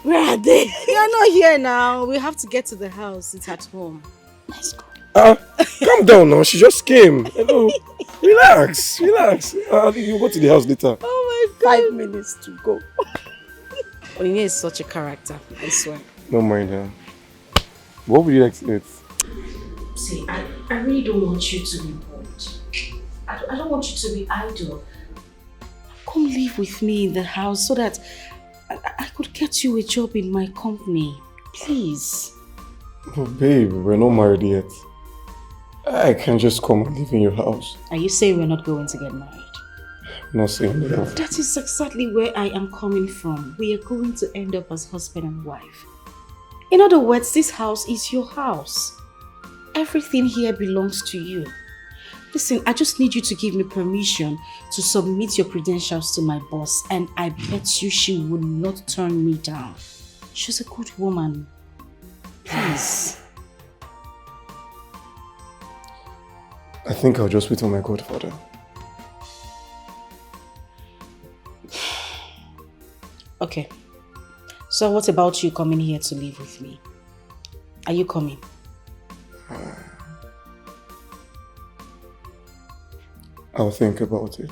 Speaker 2: Where are they? You're not here now. We have to get to the house. It's at home.
Speaker 8: Let's go.
Speaker 4: Calm down now. She just came. Hello. Relax. You go to the house later.
Speaker 2: Oh my God.
Speaker 8: 5 minutes to go.
Speaker 2: Onyinye is such a character, I swear.
Speaker 4: Don't mind her. What would you like to eat?
Speaker 10: See, I really don't want you to be bored. I don't want you to be idle. Come live with me in the house so that I could get you a job in my company. Please.
Speaker 4: Oh, babe, we're not married yet. I can't just come and live in your house.
Speaker 10: Are you saying we're not going to get married?
Speaker 4: I'm not saying that.
Speaker 10: That is exactly where I am coming from. We are going to end up as husband and wife. In other words, this house is your house. Everything here belongs to you. Listen, I just need you to give me permission to submit your credentials to my boss, and I bet you she would not turn me down. She's a good woman. Please.
Speaker 4: I think I'll just wait on my godfather.
Speaker 10: Okay. So what about you coming here to live with me? Are you coming?
Speaker 4: I'll think about it.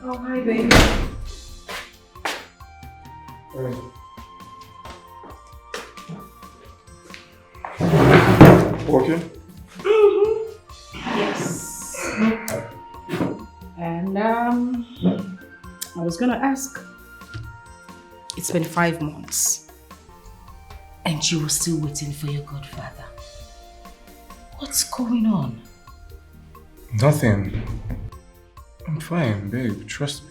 Speaker 10: Oh, hi, baby.
Speaker 4: Working?
Speaker 10: Yes. And I was gonna ask. It's been 5 months. And you were still waiting for your godfather. What's going on?
Speaker 4: Nothing. I'm fine, babe. Trust me.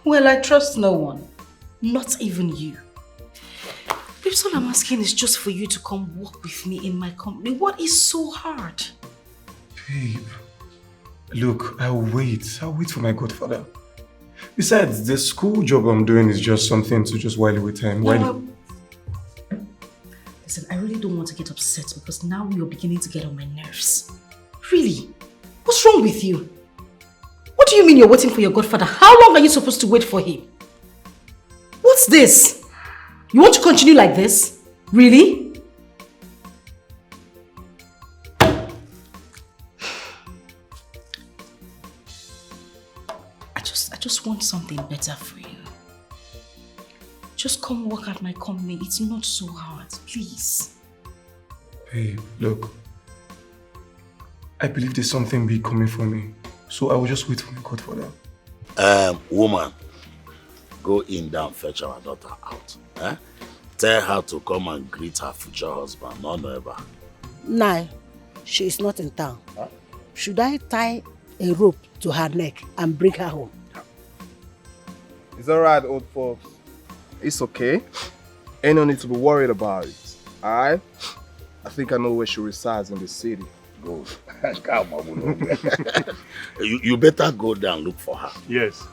Speaker 10: Well, I trust no one. Not even you. Babes, all I'm asking is just for you to come work with me in my company. What is so hard?
Speaker 4: Babe. Look, I'll wait. I'll wait for my godfather. Besides, the school job I'm doing is just something to just while away time.
Speaker 10: Listen, I really don't want to get upset because now you're beginning to get on my nerves. Really? What's wrong with you? What do you mean you're waiting for your godfather? How long are you supposed to wait for him? What's this? You want to continue like this? Really? I just want something better for you. Just come work at my company. It's not so hard, please.
Speaker 4: Babe, look. I believe there's something big coming for me. So I will just wait for my godfather.
Speaker 9: Woman, go in down, fetch our daughter out. Eh? Tell her to come and greet her future husband, none ever.
Speaker 5: Nah, she is not in town. Huh? Should I tie a rope to her neck and bring her home?
Speaker 6: It's alright, old folks. It's okay. Ain't no need to be worried about it. Alright? I think I know where she resides in the city.
Speaker 9: Go. Come on, you better go there and look for her.
Speaker 14: Yes.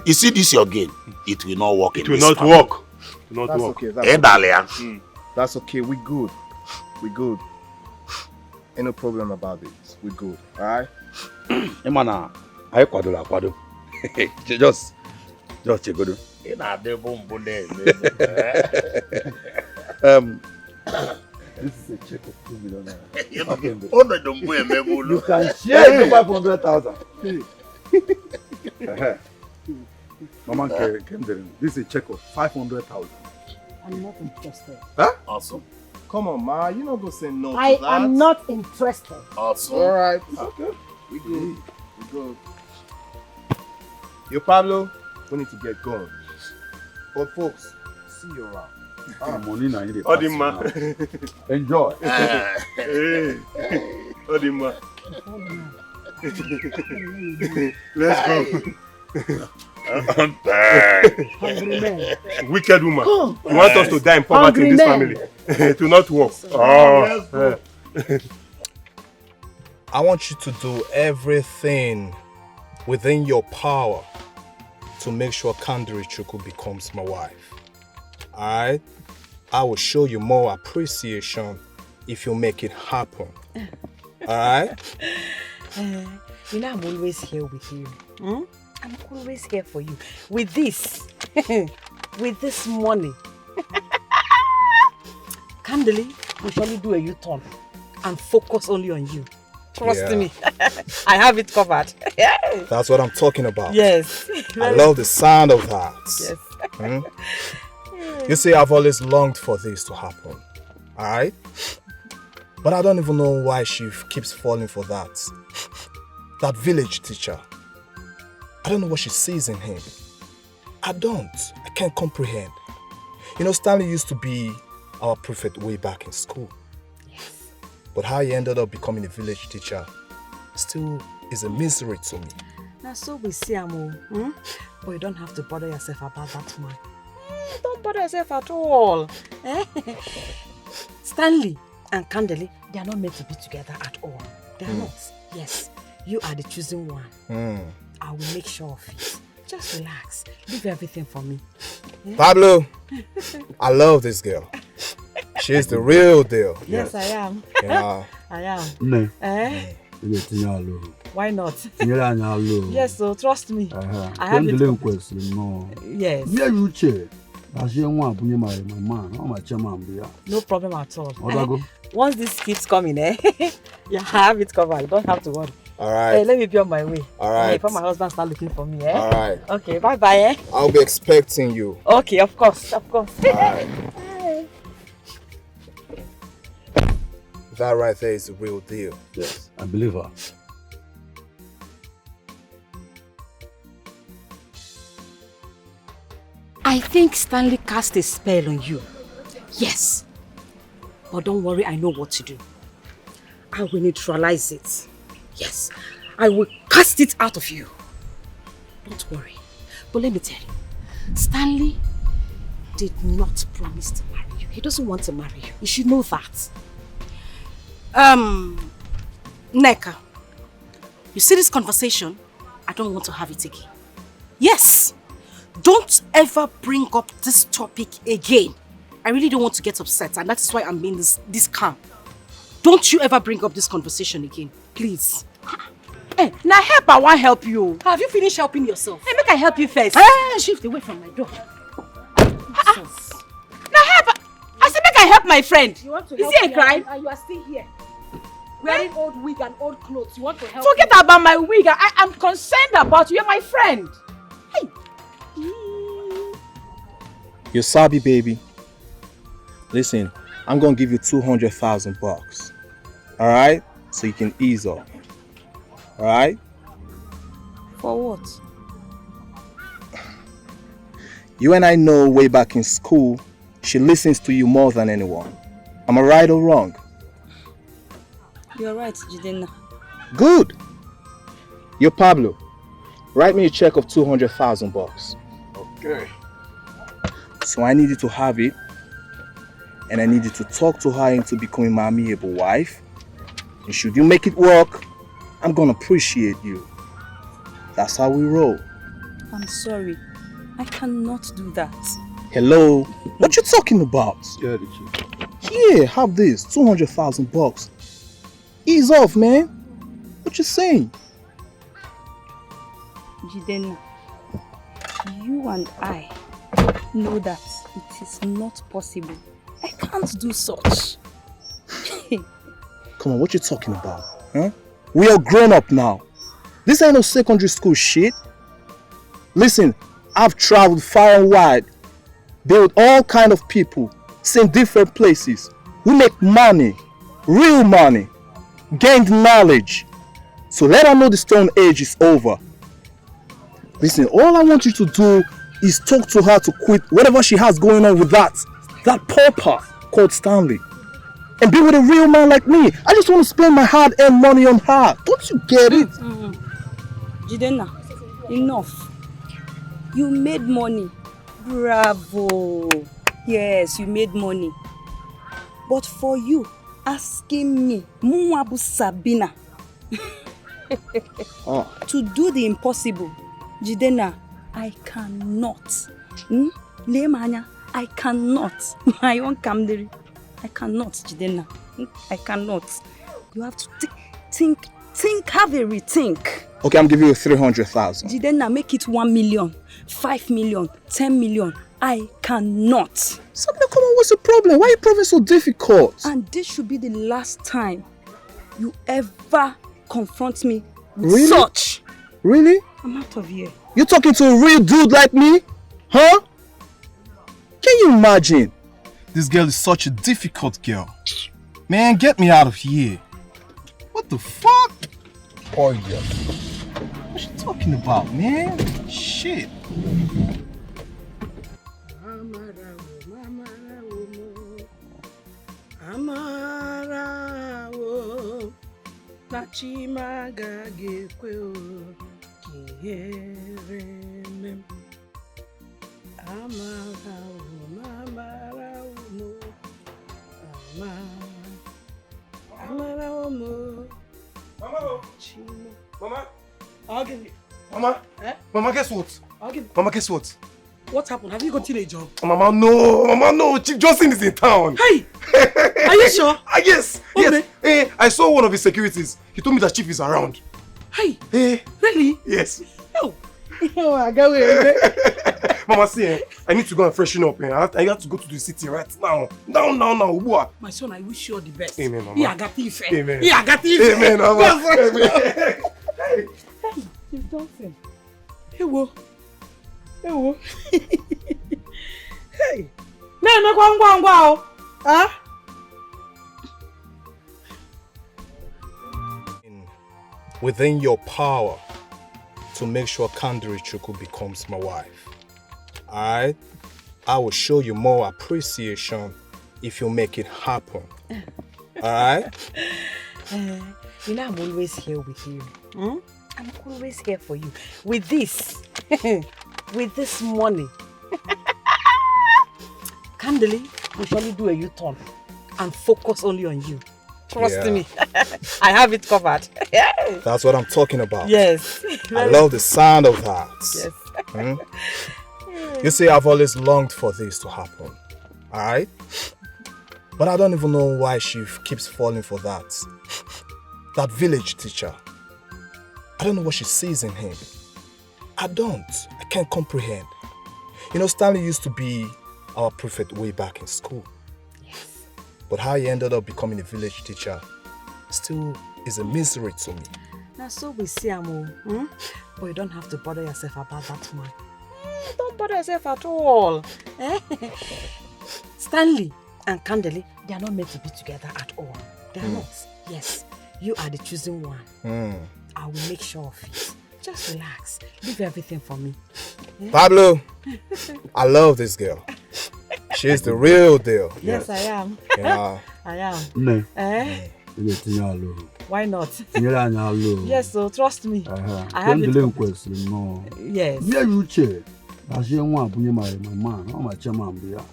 Speaker 9: You see this your game? It will not work.
Speaker 14: It will not work. It will not work.
Speaker 6: Okay. That's okay. That's okay. We good. We good. Ain't no problem about this. We good. Alright?
Speaker 19: Emana, I kwado. Just check it. This is a check of 2 million naira. You can share it for 500,000. Mama came. This is a check of 500,000.
Speaker 5: I'm not interested.
Speaker 6: Huh?
Speaker 9: Awesome.
Speaker 6: Come on, Ma. You're not going to say no to
Speaker 5: I
Speaker 6: that.
Speaker 5: am not interested.
Speaker 9: Awesome.
Speaker 6: Alright. Okay. We good. We good. Yo, Pablo, we need to get going. But folks, see you around.
Speaker 19: Money na in
Speaker 14: Odima.
Speaker 19: Enjoy.
Speaker 14: Hey. Odima. Let's go.
Speaker 5: Hungry man.
Speaker 14: Wicked woman.
Speaker 5: Come.
Speaker 14: You want us to die in poverty in this family? It will not work. Oh.
Speaker 17: I want you to do everything within your power to make sure Kandiri Chukwu becomes my wife. Alright? I will show you more appreciation if you make it happen. Alright?
Speaker 10: You know I'm always here with you. I'm always here for you. With this. With this money. Candily, we surely do a U-turn and focus only on you. Trust me. I have it covered.
Speaker 17: That's what I'm talking about.
Speaker 10: Yes.
Speaker 17: I love the sound of that.
Speaker 10: Yes.
Speaker 17: You see, I've always longed for this to happen. Alright? But I don't even know why she keeps falling for that. That village teacher. I don't know what she sees in him. I can't comprehend. You know, Stanley used to be our prefect way back in school.
Speaker 10: Yes.
Speaker 17: But how he ended up becoming a village teacher still is a mystery to me.
Speaker 10: Now, so we see Amo. But you don't have to bother yourself about that man. Don't bother yourself at all. Stanley and Candeli, they are not meant to be together at all. They are not. Yes. You are the chosen one. I will make sure of it. Just relax. Leave everything for me.
Speaker 17: Pablo, I love this girl. She's the real deal.
Speaker 10: Yes, I am.
Speaker 17: Yeah.
Speaker 10: I am.
Speaker 19: No.
Speaker 10: Why not? Yes, so trust me. I have it. Yes. No problem at all. Once this keeps coming, yeah, I have it covered. You don't have to worry.
Speaker 17: All right.
Speaker 10: Let me be on my way.
Speaker 17: All right.
Speaker 10: Before my husband start looking for me.
Speaker 17: All right.
Speaker 10: Okay, bye-bye.
Speaker 17: I'll be expecting you.
Speaker 10: Okay, of course. Of course.
Speaker 17: All right. That right there is the real deal.
Speaker 19: Yes, I believe her.
Speaker 10: I think Stanley cast a spell on you. Yes. But don't worry, I know what to do. I will neutralize it. Yes, I will cast it out of you. Don't worry. But let me tell you, Stanley did not promise to marry you. He doesn't want to marry you. You should know that. Neka, you see this conversation? I don't want to have it again. Yes! Don't ever bring up this topic again. I really don't want to get upset, and that is why I'm being this calm. Don't you ever bring up this conversation again, please.
Speaker 12: Hey, now help, I want help you.
Speaker 10: Have you finished helping yourself?
Speaker 12: Hey, make I help you first.
Speaker 10: Shift away from my door.
Speaker 12: Now help, I said make I help my friend.
Speaker 10: You want to
Speaker 12: Is
Speaker 10: help
Speaker 12: he a
Speaker 10: me
Speaker 12: crime?
Speaker 10: And you are still here. Wearing old wig and old clothes. You want to help
Speaker 12: Forget
Speaker 10: me?
Speaker 12: about my wig. I'm concerned about you. You're my friend. Hey.
Speaker 17: You sabi, baby. Listen, I'm gonna give you 200,000 bucks. Alright? So you can ease off. Alright?
Speaker 12: For what?
Speaker 17: You and I know way back in school, she listens to you more than anyone. Am I right or wrong?
Speaker 12: You're right, Jidenna.
Speaker 17: Good. Yo, Pablo, write me a check of 200,000 bucks.
Speaker 4: Okay.
Speaker 17: So I need you to have it, and I need you to talk to her into becoming my amiable wife. And should you make it work, I'm gonna appreciate you. That's how we roll.
Speaker 12: I'm sorry. I cannot do that.
Speaker 17: Hello? What you talking about?
Speaker 14: Yeah, the chief.
Speaker 17: Here, have this, 200,000 bucks. Ease off, man. What you saying?
Speaker 12: Jidenna, you and I know that it is not possible. I can't do such.
Speaker 17: Come on, what you talking about? Huh? We are grown up now. This ain't no secondary school shit. Listen, I've traveled far and wide, been with all kind of people, seen different places. We make money, real money, gained knowledge. So let her know the stone age is over. Listen, all I want you to do is talk to her to quit whatever she has going on with that pauper called Stanley. And be with a real man like me. I just want to spend my hard-earned money on her. Don't you get it?
Speaker 12: Jidenna, enough. You made money. Bravo. Yes, you made money. But for you, asking me, Muabu Sabina, to do the impossible, Jidenna, I cannot. Lemanya, I cannot. My own Kamdiri. I cannot, Jidenna. I cannot. You have to think, have a rethink.
Speaker 17: Okay, I'm giving you 300,000.
Speaker 12: Jidenna, make it 1 million, 5 million, 10 million. I cannot.
Speaker 17: Sabina, come on, what's the problem? Why are you proving so difficult?
Speaker 12: And this should be the last time you ever confront me with
Speaker 17: Really?
Speaker 12: such.
Speaker 17: Really?
Speaker 12: I'm out of here.
Speaker 17: You talking to a real dude like me? Huh? Can you imagine? This girl is such a difficult girl. Man, get me out of here. What the fuck? Oh yeah. What you talking about, man? Shit.
Speaker 3: Amarawo Nachimaga gekwe kieremem Amarawo
Speaker 4: Mama?
Speaker 3: I'll give you.
Speaker 4: Mama?
Speaker 3: Eh?
Speaker 4: Mama, guess what?
Speaker 3: I'll give you.
Speaker 4: Mama, guess what?
Speaker 3: What happened? Have you gotten a job?
Speaker 4: Mama, no. Mama, no. Chief Johnson is in town.
Speaker 3: Hey! Are you sure?
Speaker 4: Yes.
Speaker 3: Okay.
Speaker 4: Yes. I saw one of his securities. He told me that Chief is around.
Speaker 3: Hey!
Speaker 4: Really? Yes.
Speaker 3: Oh, I got away.
Speaker 4: Mama, see, I need to go and freshen up. I have to go to the city right now. Now.
Speaker 3: My son, I wish you all the best.
Speaker 4: Amen, Mama.
Speaker 3: Yeah, I got the effect.
Speaker 4: Amen.
Speaker 3: Yeah, I got the effect.
Speaker 4: Amen, Mama. Amen.
Speaker 3: Hey, Chief Johnson. Hey, wo. Hey. No, go. Huh?
Speaker 17: Within your power to make sure Kandiri Chukwu becomes my wife. Alright? I will show you more appreciation if you make it happen. Alright?
Speaker 10: You know I'm always here with you. Hmm? I'm always here for you. With this. With this money. Candidly, we surely do a U-turn and focus only on you. Trust me. I have it covered.
Speaker 17: That's what I'm talking about.
Speaker 10: Yes.
Speaker 17: I love the sound of that.
Speaker 10: Yes.
Speaker 17: Hmm? You see, I've always longed for this to happen. Alright? But I don't even know why she keeps falling for that. That village teacher. I don't know what she sees in him. I can't comprehend. You know, Stanley used to be our prefect way back in school.
Speaker 10: Yes.
Speaker 17: But how he ended up becoming a village teacher still is a mystery to me.
Speaker 10: Now so we see Amo. But you don't have to bother yourself about that man. Don't bother yourself at all. Stanley and Candeli, they are not meant to be together at all. They are not. Yes, you are the chosen one. I will make sure of it. Just relax. Leave everything for me.
Speaker 17: Pablo, I love this girl. She's the real deal.
Speaker 10: Yes, I am.
Speaker 17: Yeah.
Speaker 10: I am.
Speaker 11: No.
Speaker 10: Why not? Yes, so trust me. I have it. Yes.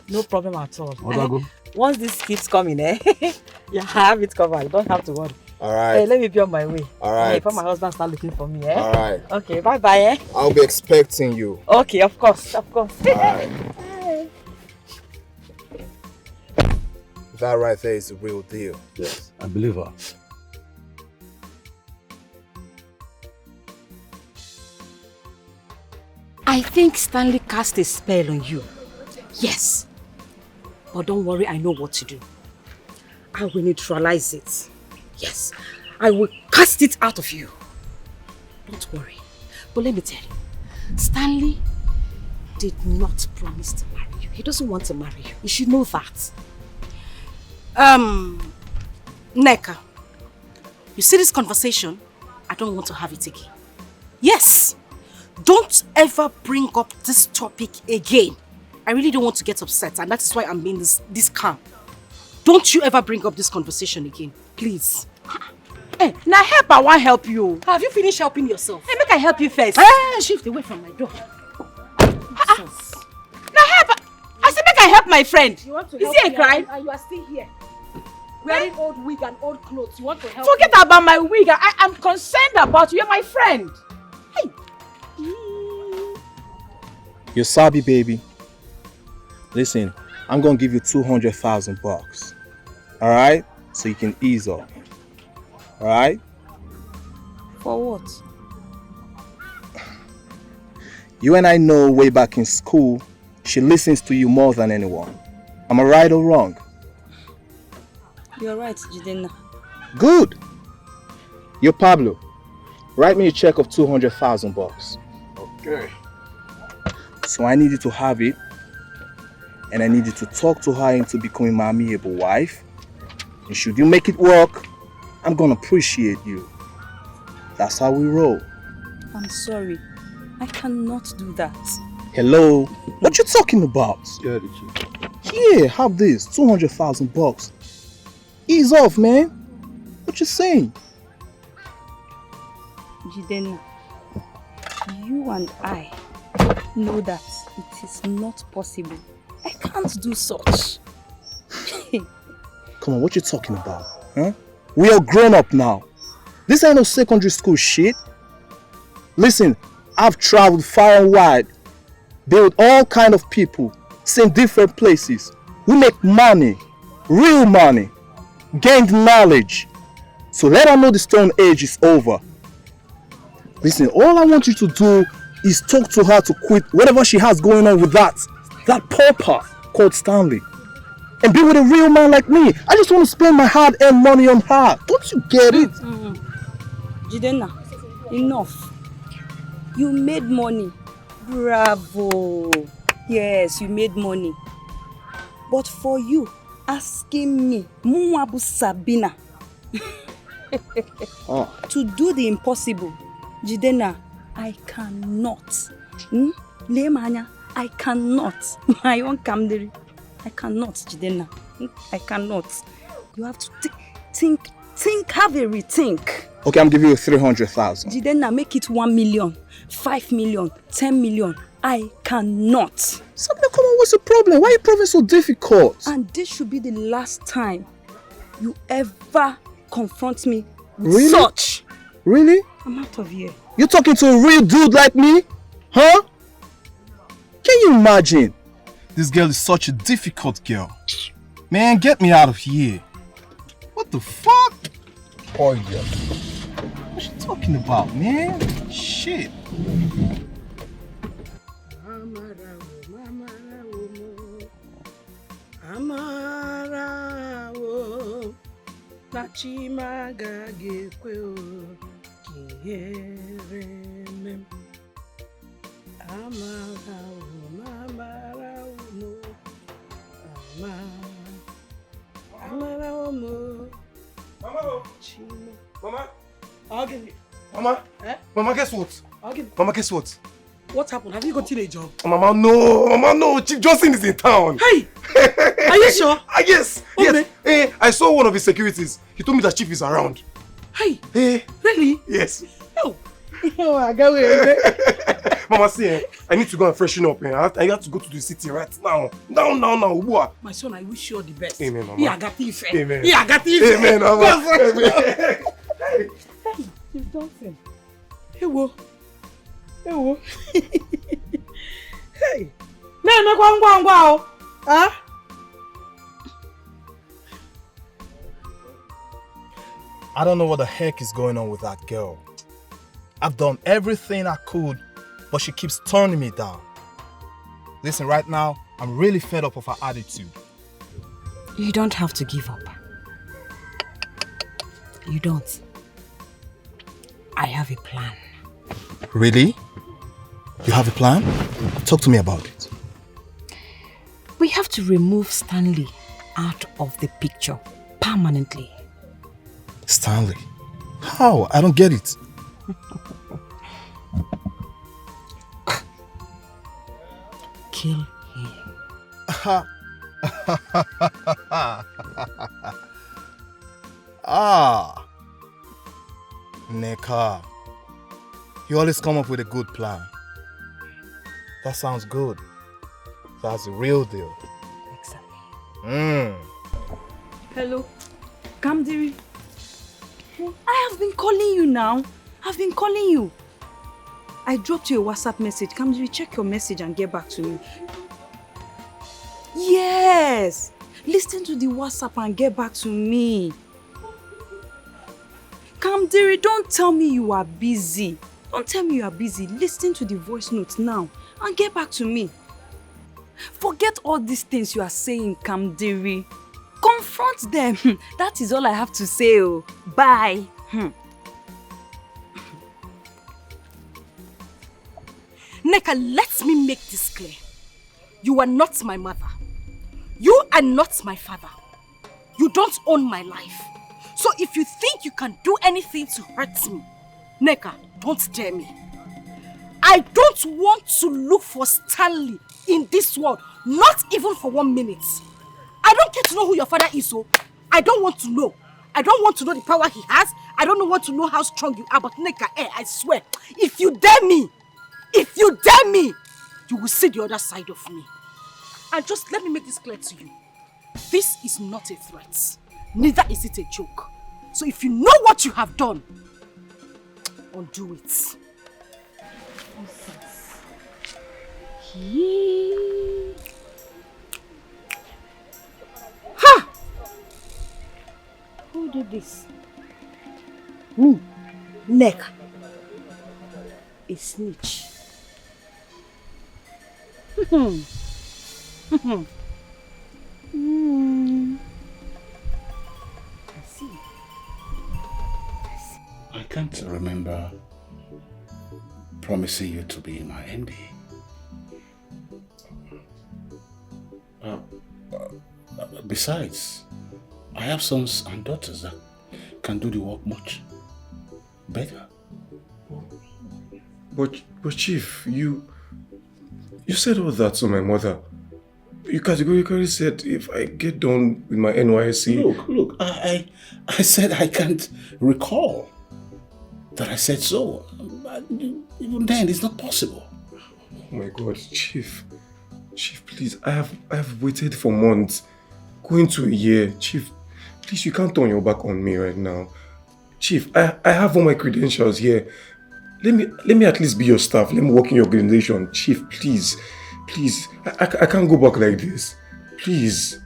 Speaker 10: No problem at all. Once this keeps coming, yeah, I have it covered. You don't have to worry.
Speaker 17: Alright.
Speaker 10: Let me be on my way.
Speaker 17: Alright.
Speaker 10: Before my husband start looking for me,
Speaker 17: Alright.
Speaker 10: Okay, bye-bye,
Speaker 17: I'll be expecting you.
Speaker 10: Okay, of course, of course.
Speaker 17: Alright. That right there is the real deal.
Speaker 11: Yes, I believe her.
Speaker 10: I think Stanley cast a spell on you. Yes. But don't worry, I know what to do. I will neutralize it. Yes. I will cast it out of you. Don't worry. But let me tell you, Stanley did not promise to marry you. He doesn't want to marry you. You should know that. Neka, you see this conversation? I don't want to have it again. Yes. Don't ever bring up this topic again. I really don't want to get upset, and that is why I'm being this calm. Don't you ever bring up this conversation again, please. Hey, now help, I want to help you. Have you finished helping yourself? Hey, make I help you first. Shift away from my door. Now help! I said make I help my friend.
Speaker 2: You want to
Speaker 10: Is
Speaker 2: help
Speaker 10: he a
Speaker 2: me
Speaker 10: crime?
Speaker 2: and you are still here. Wearing old wig and old clothes. You want to help
Speaker 10: Forget
Speaker 2: me?
Speaker 10: about my wig. I am concerned about you. You're my friend. Hey.
Speaker 17: You sabi, baby. Listen, I'm gonna give you 200,000 bucks. Alright? So you can ease off. Alright?
Speaker 12: For what?
Speaker 17: You and I know way back in school, she listens to you more than anyone. Am I right or wrong?
Speaker 12: You're right, Jidenna.
Speaker 17: Good. Yo, Pablo, write me a check of 200,000 bucks.
Speaker 11: Okay.
Speaker 17: So I need you to have it, and I need you to talk to her into becoming my amiable wife. And should you make it work, I'm gonna appreciate you. That's how we roll.
Speaker 12: I'm sorry. I cannot do that.
Speaker 17: Hello? What you talking about?
Speaker 11: Yeah,
Speaker 17: Here, have this, 200,000 bucks. Ease off, man. What you saying?
Speaker 12: Jidenna, you and I know that it is not possible. I can't do such.
Speaker 17: Come on, what you talking about? Huh? We are grown up now. This ain't no secondary school shit. Listen, I've traveled far and wide, been with all kind of people, seen different places. We make money, real money, gained knowledge. So let her know the stone age is over. Listen, all I want you to do is talk to her to quit whatever she has going on with that pauper called Stanley. And be with a real man like me. I just want to spend my hard-earned money on her. Don't you get it?
Speaker 12: Jidenna, enough. You made money. Bravo. Yes, you made money. But for you, asking me, Muabu Sabina, to do the impossible, Jidenna, I cannot. Lemanya, I cannot. My own Kamdiri. I cannot, Jidenna. I cannot. You have to think, have a rethink.
Speaker 17: Okay, I'm giving you 300,000.
Speaker 12: Jidenna, make it 1 million, 5 million, 10 million. I cannot.
Speaker 17: Sabina, come on, what's the problem? Why are you proving so difficult?
Speaker 12: And this should be the last time you ever confront me with
Speaker 17: Really?
Speaker 12: such.
Speaker 17: Really?
Speaker 12: I'm out of here.
Speaker 17: You talking to a real dude like me? Huh? Can you imagine? This girl is such a difficult girl. Man, get me out of here. What the fuck? Poor girl. What's she talking about, man? Shit.
Speaker 3: Amarawo na chimaga gekwe o kihere mem. Amarawo no Amarawo mo.
Speaker 4: Mama.
Speaker 3: Again.
Speaker 4: Mama.
Speaker 3: Eh?
Speaker 4: Mama, guess what?
Speaker 3: Again.
Speaker 4: Mama, guess what?
Speaker 3: What happened? Have you gotten a job?
Speaker 4: Mama, no. Mama, no. Chief Johnson is in town.
Speaker 3: Hey! Are you sure?
Speaker 4: Yes.
Speaker 3: Okay.
Speaker 4: Yes. I saw one of his securities. He told me that Chief is around.
Speaker 3: Hey!
Speaker 4: Hey.
Speaker 3: Really?
Speaker 4: Yes.
Speaker 3: Oh. Oh, I got it.
Speaker 4: Mama, see, I need to go and freshen up. I have to go to the city right now. Now.
Speaker 3: My son, I wish you all the best.
Speaker 4: Amen, Mama.
Speaker 3: Yeah, I got it.
Speaker 4: Amen.
Speaker 3: Yeah, I got it.
Speaker 4: Amen, Mama. Amen.
Speaker 3: Hey, Chief Johnson. Hey, wo. Hey. No, go. Huh?
Speaker 17: I don't know what the heck is going on with that girl. I've done everything I could, but she keeps turning me down. Listen, right now, I'm really fed up of her attitude.
Speaker 10: You don't have to give up. You don't. I have a plan.
Speaker 17: Really? You have a plan? Talk to me about it.
Speaker 10: We have to remove Stanley out of the picture permanently.
Speaker 17: Stanley? How? I don't get it.
Speaker 10: Kill him.
Speaker 17: Neka. You always come up with a good plan. That sounds good. That's the real deal.
Speaker 10: Exactly.
Speaker 12: Hello, Kamdiri. I have been calling you now. I've been calling you. I dropped you a WhatsApp message. Kamdiri, check your message and get back to me. Yes! Listen to the WhatsApp and get back to me. Kamdiri, don't tell me you are busy. Don't tell me you are busy. Listen to the voice notes now and get back to me. Forget all these things you are saying, Kamdiri. Confront them. That is all I have to say. Oh. Bye.
Speaker 10: Neka, let me make this clear. You are not my mother. You are not my father. You don't own my life. So if you think you can do anything to hurt me, Neka, don't dare me. I don't want to look for Stanley in this world, not even for 1 minute. I don't care to know who your father is, so I don't want to know. I don't want to know the power he has. I don't want to know how strong you are, but Neka, I swear, if you dare me, you will see the other side of me. And just let me make this clear to you. This is not a threat. Neither is it a joke. So if you know what you have done, undo it. Ha! Who did this? Me. Neka. A snitch.
Speaker 9: I can't remember promising you to be my MD. Besides, I have sons and daughters that can do the work much better.
Speaker 4: But Chief, you said all that to my mother. You categorically said if I get done with my NYSC...
Speaker 9: Look, I said I can't recall that I said so. Even then, it's not possible.
Speaker 4: Oh my God, Chief. Chief, please, I have waited for months. Going to a year. Chief, please, you can't turn your back on me right now. Chief, I have all my credentials here. Let me at least be your staff. Let me work in your organization. Chief, please. Please. I can't go back like this. Please.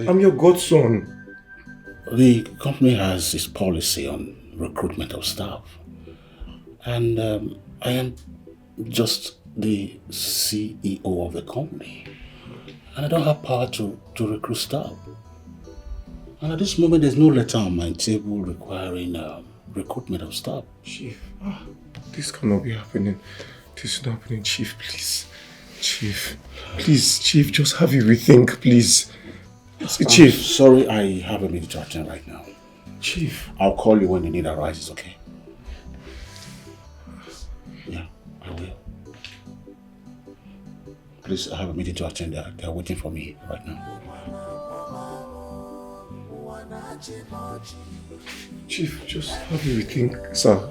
Speaker 4: I'm your godson.
Speaker 9: The company has its policy on recruitment of staff. And I am just the CEO of the company. And I don't have power to recruit staff. And at this moment, there's no letter on my table requiring recruitment of staff.
Speaker 4: Chief, this cannot be happening. This is not happening, Chief, please. Chief, please, Chief, just have a rethink, please. Chief.
Speaker 9: Sorry, I have a meeting to attend right now.
Speaker 4: Chief.
Speaker 9: I'll call you when the need arises, okay? Yeah, I will. Please, I have a meeting to attend. They're waiting for me right now.
Speaker 4: Chief, just have a rethink, sir.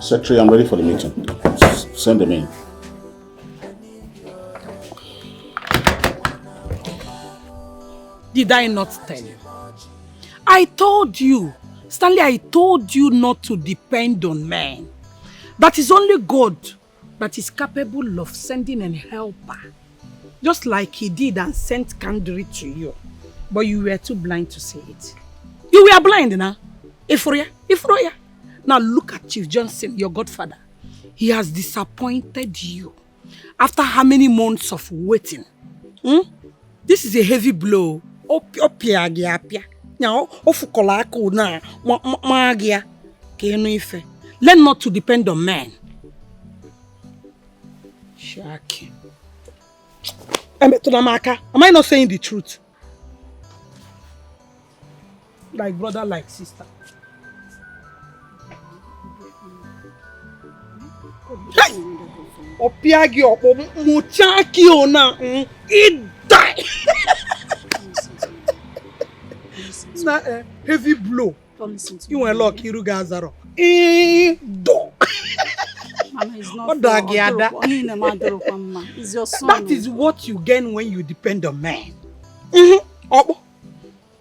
Speaker 9: Secretary, I'm ready for the meeting. Send them in.
Speaker 3: Did I not tell you? I told you, Stanley, I told you not to depend on men. That is only God that is capable of sending a helper. Just like he did and sent Kandri to you. But you were too blind to see it. You were blind now. Ifroya. Now look at Chief Johnson, your godfather. He has disappointed you. After how many months of waiting? This is a heavy blow. Now, learn not to depend on men. Shaki. Am I not saying the truth? Like brother, like sister. Hey! Opiagi opo muchaki ona it die. Na heavy blow. You were lucky you guys are. Do.
Speaker 21: Mama, it's not
Speaker 3: What
Speaker 21: It's your son.
Speaker 3: That is what you gain when you depend on men.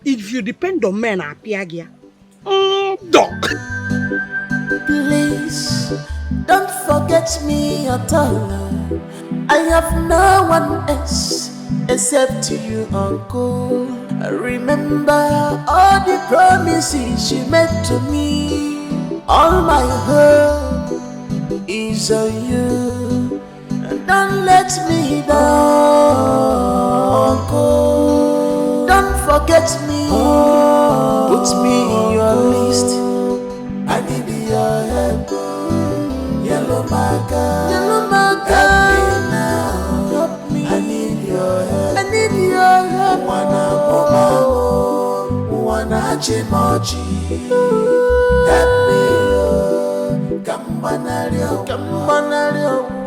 Speaker 3: If you depend on men, Apiagia. Dog.
Speaker 7: Please don't forget me at all. I have no one else except you, Uncle. Remember all the promises you made to me. All my hope is on you. Don't let me down, Uncle. Don't forget me. Put me in your list. I need your help. Yellow Maga, help me now. Help me. I need your help. Wanna chimochi. Help me. Kambanario.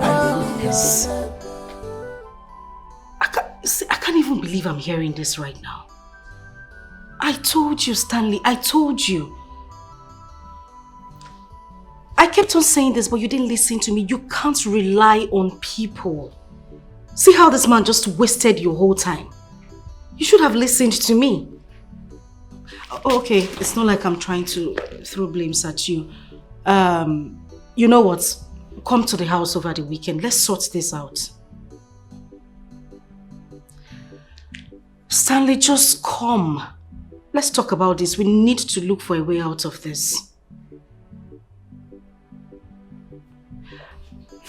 Speaker 7: I need your help.
Speaker 10: I can't even believe I'm hearing this right now. I told you, Stanley, I told you. I kept on saying this, but you didn't listen to me. You can't rely on people. See how this man just wasted your whole time. You should have listened to me. Okay, it's not like I'm trying to throw blames at you. You know what? Come to the house over the weekend. Let's sort this out. Stanley, just come. Let's talk about this. We need to look for a way out of this.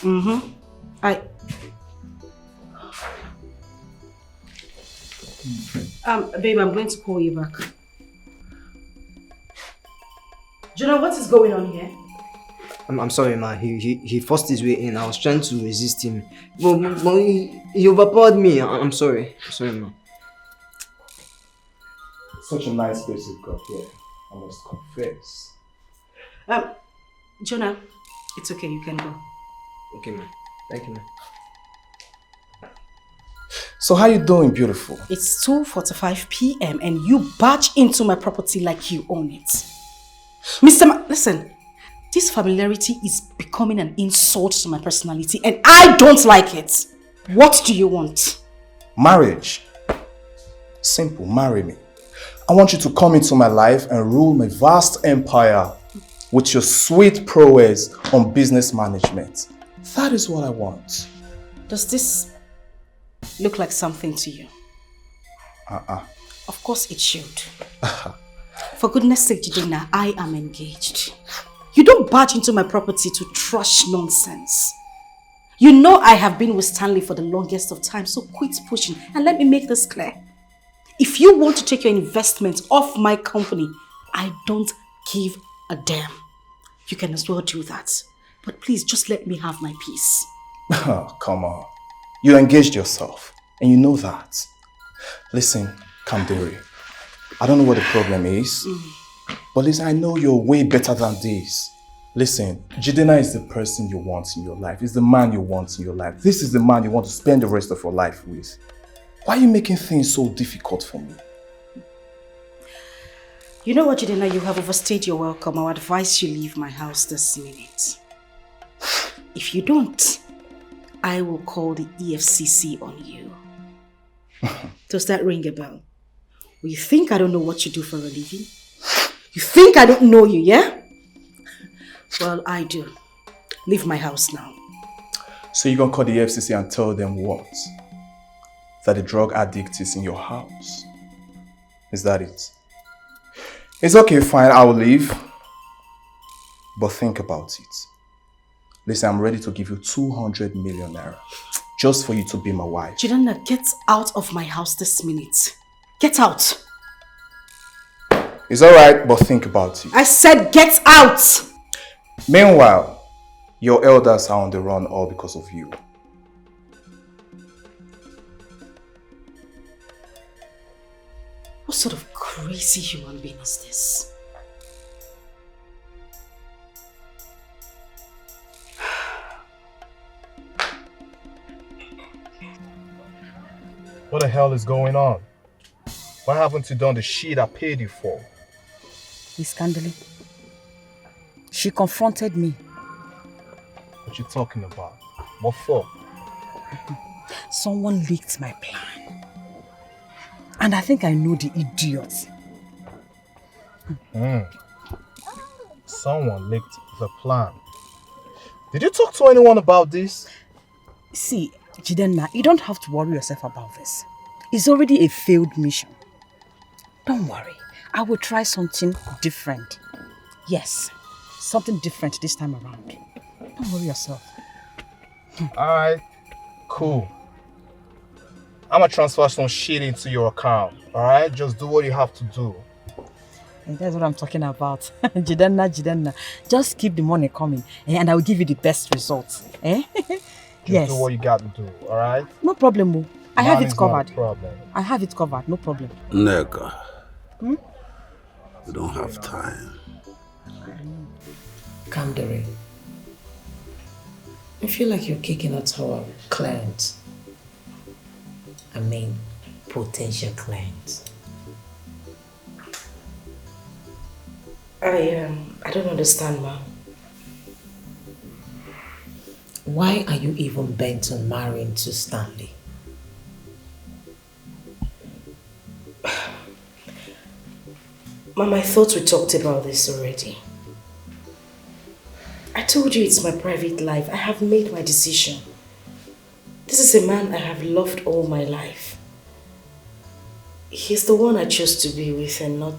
Speaker 10: Babe, I'm going to call you back. Jonah, what is going on here?
Speaker 16: I'm sorry, ma. He forced his way in. I was trying to resist him. But he overpowered me. I'm sorry. I'm sorry, ma.
Speaker 17: Such a nice place you've got here, I must confess.
Speaker 10: Jonah,
Speaker 2: It's okay, you can go.
Speaker 16: Okay, man. Thank you, man.
Speaker 6: So how you doing, beautiful?
Speaker 2: It's 2:45 p.m. and you barge into my property like you own it. Listen, this familiarity is becoming an insult to my personality and I don't like it. What do you want?
Speaker 6: Marriage. Simple, marry me. I want you to come into my life and rule my vast empire with your sweet prowess on business management. That is what I want.
Speaker 2: Does this look like something to you? Of course it should. For goodness sake, Jidena, I am engaged. You don't barge into my property to trash nonsense. You know I have been with Stanley for the longest of time, so quit pushing and let me make this clear. If you want to take your investment off my company, I don't give a damn. You can as well do that. But please, just let me have my peace.
Speaker 6: Oh, come on. You engaged yourself, and you know that. Listen, Kamderi, I don't know what the problem is, but listen, I know you're way better than this. Listen, Jidena is the person you want in your life. It's the man you want in your life. This is the man you want to spend the rest of your life with. Why are you making things so difficult for me?
Speaker 2: You know what, Jidena, you have overstayed your welcome. I would advise you leave my house this minute. If you don't, I will call the EFCC on you. Does that ring a bell? Well, you think I don't know what you do for a living? You think I don't know you, yeah? Well, I do. Leave my house now.
Speaker 6: So you're gonna call the EFCC and tell them what? That the drug addict is in your house? Is that it? It's okay, fine, I will leave. But think about it. Listen, I'm ready to give you 200 million naira. Just for you to be my wife.
Speaker 2: Jidena, get out of my house this minute. Get out.
Speaker 6: It's alright, but think about it.
Speaker 2: I said get out!
Speaker 6: Meanwhile, your elders are on the run all because of you.
Speaker 2: What sort of crazy human being is this?
Speaker 17: What the hell is going on? Why haven't you done the shit I paid you for?
Speaker 2: Miss Candeli, she confronted me.
Speaker 17: What you talking about? What for?
Speaker 2: Someone leaked my plan. And I think I know the idiot.
Speaker 17: Someone leaked the plan. Did you talk to anyone about this?
Speaker 2: See, Jidena, you don't have to worry yourself about this. It's already a failed mission. Don't worry. I will try something different. Yes, something different this time around. Don't worry yourself.
Speaker 17: Alright, cool. I'm gonna transfer some shit into your account. Alright, just do what you have to do.
Speaker 2: And that's what I'm talking about. Jidena. Just keep the money coming and I will give you the best results. Eh?
Speaker 17: Just do what you got to do, alright?
Speaker 2: No problem, Mo. I have it covered.
Speaker 17: Not a problem.
Speaker 2: I have it covered, no problem.
Speaker 9: Nega, we don't have time.
Speaker 15: Kamderi, I feel like you're kicking out our clients. I mean, potential clients.
Speaker 13: I don't understand, ma.
Speaker 15: Why are you even bent on marrying to Stanley?
Speaker 13: Mom, I thought we talked about this already. I told you it's my private life. I have made my decision. This is a man I have loved all my life. He's the one I chose to be with and not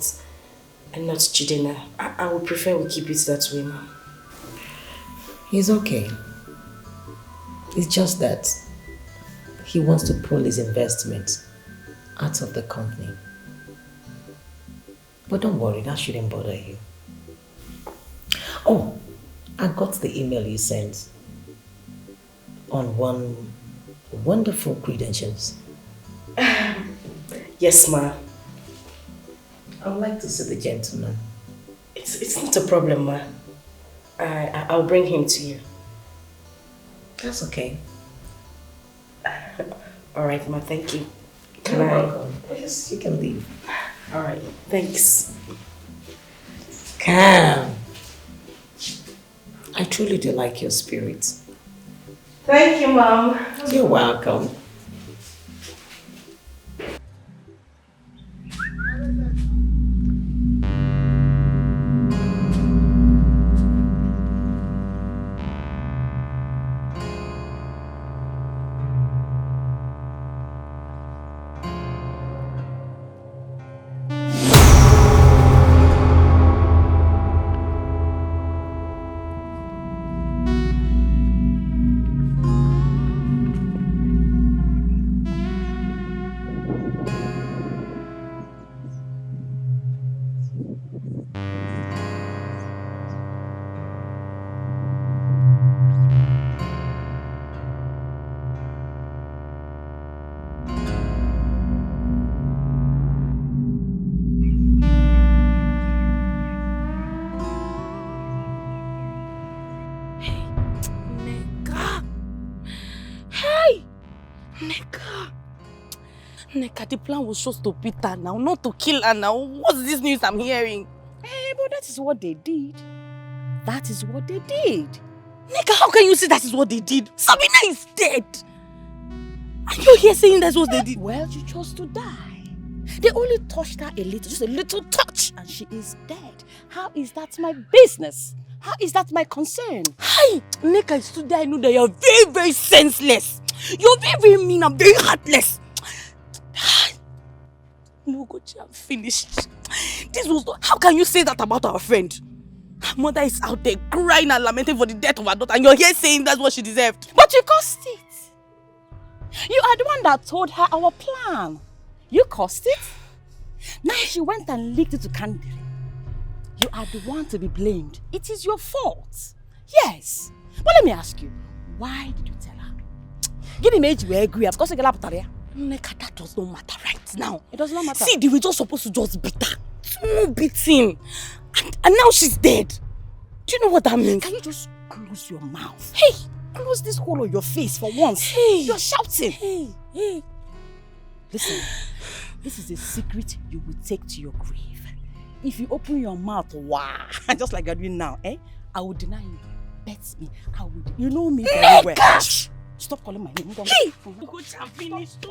Speaker 13: Jidena. I would prefer we keep it that way, Mom.
Speaker 15: He's okay. It's just that he wants to pull his investment out of the company. But don't worry, that shouldn't bother you. Oh, I got the email you sent on one wonderful credentials.
Speaker 13: Yes, ma.
Speaker 15: I would like to see the gentleman.
Speaker 13: It's not a problem, ma.
Speaker 15: I'll bring him to you. That's okay.
Speaker 10: All right, Ma, thank you.
Speaker 15: You're welcome. Yes, you can leave.
Speaker 10: All right, thanks.
Speaker 15: Come. I truly do like your spirit.
Speaker 10: Thank you, Mom.
Speaker 15: You're welcome.
Speaker 10: Neka, the plan was just to beat her now, not to kill her now. What's this news I'm hearing?
Speaker 2: Hey, but that is what they did. That is what they did.
Speaker 10: Neka, how can you say that is what they did? Sabina is dead. Are you here saying that's what they did?
Speaker 2: Well, she chose to die. They only touched her a little, just a little touch, and she is dead. How is that my business? How is that my concern?
Speaker 10: Hi, Neka, it's today I know that you're very, very senseless. You're very, very mean and very heartless. No, Gochi, I'm finished. This was not... How can you say that about our friend? Her mother is out there crying and lamenting for the death of her daughter, and you're here saying that's what she deserved.
Speaker 2: But you caused it. You are the one that told her our plan. You caused it. Now she went and leaked it to Candy. You are the one to be blamed. It is your fault. Yes. But let me ask you, why did you tell her? Give him age we agree. Of course, you get up.
Speaker 10: Neka, that does not matter right now.
Speaker 2: It does not matter.
Speaker 10: See, they were just supposed to just beat her. Small beating. And now she's dead. Do you know what that means?
Speaker 2: Can you just close your mouth?
Speaker 10: Hey!
Speaker 2: Close this hole on your face for once.
Speaker 10: Hey!
Speaker 2: You're shouting.
Speaker 10: Hey!
Speaker 2: Listen, this is a secret you will take to your grave. If you open your mouth, wow, just like you're doing now, I will deny you. Bet me, I would. You know me very well.
Speaker 10: Gosh!
Speaker 2: Stop calling my name.
Speaker 10: Hey! I'm finished.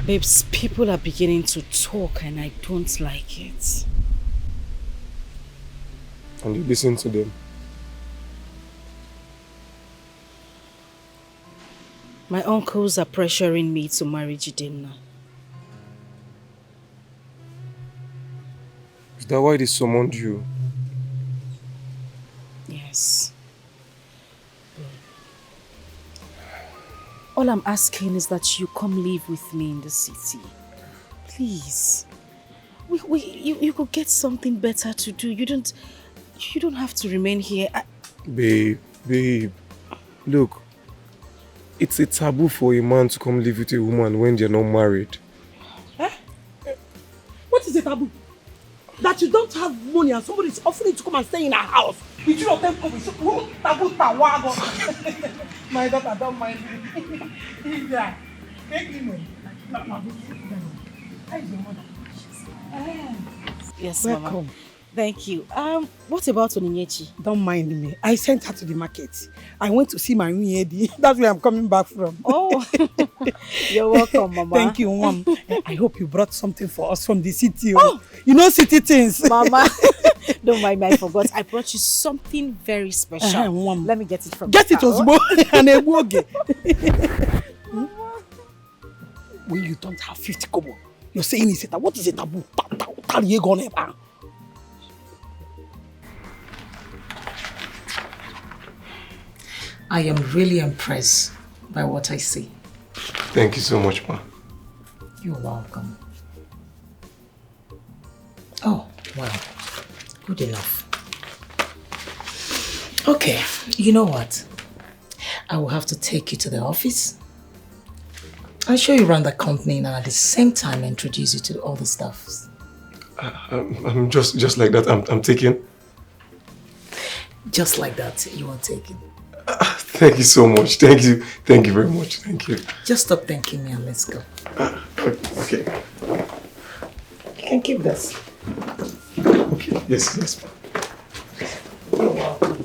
Speaker 2: Babes, people are beginning to talk and I don't like it.
Speaker 4: And you listen to them.
Speaker 2: My uncles are pressuring me to marry Jidemna.
Speaker 4: Is that why they summoned you?
Speaker 2: Yes. All I'm asking is that you come live with me in the city. Please. You could get something better to do. You don't have to remain here.
Speaker 4: Babe. Look. It's a taboo for a man to come live with a woman when they're not married.
Speaker 3: Eh? What is a taboo? That you don't have money and somebody is offering to come and stay in our house. Did you not tell me? Taboo tawago. My daughter don't mind me. Yeah. Take me.
Speaker 2: Yes,
Speaker 3: welcome.
Speaker 2: Mama. Thank you. What about Onyinyechi?
Speaker 3: Don't mind me. I sent her to the market. I went to see my Unyedi. That's where I'm coming back from.
Speaker 2: Oh, you're welcome, Mama.
Speaker 3: Thank you, Mom. I hope you brought something for us from the city. Oh, you know city things.
Speaker 2: Mama, don't mind me, I forgot. I brought you something very special.
Speaker 3: Mom.
Speaker 2: Let me get it from
Speaker 3: Get it, Osbo. And a woge. When you don't have 50 kobo, you're saying it's a taboo. What is a taboo?
Speaker 15: I am really impressed by what I see.
Speaker 4: Thank you so much, Ma.
Speaker 15: You're welcome. Oh, well, good enough. Okay, you know what? I will have to take you to the office. I'll show you around the company and at the same time introduce you to all the staffs.
Speaker 4: I'm just like that. I'm taken.
Speaker 15: Just like that, you are taken.
Speaker 4: Thank you so much. Thank you very much. Thank you.
Speaker 15: Just stop thanking me and let's go.
Speaker 4: Okay.
Speaker 15: You can keep this.
Speaker 4: Okay. Yes.
Speaker 15: You're welcome.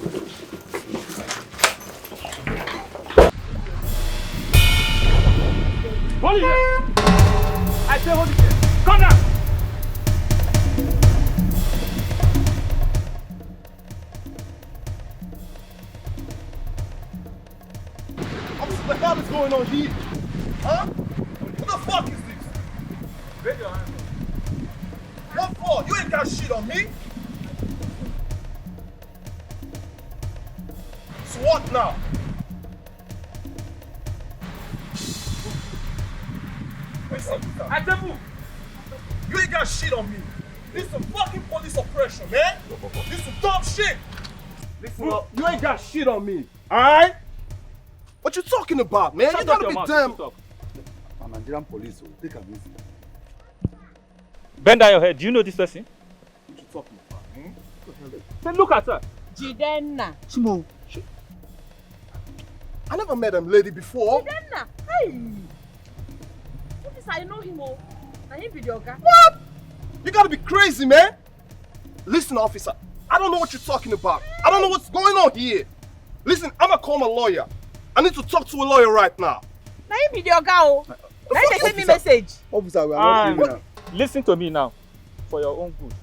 Speaker 18: Hold it here! I say hold it here. Come down!
Speaker 14: What the hell is going on here? Huh? What the fuck is this? Raise your hands up. What for? You ain't got shit on me. So what now? I tell you ain't got shit on me. This is fucking police oppression, man. This is dumb shit. Listen up, you ain't got shit on me, alright? What you talking about, man? You gotta be damn.
Speaker 19: I'm Nigerian police, so take a easy.
Speaker 18: Bend down your head. Do you know this person?
Speaker 14: What you talking about, man?
Speaker 18: Say, look at her.
Speaker 13: Jidenna.
Speaker 14: Shimo. I never met a lady before.
Speaker 13: Jidenna. Hey. What is I know him all? I him be the oga.
Speaker 14: What? You gotta be crazy, man. Listen, officer. I don't know what you're talking about. I don't know what's going on here. Listen, I'm gonna call my lawyer. I need to talk to a lawyer right now.
Speaker 13: Na him be the oga o. Na him dey send me message.
Speaker 14: Officer, we are not here now.
Speaker 18: Listen to me now, for your own good.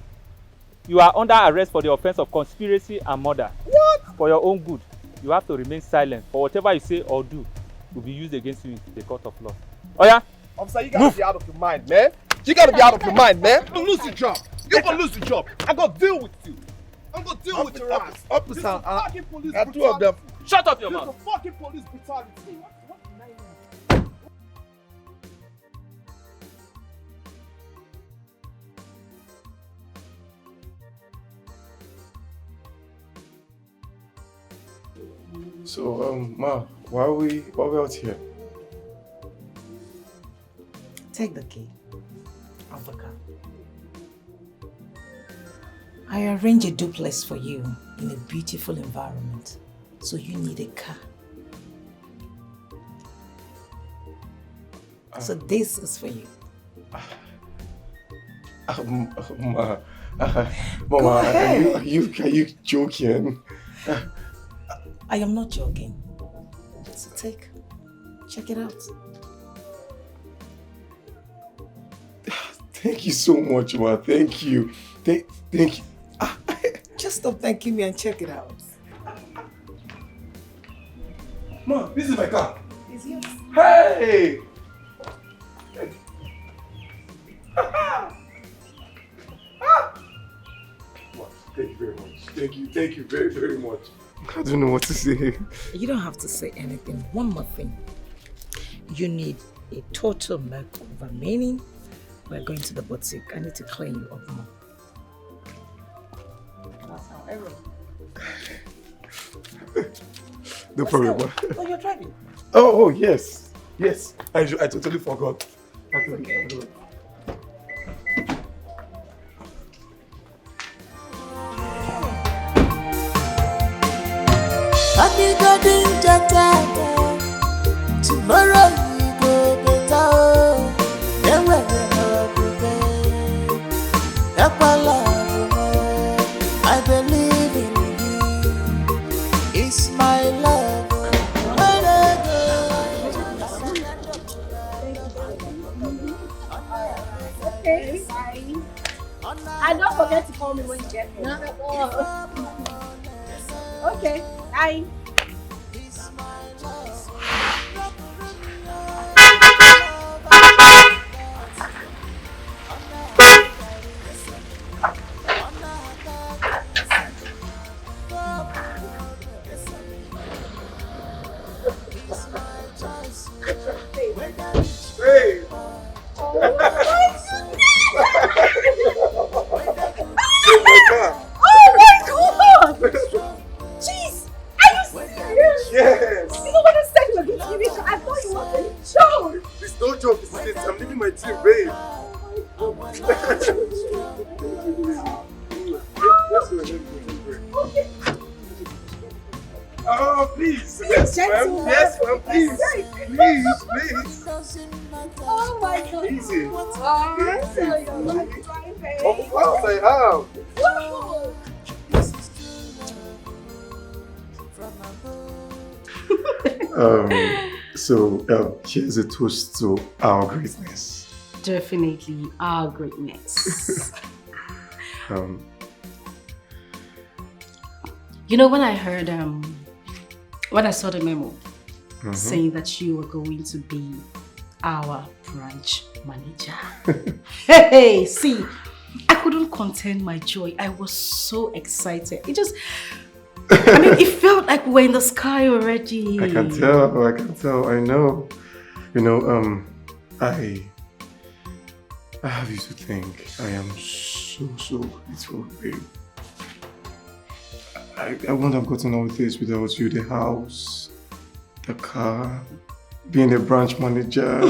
Speaker 18: You are under arrest for the offense of conspiracy and murder.
Speaker 14: What?
Speaker 18: For your own good, you have to remain silent. For whatever you say or do will be used against you in the court of law. Oh yeah?
Speaker 14: Officer, you gotta be out of your mind, man. You gotta be out of your mind, man. You're gonna lose your job. You're gonna lose your job. I'm gonna deal with you. I'm gonna deal with your ass. This is fucking police brutality.
Speaker 19: Two of them.
Speaker 18: Shut up your
Speaker 14: This
Speaker 18: mouth.
Speaker 14: is fucking police brutality.
Speaker 4: So, Ma, why are we out here?
Speaker 15: Take the key of the car. I arrange a duplex for you in a beautiful environment, so you need a car. So this is for you.
Speaker 4: Ma,
Speaker 15: Go
Speaker 4: Mama,
Speaker 15: ahead.
Speaker 4: are you joking?
Speaker 15: I am not joking. So check it out.
Speaker 4: Thank you so much, Ma. Thank you. Thank you.
Speaker 15: Just stop thanking me and check it out.
Speaker 4: Ma, this is my car.
Speaker 15: It's yours.
Speaker 4: Hey! Thank you very much. Thank you very, very much. I don't know what to say.
Speaker 15: You don't have to say anything. One more thing. You need a total makeover, meaning we're going to the boutique. I need to clean you up more. That's how I roll.
Speaker 4: No problem. Ma.
Speaker 15: Oh, you're driving?
Speaker 4: Oh, yes. Yes. I totally forgot. Okay.
Speaker 7: Tomorrow you go better. Then when you're prepared, I believe in you. It's my love.
Speaker 13: Okay. And don't forget to call me when you get home. Not at all. Okay. Bye.
Speaker 4: Hey!
Speaker 13: Oh my god! Jeez! Are you
Speaker 4: Oh, please. Yes, ma'am. Yes, ma'am. Please. Please, please.
Speaker 8: Oh my God.
Speaker 4: Easy.
Speaker 8: Oh, so you're like driving.
Speaker 4: Of course I am.
Speaker 8: Woo!
Speaker 4: Here's a toast to our greatness.
Speaker 5: Definitely our greatness. You know, when I heard, when I saw the memo saying that you were going to be our branch manager. Hey, see, I couldn't contain my joy. I was so excited. It just, it felt like we were in the sky already.
Speaker 4: I can tell, I know. You know, I have you to thank. I am so grateful, babe. I wouldn't have gotten all this without you. The house, the car, being a branch manager.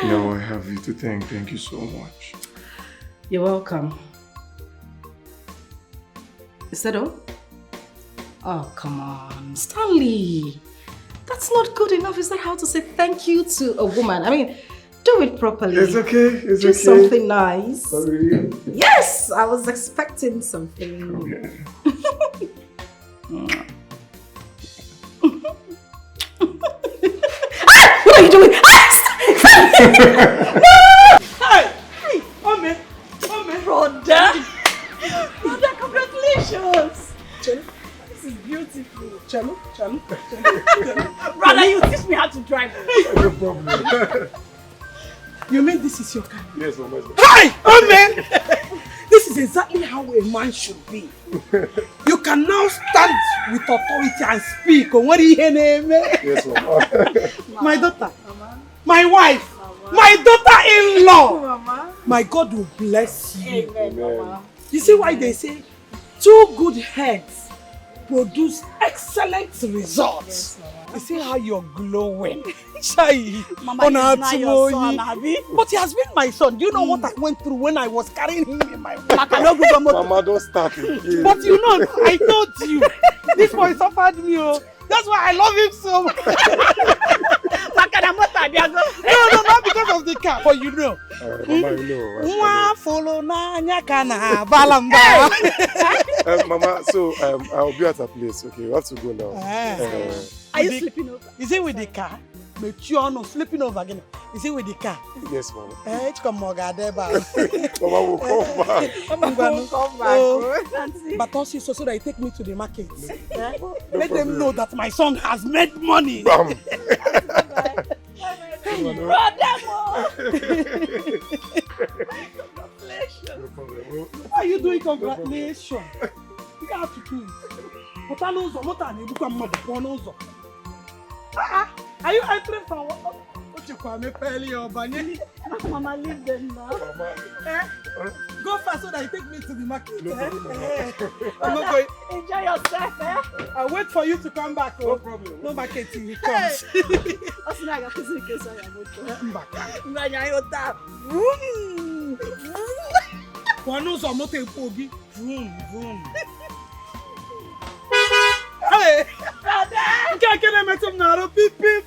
Speaker 4: No, I have you to thank. Thank you so much.
Speaker 5: You're welcome. Is that all? Oh, come on, Stanley. That's not good enough. Is that how to say thank you to a woman? I mean, do it properly.
Speaker 4: It's okay. It's
Speaker 5: do
Speaker 4: okay.
Speaker 5: something nice.
Speaker 4: Sorry.
Speaker 5: Yes, I was expecting something.
Speaker 4: Oh, yeah.
Speaker 5: What are you doing?
Speaker 3: Hey! Hey! Brother! Brother, congratulations! This is beautiful. Chalo. Brother, you teach me how to drive.
Speaker 4: No problem.
Speaker 3: You mean this is your car?
Speaker 4: Yes, Mama.
Speaker 3: Hey! Amen! This is exactly how a man should be. You can now stand with authority and speak.
Speaker 4: Yes, Mama.
Speaker 3: My daughter, my wife, my daughter-in-law. My God will bless you.
Speaker 4: Amen.
Speaker 3: You see why they say 2 good heads produce excellent results. You see how you're glowing. Shy.
Speaker 8: Mama, he's not your son, Abi.
Speaker 3: But he has been my son. Do you know what I went through when I was carrying him in my back?
Speaker 4: Mama, don't start it.
Speaker 3: But you know, I told you, this boy suffered me. That's why I love him so much. No, not because of the car, but you know.
Speaker 4: Mama, you know. Mama, so I'll be at her place. Okay, we have to go now.
Speaker 3: Are you sleeping over? Is it with the car? No, sleeping over again. Is it with the car?
Speaker 4: Yes, Mama.
Speaker 3: Mama
Speaker 4: will come back.
Speaker 3: Mama will come back. But also so that you take me to the market. Let them know that my son has made money.
Speaker 4: Bam.
Speaker 3: Congratulations. Why are you doing congratulations? You have to do it. Are you entering from what you call me, Peli or Banyani?
Speaker 8: Mama, leave them now.
Speaker 3: Mama. Go fast so that you take me to the market.
Speaker 4: No
Speaker 3: I'm not going.
Speaker 8: Enjoy yourself,
Speaker 3: I'll wait for you to come back.
Speaker 4: No problem.
Speaker 3: No market till he comes. Hey! Can't get him at him now, beep beep.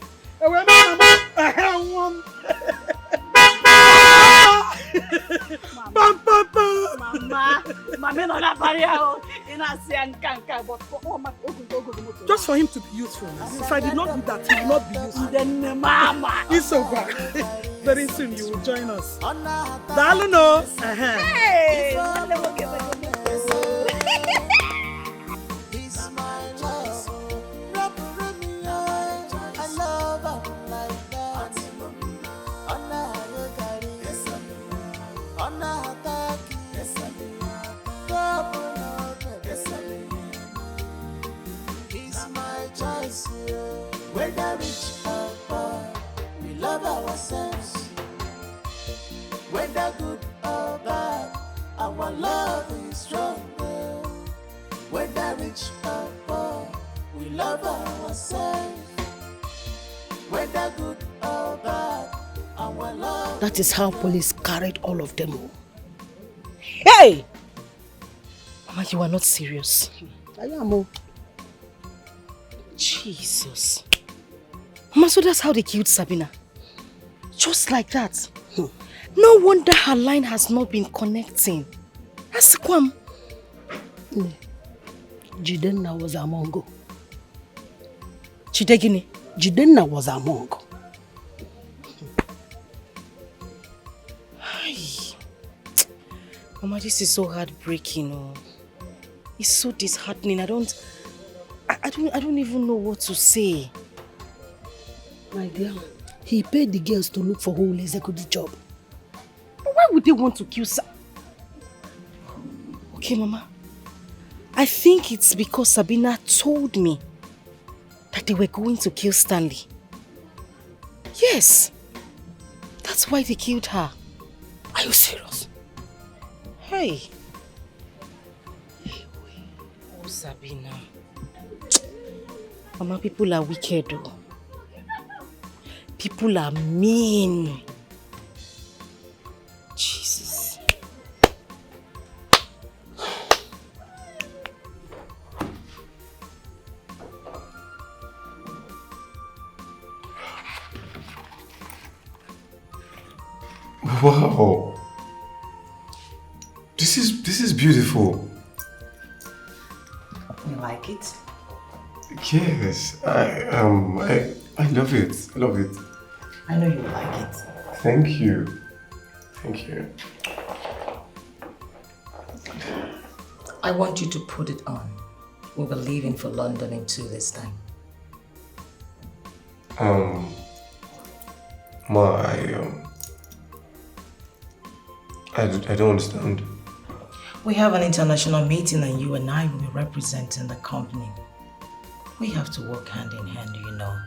Speaker 3: Just for him to be useful. If I did not do that, he will not be useful. Then Mama, it's over. Very soon you will join us. Daluno. Hey!
Speaker 7: Whether rich or poor, we love ourselves. Whether good or bad, our love is stronger. Whether rich or poor, we love ourselves. Whether good or bad, our love.
Speaker 5: That is how police carried all of them. Hey! Mama, you are not serious. I am.
Speaker 10: Jesus. Mama, so that's how they killed Sabina. Just like that. No wonder her line has not been connecting. Asikwam.
Speaker 5: Jidenna was among us.
Speaker 10: Chidegini?
Speaker 5: Jidenna was among us.
Speaker 10: Mama, this is so heartbreaking. Oh. It's so disheartening. I don't even know what to say.
Speaker 5: My dear, he paid the girls to look for who will execute the job.
Speaker 10: But why would they want to kill Okay, Mama. I think it's because Sabina told me that they were going to kill Stanley. Yes. That's why they killed her.
Speaker 5: Are you serious?
Speaker 10: Hey. Oh, Sabina. Mama, people are wicked though. People are mean. Jesus.
Speaker 4: Wow. This is beautiful.
Speaker 15: You like it?
Speaker 4: Yes. I love it. I love it.
Speaker 15: I know you like it.
Speaker 4: Thank you. Thank you.
Speaker 15: I want you to put it on. We'll be leaving for London in 2 days' time.
Speaker 4: Ma, I don't understand.
Speaker 15: We have an international meeting and you and I will be representing the company. We have to work hand in hand, you know.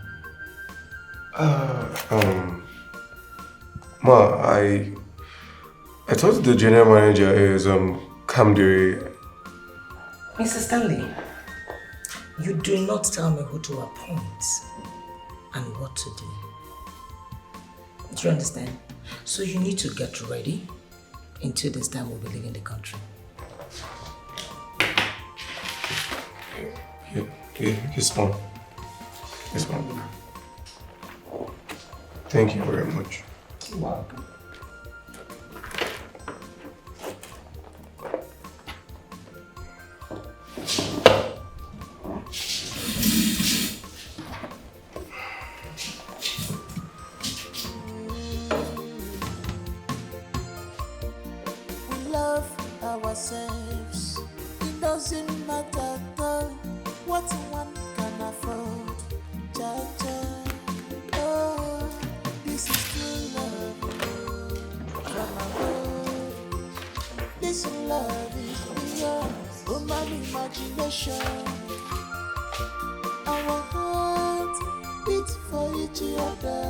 Speaker 4: Ma, I thought the general manager is Kamdiri.
Speaker 15: Mr. Stanley, you do not tell me who to appoint and what to do. Do you understand? So you need to get ready. In 2 days' time, we'll be leaving the country.
Speaker 4: Yes, Mom. Yes, Mom. Thank you very much.
Speaker 15: You're welcome.
Speaker 7: We love ourselves. It doesn't matter what one can afford. Cha-cha. Oh, this is true love. From above. This love is beyond human imagination. Our hearts beat for each other.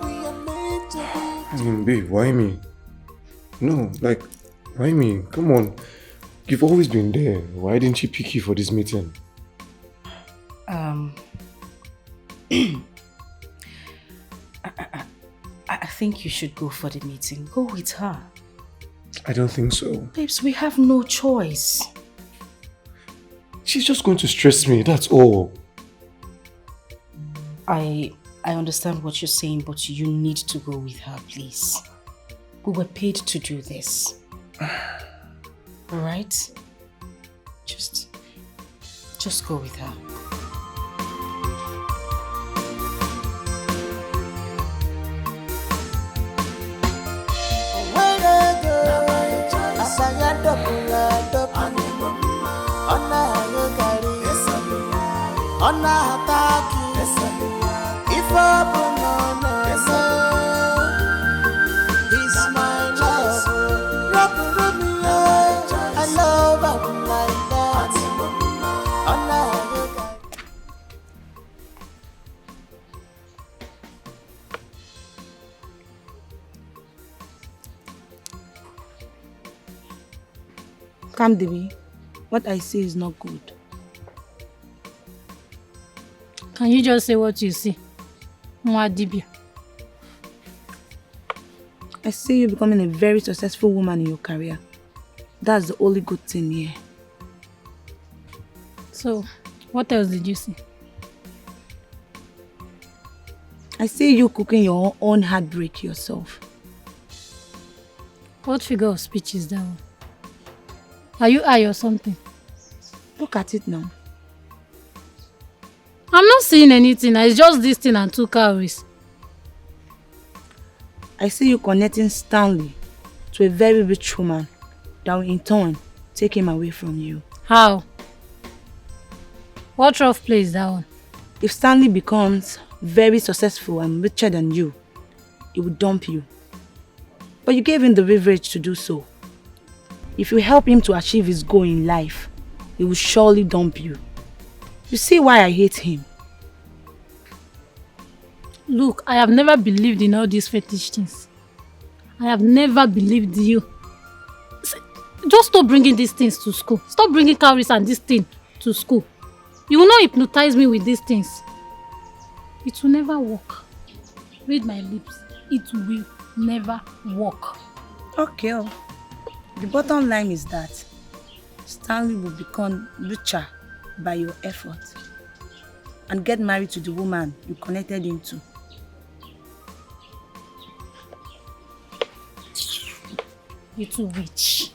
Speaker 7: We are made to be.
Speaker 4: Babe, why me? No, like, why me? Come on. You've always been there. Why didn't she pick you for this meeting?
Speaker 10: I think you should go for the meeting. Go with her.
Speaker 4: I don't think so.
Speaker 10: Babes, we have no choice.
Speaker 4: She's just going to stress me, that's all.
Speaker 10: I understand what you're saying, but you need to go with her, please. We were paid to do this. Alright? Just go with her.
Speaker 8: Calm, Debbie. What I say is not good.
Speaker 22: Can you just say what you see? Mwadibia.
Speaker 8: I see you becoming a very successful woman in your career. That's the only good thing here.
Speaker 22: So, what else did you see?
Speaker 1: I see you cooking your own heartbreak yourself.
Speaker 22: What figure of speech is that one? Are you high or something?
Speaker 1: Look at it now.
Speaker 22: I'm not seeing anything. It's just this thing and 2 calories.
Speaker 1: I see you connecting Stanley to a very rich woman that will in turn take him away from you.
Speaker 22: How? What rough play is that one?
Speaker 1: If Stanley becomes very successful and richer than you, he will dump you. But you gave him the leverage to do so. If you help him to achieve his goal in life, he will surely dump you. You see why I hate him?
Speaker 22: Look, I have never believed in all these fetish things. I have never believed you. Just stop bringing these things to school. Stop bringing calories and this thing to school. You will not hypnotize me with these things. It will never work. Read my lips. It will never work.
Speaker 1: Okay. The bottom line is that Stanley will become richer by your effort and get married to the woman you connected him to.
Speaker 22: You're too rich.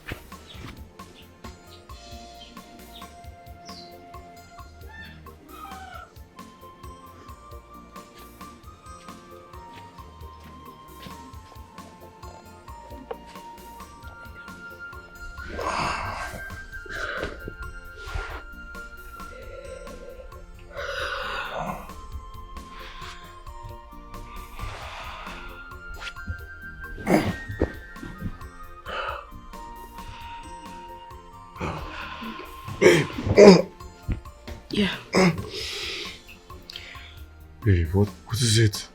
Speaker 1: Yeah.
Speaker 4: Babe, what is it?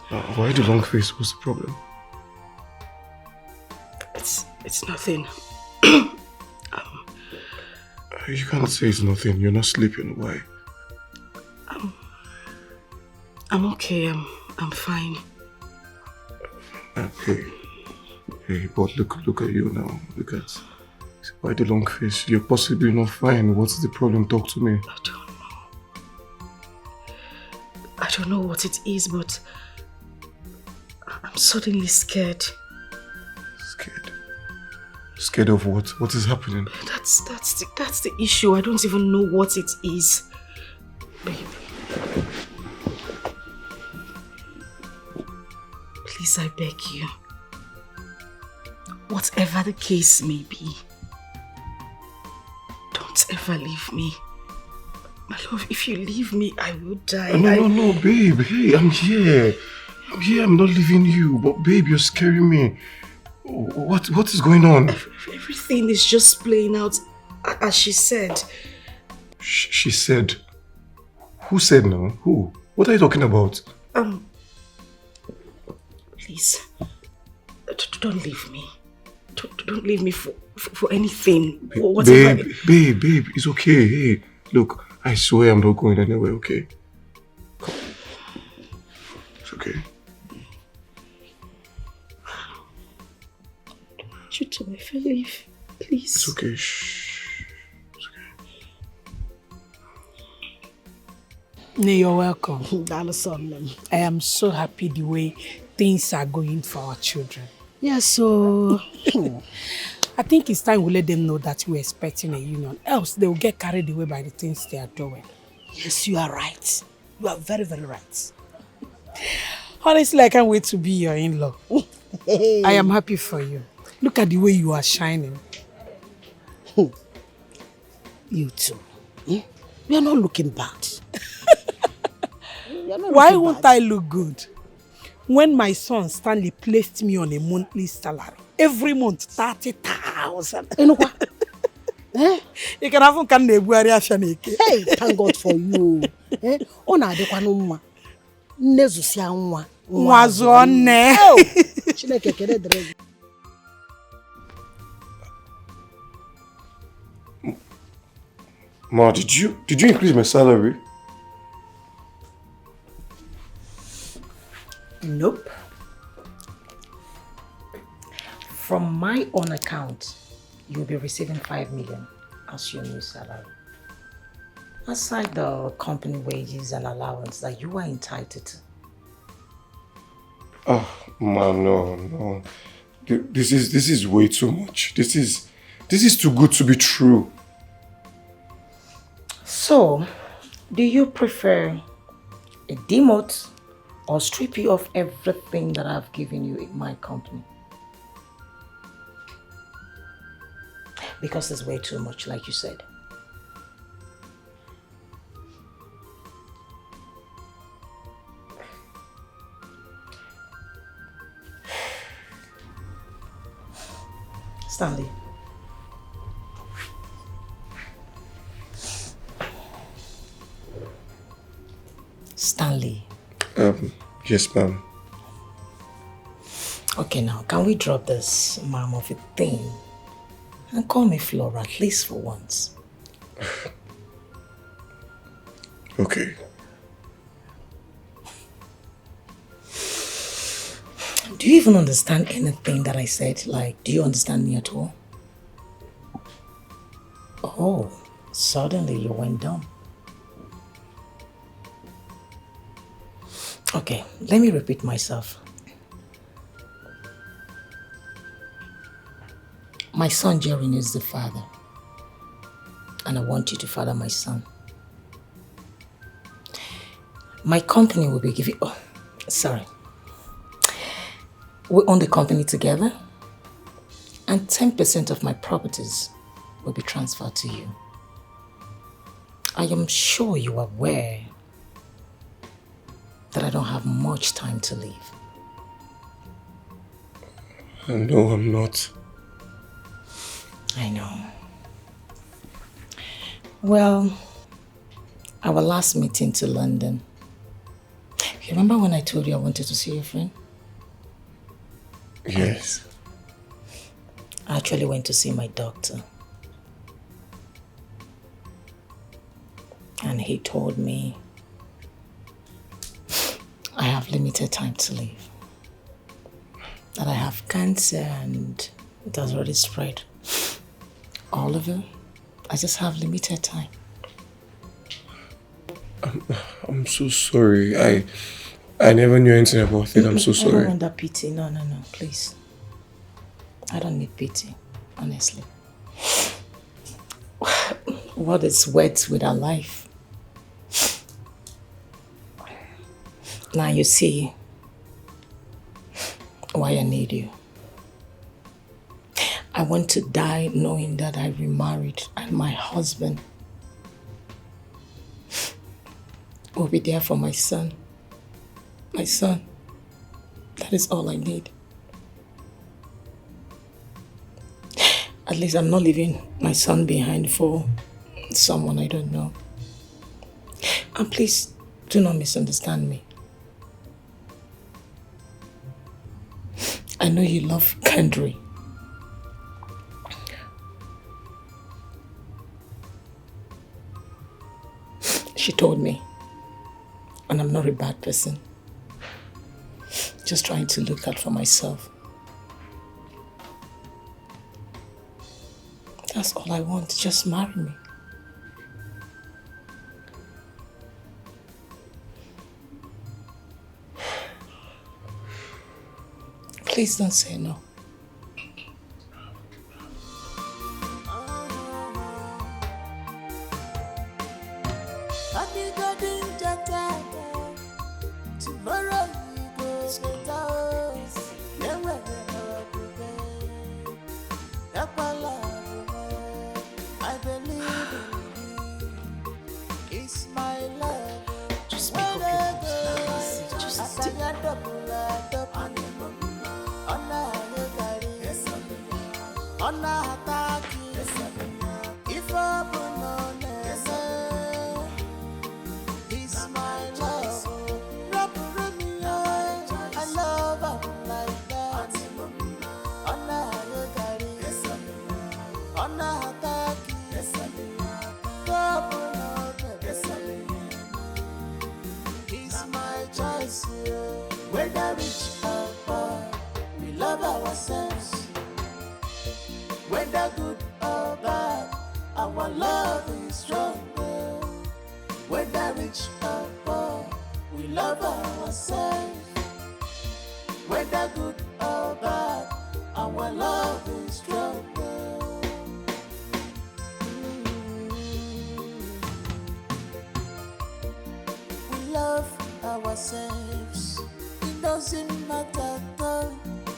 Speaker 4: Why the long face? What's the problem?
Speaker 5: It's nothing.
Speaker 4: You can't say it's nothing. You're not sleeping. Why?
Speaker 5: I'm okay. I'm fine.
Speaker 4: Hey, but look at you now. Look at why the long face. You're possibly not fine. What's the problem? Talk to me.
Speaker 5: I don't know what it is, but I'm suddenly scared.
Speaker 4: Scared of what? What is happening?
Speaker 5: That's the issue. I don't even know what it is. Babe. Please, I beg you. Whatever the case may be, don't ever leave me. My love, if you leave me, I will die.
Speaker 4: No, babe. Hey, I'm here. I'm not leaving you. But babe, you're scaring me. What is going on?
Speaker 5: Everything is just playing out as she said.
Speaker 4: She said? Who said now? Who? What are you talking about?
Speaker 5: Please, don't leave me. Don't leave me for anything.
Speaker 4: Babe, it's okay. Hey, look, I swear I'm not going anywhere, okay? Come. It's okay.
Speaker 5: If I leave, please.
Speaker 4: It's okay. Shh. It's okay.
Speaker 3: You're welcome. I am so happy the way things are going for our children.
Speaker 5: Yeah, so
Speaker 3: I think it's time we let them know that we're expecting a union. Else they will get carried away by the things they are doing.
Speaker 5: Yes, you are right. You are very, very right.
Speaker 3: Honestly, I can't wait to be your in-law. I am happy for you. Look at the way you are shining.
Speaker 5: You too. You are not looking bad.
Speaker 3: Why won't I look good? When my son Stanley placed me on a monthly salary, every month 30,000. You know what? You can have a
Speaker 5: Hey, thank God for you. Ona adekwa no mma. Nnezusia nwa.
Speaker 3: Nwazonne.
Speaker 5: Chineke kere dere.
Speaker 4: Ma, did you increase my salary?
Speaker 15: Nope. From my own account, you'll be receiving 5 million as your new salary. Aside the company wages and allowance that you are entitled to.
Speaker 4: Oh, man, no. This is way too much. This is too good to be true.
Speaker 15: So, do you prefer a demote or strip you of everything that I've given you in my company? Because it's way too much, like you said. Stanley. Stanley.
Speaker 4: Yes, ma'am.
Speaker 15: Okay, now, can we drop this mom of a thing and call me Flora, at least for once?
Speaker 4: Okay.
Speaker 15: Do you even understand anything that I said? Like, do you understand me at all? Oh, suddenly you went dumb. Okay, let me repeat myself. My son Jerry is the father, and I want you to father my son. My company will be giving... Oh, sorry. We own the company together, and 10% of my properties will be transferred to you. I am sure you are aware that I don't have much time to live.
Speaker 4: No, I'm not.
Speaker 15: I know. Well, our last meeting to London. You remember when I told you I wanted to see your friend?
Speaker 4: Yes.
Speaker 15: I actually went to see my doctor. And he told me I have limited time to live. That I have cancer and it has already spread. All of it. I just have limited time.
Speaker 4: I'm so sorry. I never knew anything about it. I'm so
Speaker 15: I
Speaker 4: sorry.
Speaker 15: don't want that pity. No, please. I don't need pity, honestly. What is worth with our life? Now you see why I need you. I want to die knowing that I remarried and my husband will be there for my son. My son. That is all I need. At least I'm not leaving my son behind for someone I don't know. And please, do not misunderstand me. I know you love Kendry. She told me, and I'm not a bad person. Just trying to look out for myself. That's all I want, just marry me. Please don't say no.
Speaker 7: Tomorrow you go get out. Never I believe in you. It's my love.
Speaker 15: Just pick up your voice. Just
Speaker 7: stick If it's my love. I love her like that. It's my choice. Whether rich or poor, we love ourselves. Whether good or bad, our love is stronger. Whether rich or poor, we love ourselves. whether good or bad, our love is stronger. We love ourselves. It doesn't matter though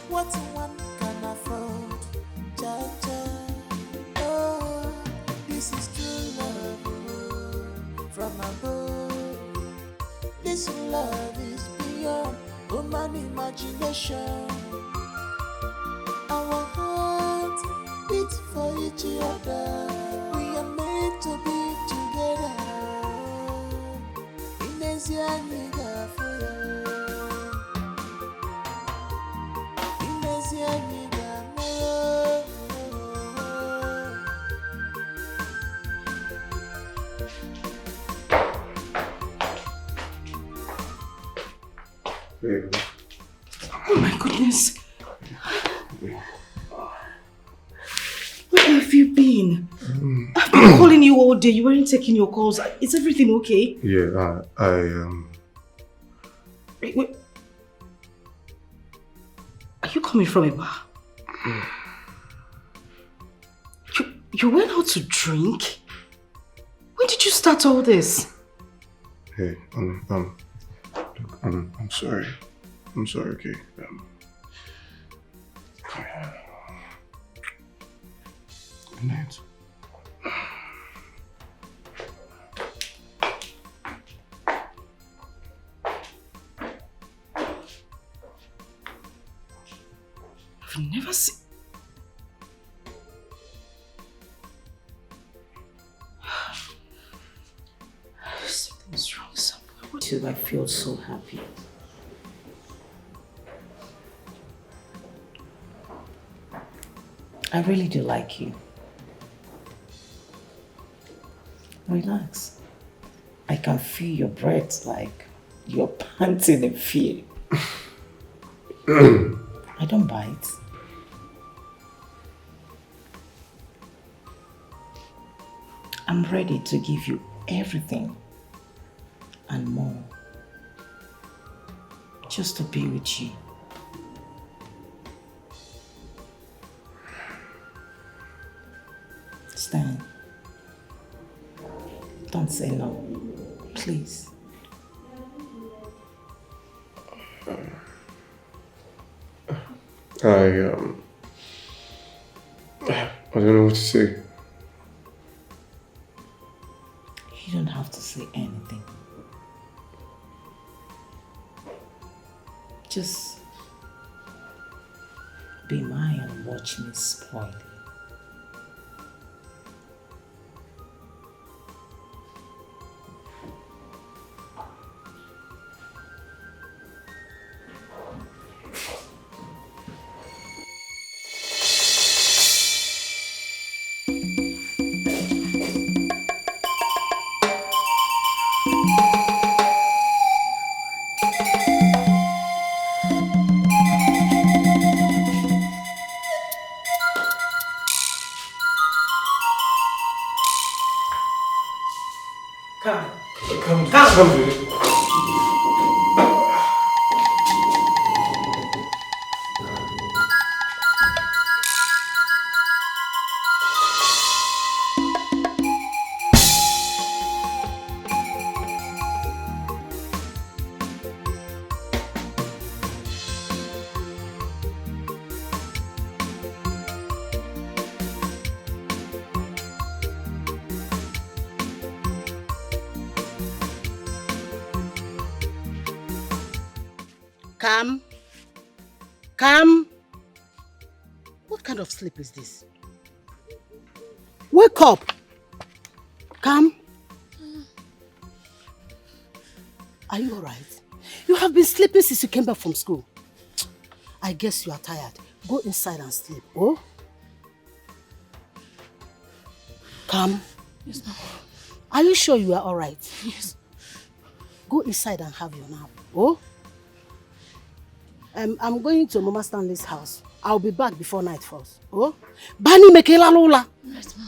Speaker 7: what one can afford. Cha cha. Oh, this is true love from above. This love is beyond human imagination. Our hearts beat for each other. We are meant to be together. Inezia niga foya. Inezia niga moyo.
Speaker 4: Babe.
Speaker 12: Oh my goodness. Where have you been? I've been calling you all day. You weren't taking your calls. Is everything okay?
Speaker 4: Yeah,
Speaker 12: Wait. Are you coming from a bar? You went out to drink? When did you start all this?
Speaker 4: Hey, I'm sorry. I'm sorry, okay? Good night.
Speaker 12: I've never seen... Something's wrong somewhere. I feel so happy. I really do like you. Relax. I can feel your breath like you're panting in fear. I don't bite. I'm ready to give you everything and more. Just to be with you. Stan, don't say no, please.
Speaker 4: I don't know what to say.
Speaker 12: You don't have to say anything. Just be mine and watch me spoil it.
Speaker 4: Come, baby.
Speaker 5: Come. What kind of sleep is this? Wake up. Come. Are you alright? You have been sleeping since you came back from school. I guess you are tired. Go inside and sleep, oh? Come.
Speaker 22: Yes, ma'am.
Speaker 5: Are you sure you are alright?
Speaker 22: Yes.
Speaker 5: Go inside and have your nap, oh? I'm going to Mama Stanley's house. I'll be back before night falls. Oh? Bani mekela lula.
Speaker 22: Yes, ma'am.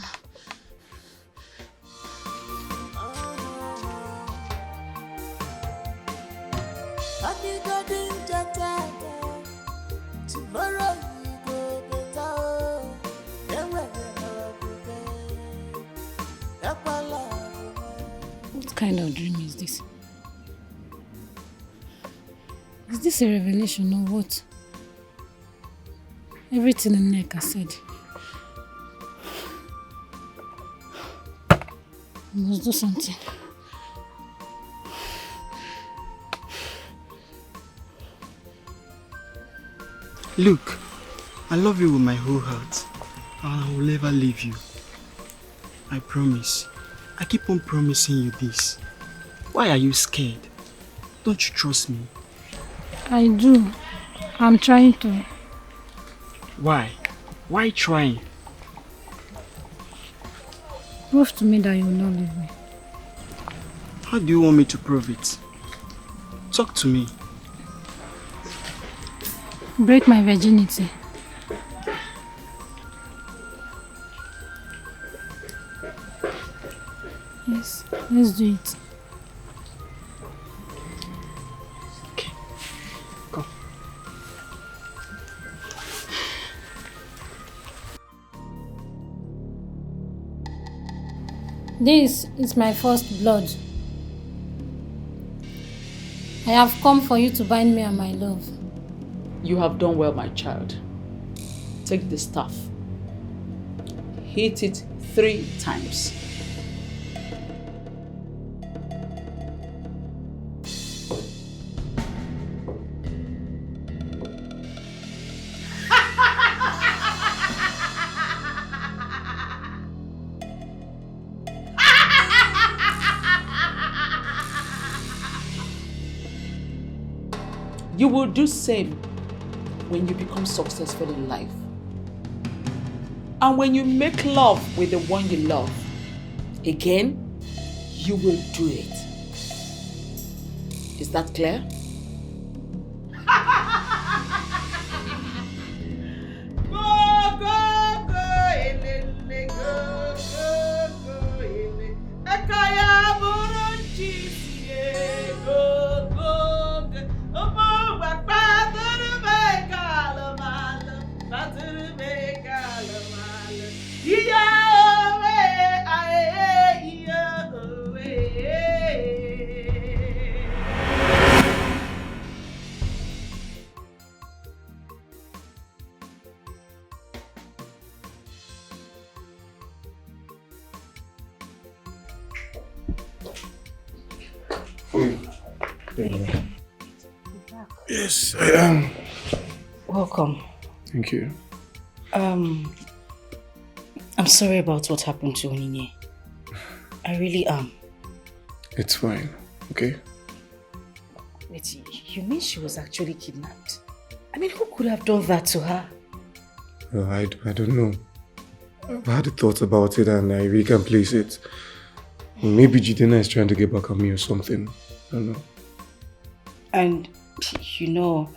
Speaker 7: tomorrow you go better. Oh. Then where
Speaker 22: What kind of dream is this? Is this a revelation or what? Everything in Nneka said. I must do something.
Speaker 11: Look, I love you with my whole heart, and I will never leave you. I promise. I keep on promising you this. Why are you scared? Don't you trust me?
Speaker 22: I do. I'm trying to.
Speaker 11: Why? Why trying?
Speaker 22: Prove to me that you will not leave me.
Speaker 11: How do you want me to prove it? Talk to me.
Speaker 22: Break my virginity. Yes, let's do it.
Speaker 11: Okay, come.
Speaker 22: This is my first blood. I have come for you to bind me and my love.
Speaker 20: You have done well, my child. Take the staff. Hit it 3 times. You will do same when you become successful in life. And when you make love with the one you love, again, you will do it. Is that clear?
Speaker 4: Yes, I am.
Speaker 15: Welcome.
Speaker 4: Thank you.
Speaker 15: I'm sorry about what happened to Onyinye. I really am.
Speaker 4: It's fine, okay?
Speaker 15: Wait, you mean she was actually kidnapped? I mean, who could have done that to her?
Speaker 4: Well, I don't know. I've had a thought about it and I really can't place it. Maybe Jidena is trying to get back at me or something. I don't know.
Speaker 15: And, you know,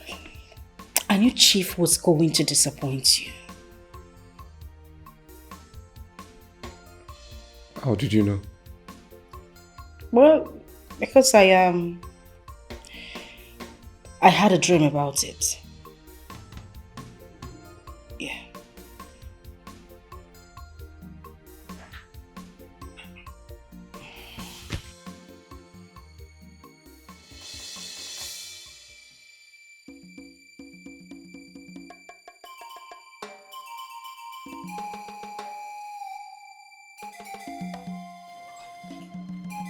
Speaker 15: I knew Chief was going to disappoint you.
Speaker 4: How did you know?
Speaker 15: Well, because I had a dream about it. Yeah.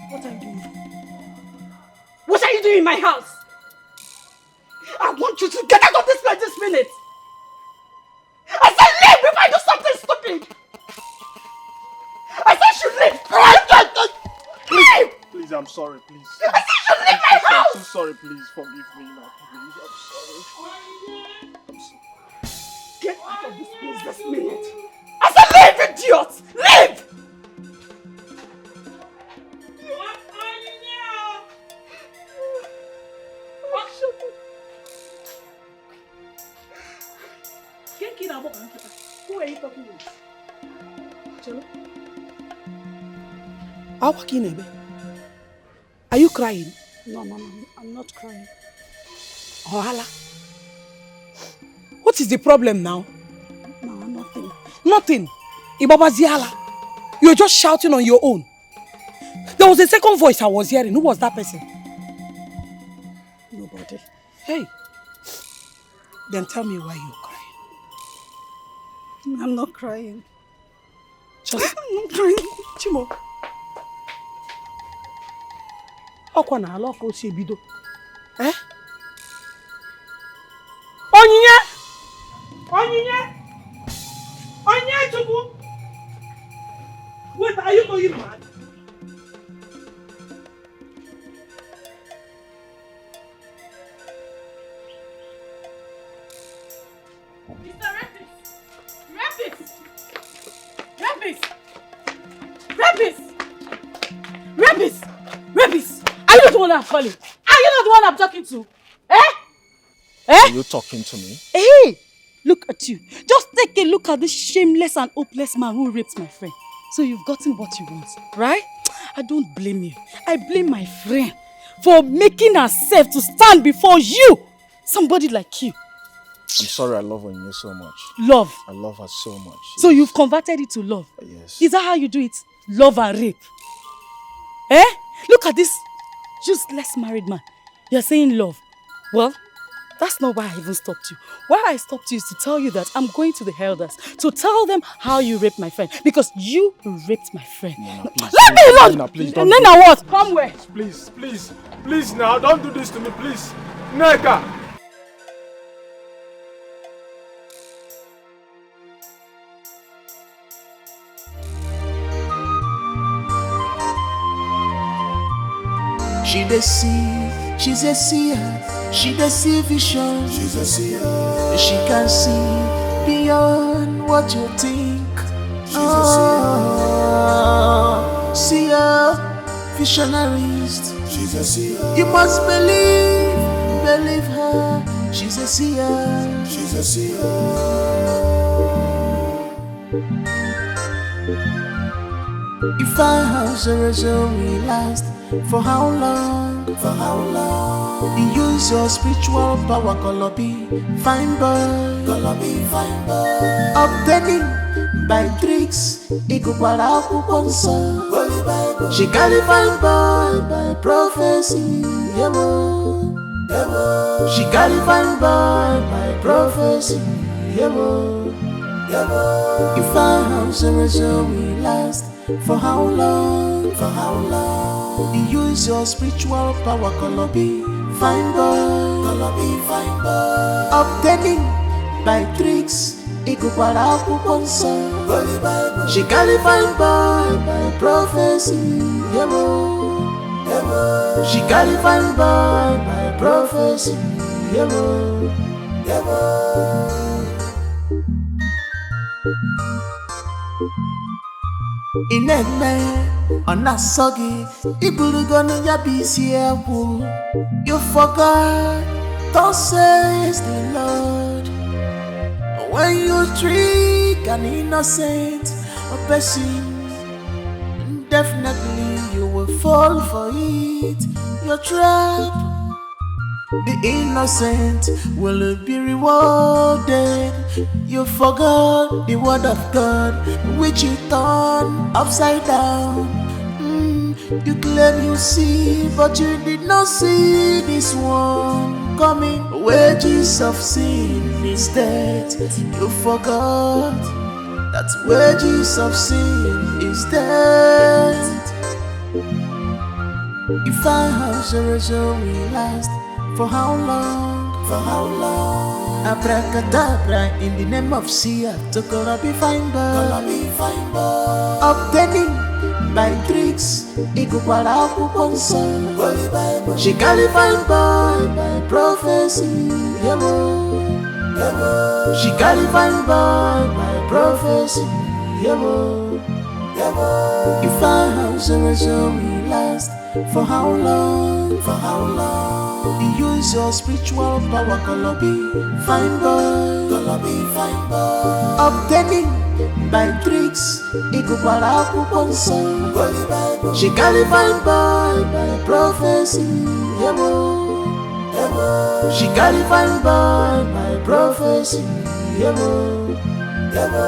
Speaker 5: What are you doing? What are you doing in my house? I want you to get out of this place this minute. I said leave before I do something stupid. I said you leave. Leave.
Speaker 14: Please, I'm sorry, please.
Speaker 5: I said you leave my house.
Speaker 14: I'm so sorry, please forgive me now. Please, I'm sorry. I'm sorry.
Speaker 5: Get out of this place this minute. I said leave, idiot. Leave. Who are you talking with? Chelo? Are you crying?
Speaker 8: No, Mama, I'm not crying.
Speaker 5: Ohala. What
Speaker 3: What is the problem now?
Speaker 8: No, nothing.
Speaker 3: Nothing. Ibaba Ziala. You're just shouting on your own. There was a second voice I was hearing. Who was that person?
Speaker 8: Nobody.
Speaker 3: Hey. Then tell me why you're crying.
Speaker 8: I'm not crying.
Speaker 3: Just...
Speaker 8: I'm not crying.
Speaker 3: Chimo. Okwana aloko si ebido. Eh? Onyinye! Onyinye! Onyinye Chukwu! Wait, are you going mad?
Speaker 12: Rabbis! Are you not the one I'm calling? Are you not the one I'm talking to?
Speaker 17: Are you talking to me?
Speaker 12: Hey! Look at you. Just take a look at this shameless and hopeless man who raped my friend. So you've gotten what you want, right? I don't blame you. I blame my friend for making herself to stand before you. Somebody like you.
Speaker 17: I'm sorry I love Onyinye so much.
Speaker 12: Love?
Speaker 17: I love her so much.
Speaker 12: So you've converted it to love?
Speaker 17: Yes.
Speaker 12: Is that how you do it? Love and rape? Look at this useless married man. You're saying love. Well, that's not why I even stopped you. Why I stopped you is to tell you that I'm going to the elders to tell them how you raped my friend. Because you raped my friend.
Speaker 17: Nena, please.
Speaker 12: Let me alone!
Speaker 17: Nena, please don't.
Speaker 12: Nena, what? Come where?
Speaker 4: Please now, don't do this to me, please. Neka!
Speaker 7: She deceive, she's a seer. She deceive vision, she's a seer. She can see beyond what you think. She's a seer, visionarist. She's a seer. You must believe her. She's a seer, she's a seer. If our house will last, for how long? For how long? You use your spiritual power, Kolobi, fine boy. Kolobi, fine boy. Obtaining by tricks, Ikupara Kuponsa. She carry fine boy by prophecy. Yemo. She carry fine boy by prophecy. Yemo. If our house will last, for how long? For how long? You use your spiritual power, Kolobi, fine boy. Kolobi, fine boy. Obtaining by tricks, Ikupara Kuponsa. She carry fine boy by prophecy. Yemo. She carry fine boy by prophecy. Yemo. Ineme onasogi iburugono yabisi ewu. You forgot, thus says the Lord. When you trick an innocent person, definitely you will fall for it. You're trapped. The innocent will be rewarded. You forgot the word of God, which you turn upside down. You claim you see, but you did not see this one coming. Wages of sin is death. You forgot that wages of sin is death. If our house will last, for how long? For how long? Abracadabra in the name of Sia to Kolobi fine boy. Obtaining by tricks, Ikupara Kuponsa. She carry fine boy by prophecy. Yemo. She carry fine boy by prophecy. Yemo. If our house will last, for how long? For how long? You use your spiritual power, Kolobi, fine boy. Kolobi, fine boy. Obtaining by tricks, Ikupara Kuponsa. She carry fine boy by prophecy. Yemo. She carry fine boy by prophecy. Yebo, yebo.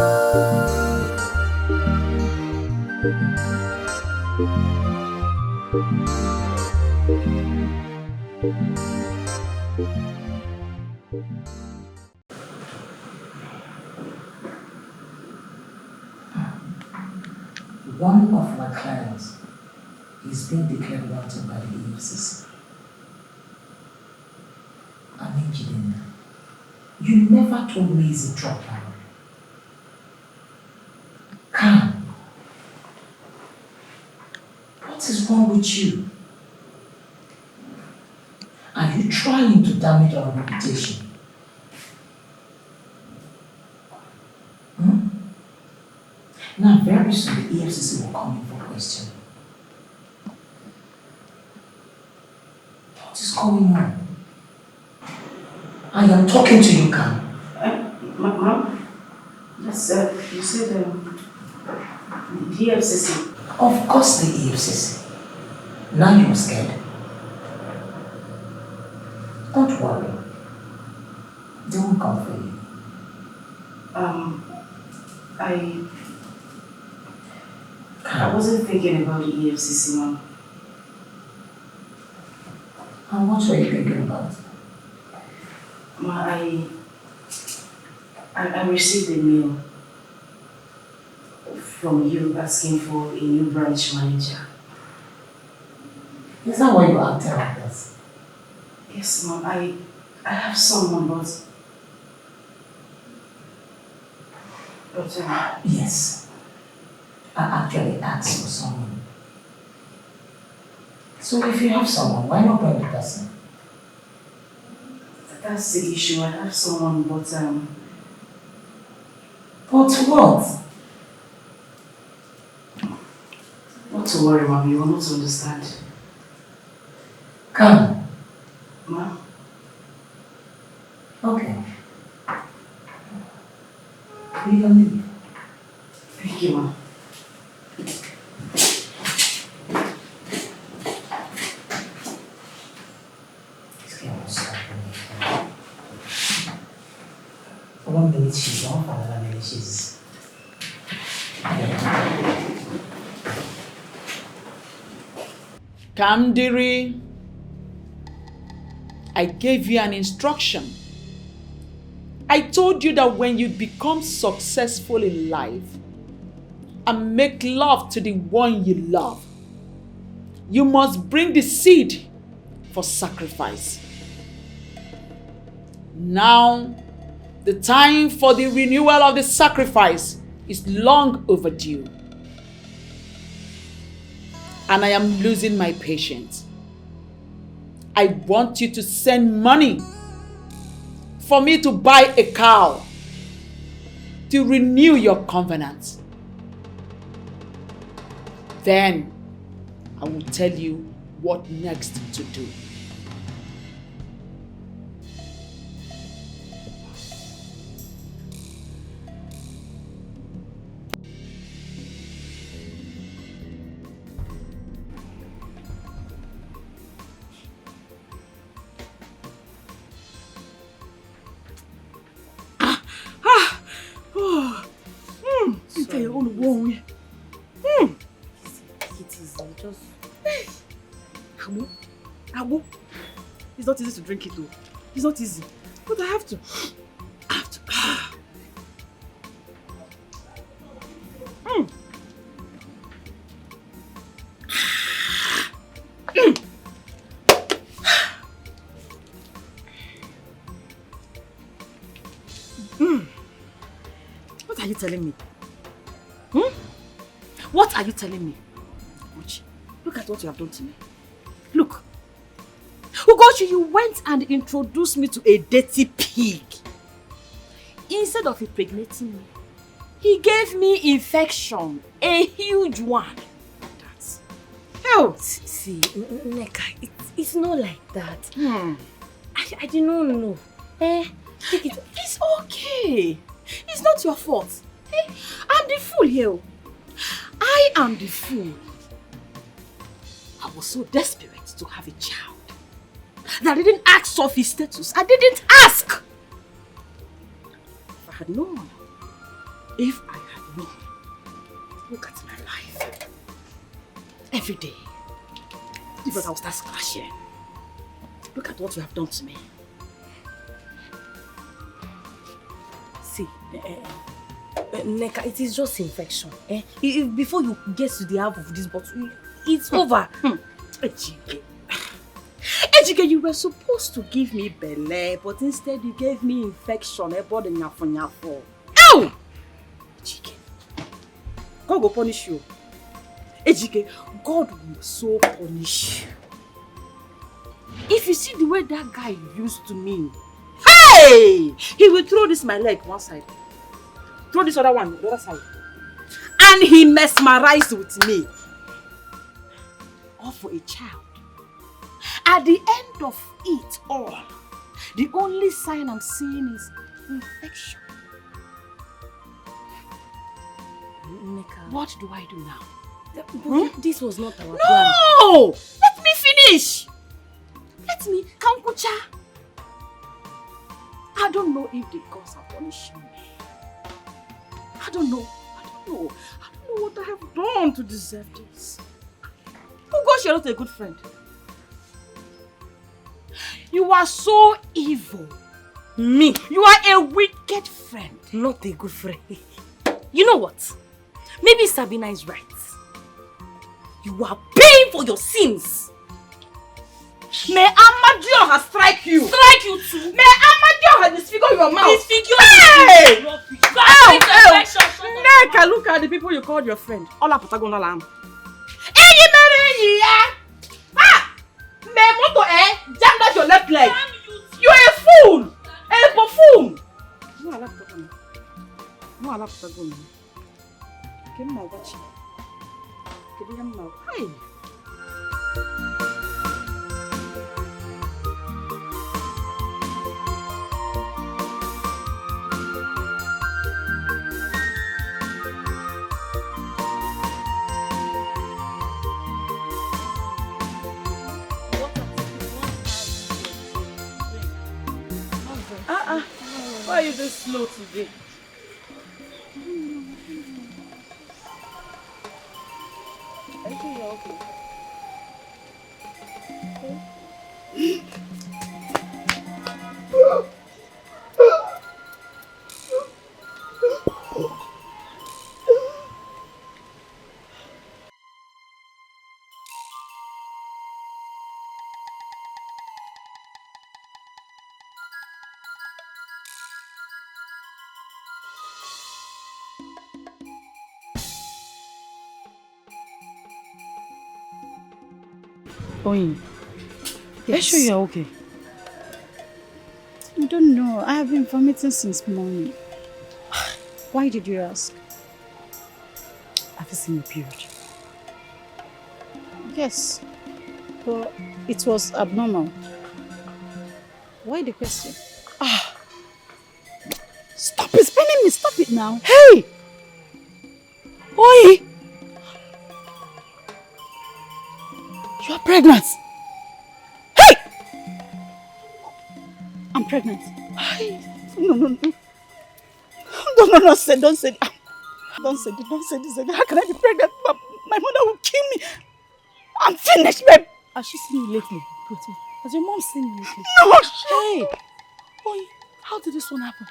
Speaker 15: One of my clients is being declared wanted by the EFCC. I mean, Jiden, you never told me he's a drug lord. Come. What is wrong with you? Are you trying to damage our reputation? Now, very soon, the EFCC will come in for question. What is going on? I am talking to you, Khan.
Speaker 12: Ma'am? Yes, you said the EFCC.
Speaker 15: Of course, the EFCC. Now you're scared. Don't worry. They won't come for you.
Speaker 12: I wasn't thinking about the EFCC, Mom.
Speaker 15: And what were you thinking about?
Speaker 12: Ma, I received a mail from you asking for a new branch manager.
Speaker 15: Is that why you acted like this?
Speaker 12: Yes, Mom. I have someone, but
Speaker 15: yes. I actually asked for someone. So if you have someone, why not bring the person?
Speaker 12: That's the issue. I have someone, but
Speaker 15: But what?
Speaker 12: Not to worry, Mom. You will not understand.
Speaker 15: Come.
Speaker 12: Ma?
Speaker 15: Okay. You can leave.
Speaker 12: Thank you, Mom.
Speaker 15: For 1 minute she's off, another minute she's...
Speaker 20: Kamdiri, I gave you an instruction. I told you that when you become successful in life and make love to the one you love, you must bring the seed for sacrifice. Now, the time for the renewal of the sacrifice is long overdue. And I am losing my patience. I want you to send money for me to buy a cow to renew your covenant. Then I will tell you what next to do.
Speaker 12: Tell your own woman.
Speaker 10: It is just...
Speaker 12: Abu, it's not easy to drink it though. It's not easy. But I have to. What are you telling me? What are you telling me? Ugochi, look at what you have done to me. Look. Ugochi, you went and introduced me to a dirty pig. Instead of impregnating me, he gave me infection, a huge one. That's hell.
Speaker 13: See, Nneka, it's not like that. I did not know.
Speaker 12: Take it. It's okay. It's not your fault. I'm the fool here. I am the fool. I was so desperate to have a child that I didn't ask of his status. I didn't ask. If I had known, if I had known, look at my life. Every day, even I will start splashing. Look at what you have done to me.
Speaker 15: See, Neka, it is just infection. Before you get to the half of this bottle, it's over.
Speaker 12: Ejike, you were supposed to give me belle, but instead you gave me infection. About the nyafo. Ow! Ejike, God will punish you. Ejike, God will so punish you. If you see the way that guy used to me, hey! He will throw this my leg one side, throw this other one the other side, and he mesmerized with me. All for a child. At the end of it all, the only sign I'm seeing is infection.
Speaker 15: Neka,
Speaker 12: what do I do now?
Speaker 15: This was not our plan.
Speaker 12: No! Let me finish! Let me, Kankucha. I don't know if the gods are punishing me. I don't know what I have done to deserve this. Oh gosh, you're not a good friend. You are so evil.
Speaker 15: Me?
Speaker 12: You are a wicked friend.
Speaker 15: Not a good friend. You know what? Maybe Sabina is right. You are paying for your sins.
Speaker 12: May Amadioha strike you.
Speaker 15: Strike you too.
Speaker 12: May Amadioha disfigure your mouth.
Speaker 15: Disfigure
Speaker 12: hey!
Speaker 15: you.
Speaker 12: Neka, look at the people you called your friend. All up Patagonal lamb. May moto jam down your left leg. You are a fool. A buffoon. No, I love Patagonal. No, I love Patagonal. Give me my watch. Give me my watch. Hey. Why are you this slow today? I think you're okay.
Speaker 5: Oyin,
Speaker 8: Yes.
Speaker 5: are you sure you're okay?
Speaker 8: I don't know. I have been vomiting since morning. Why did you ask?
Speaker 5: Have you seen your period?
Speaker 8: Yes, but it was abnormal. Why the question?
Speaker 5: Stop it, spelling me, stop it now.
Speaker 8: Hey!
Speaker 5: Oi! You are pregnant. Hey!
Speaker 8: I'm pregnant.
Speaker 5: No, don't say this again. How can I be pregnant? My mother will kill me. I'm finished, babe.
Speaker 15: Has she seen you lately? Has your mom seen you lately?
Speaker 5: No!
Speaker 15: Hey! Boy, how did this one happen?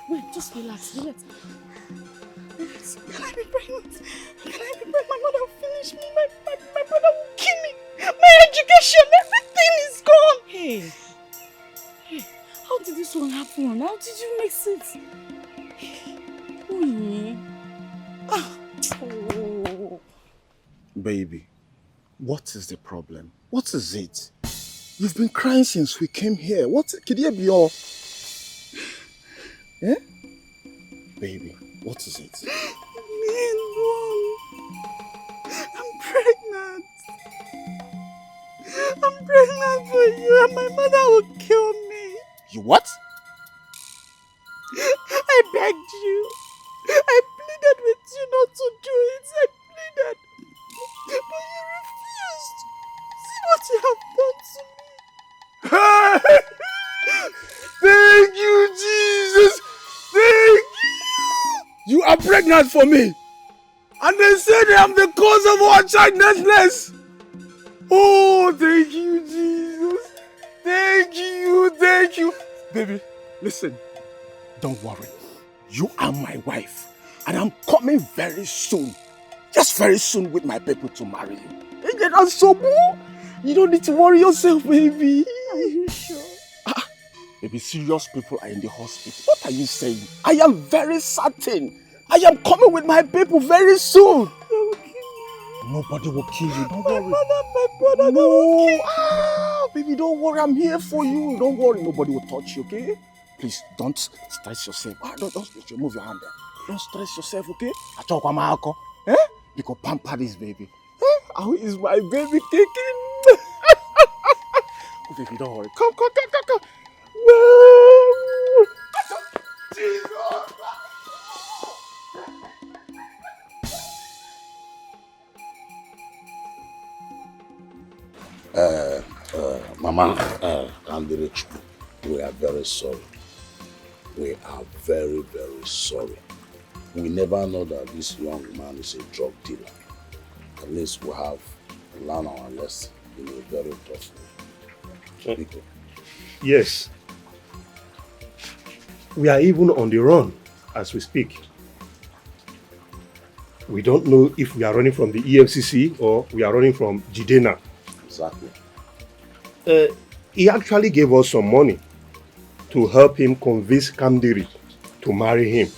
Speaker 15: Wait, just relax.
Speaker 5: Can I be pregnant? My mother will finish me. My brother will kill me. My education, everything is gone.
Speaker 15: Hey, how did this one happen? How did you mix it?
Speaker 6: Oh. Baby, what is the problem? What is it? You've been crying since we came here. What could it be all? Eh? Baby, what is it?
Speaker 5: I'm pregnant. I'm pregnant for you and my mother will kill me.
Speaker 6: You what?
Speaker 5: I begged you. I pleaded with you not to do it. I pleaded. But you
Speaker 4: pregnant for me. And they said I'm the cause of our childlessness. Oh, thank you, Jesus. Thank you. Baby, listen. Don't worry. You are my wife. And I'm coming very soon. Just very soon with my people to marry you. And so, you don't need to worry yourself, baby.
Speaker 8: Are you sure?
Speaker 4: Maybe serious people are in the hospital. What are you saying? I am very certain. I am coming with my people very soon. Nobody will kill you. Don't worry.
Speaker 8: My brother,
Speaker 4: No. Baby, don't worry. I'm here for you. Don't worry. Nobody will touch you, okay? Please, don't stress yourself. Don't move your hand there. Don't stress yourself, okay? Eh? You can pamper this baby. Eh? How is my baby kicking? Oh, baby, don't worry. Come. No. Jesus.
Speaker 9: Mama, Andirichu, we are very sorry. We are very, very sorry. We never know that this young man is a drug dealer. At least we have learned our lesson in a very tough way.
Speaker 14: Yes. We are even on the run as we speak. We don't know if we are running from the EFCC or we are running from Jidena.
Speaker 9: Exactly.
Speaker 14: He actually gave us some money to help him convince Kamdiri to marry him.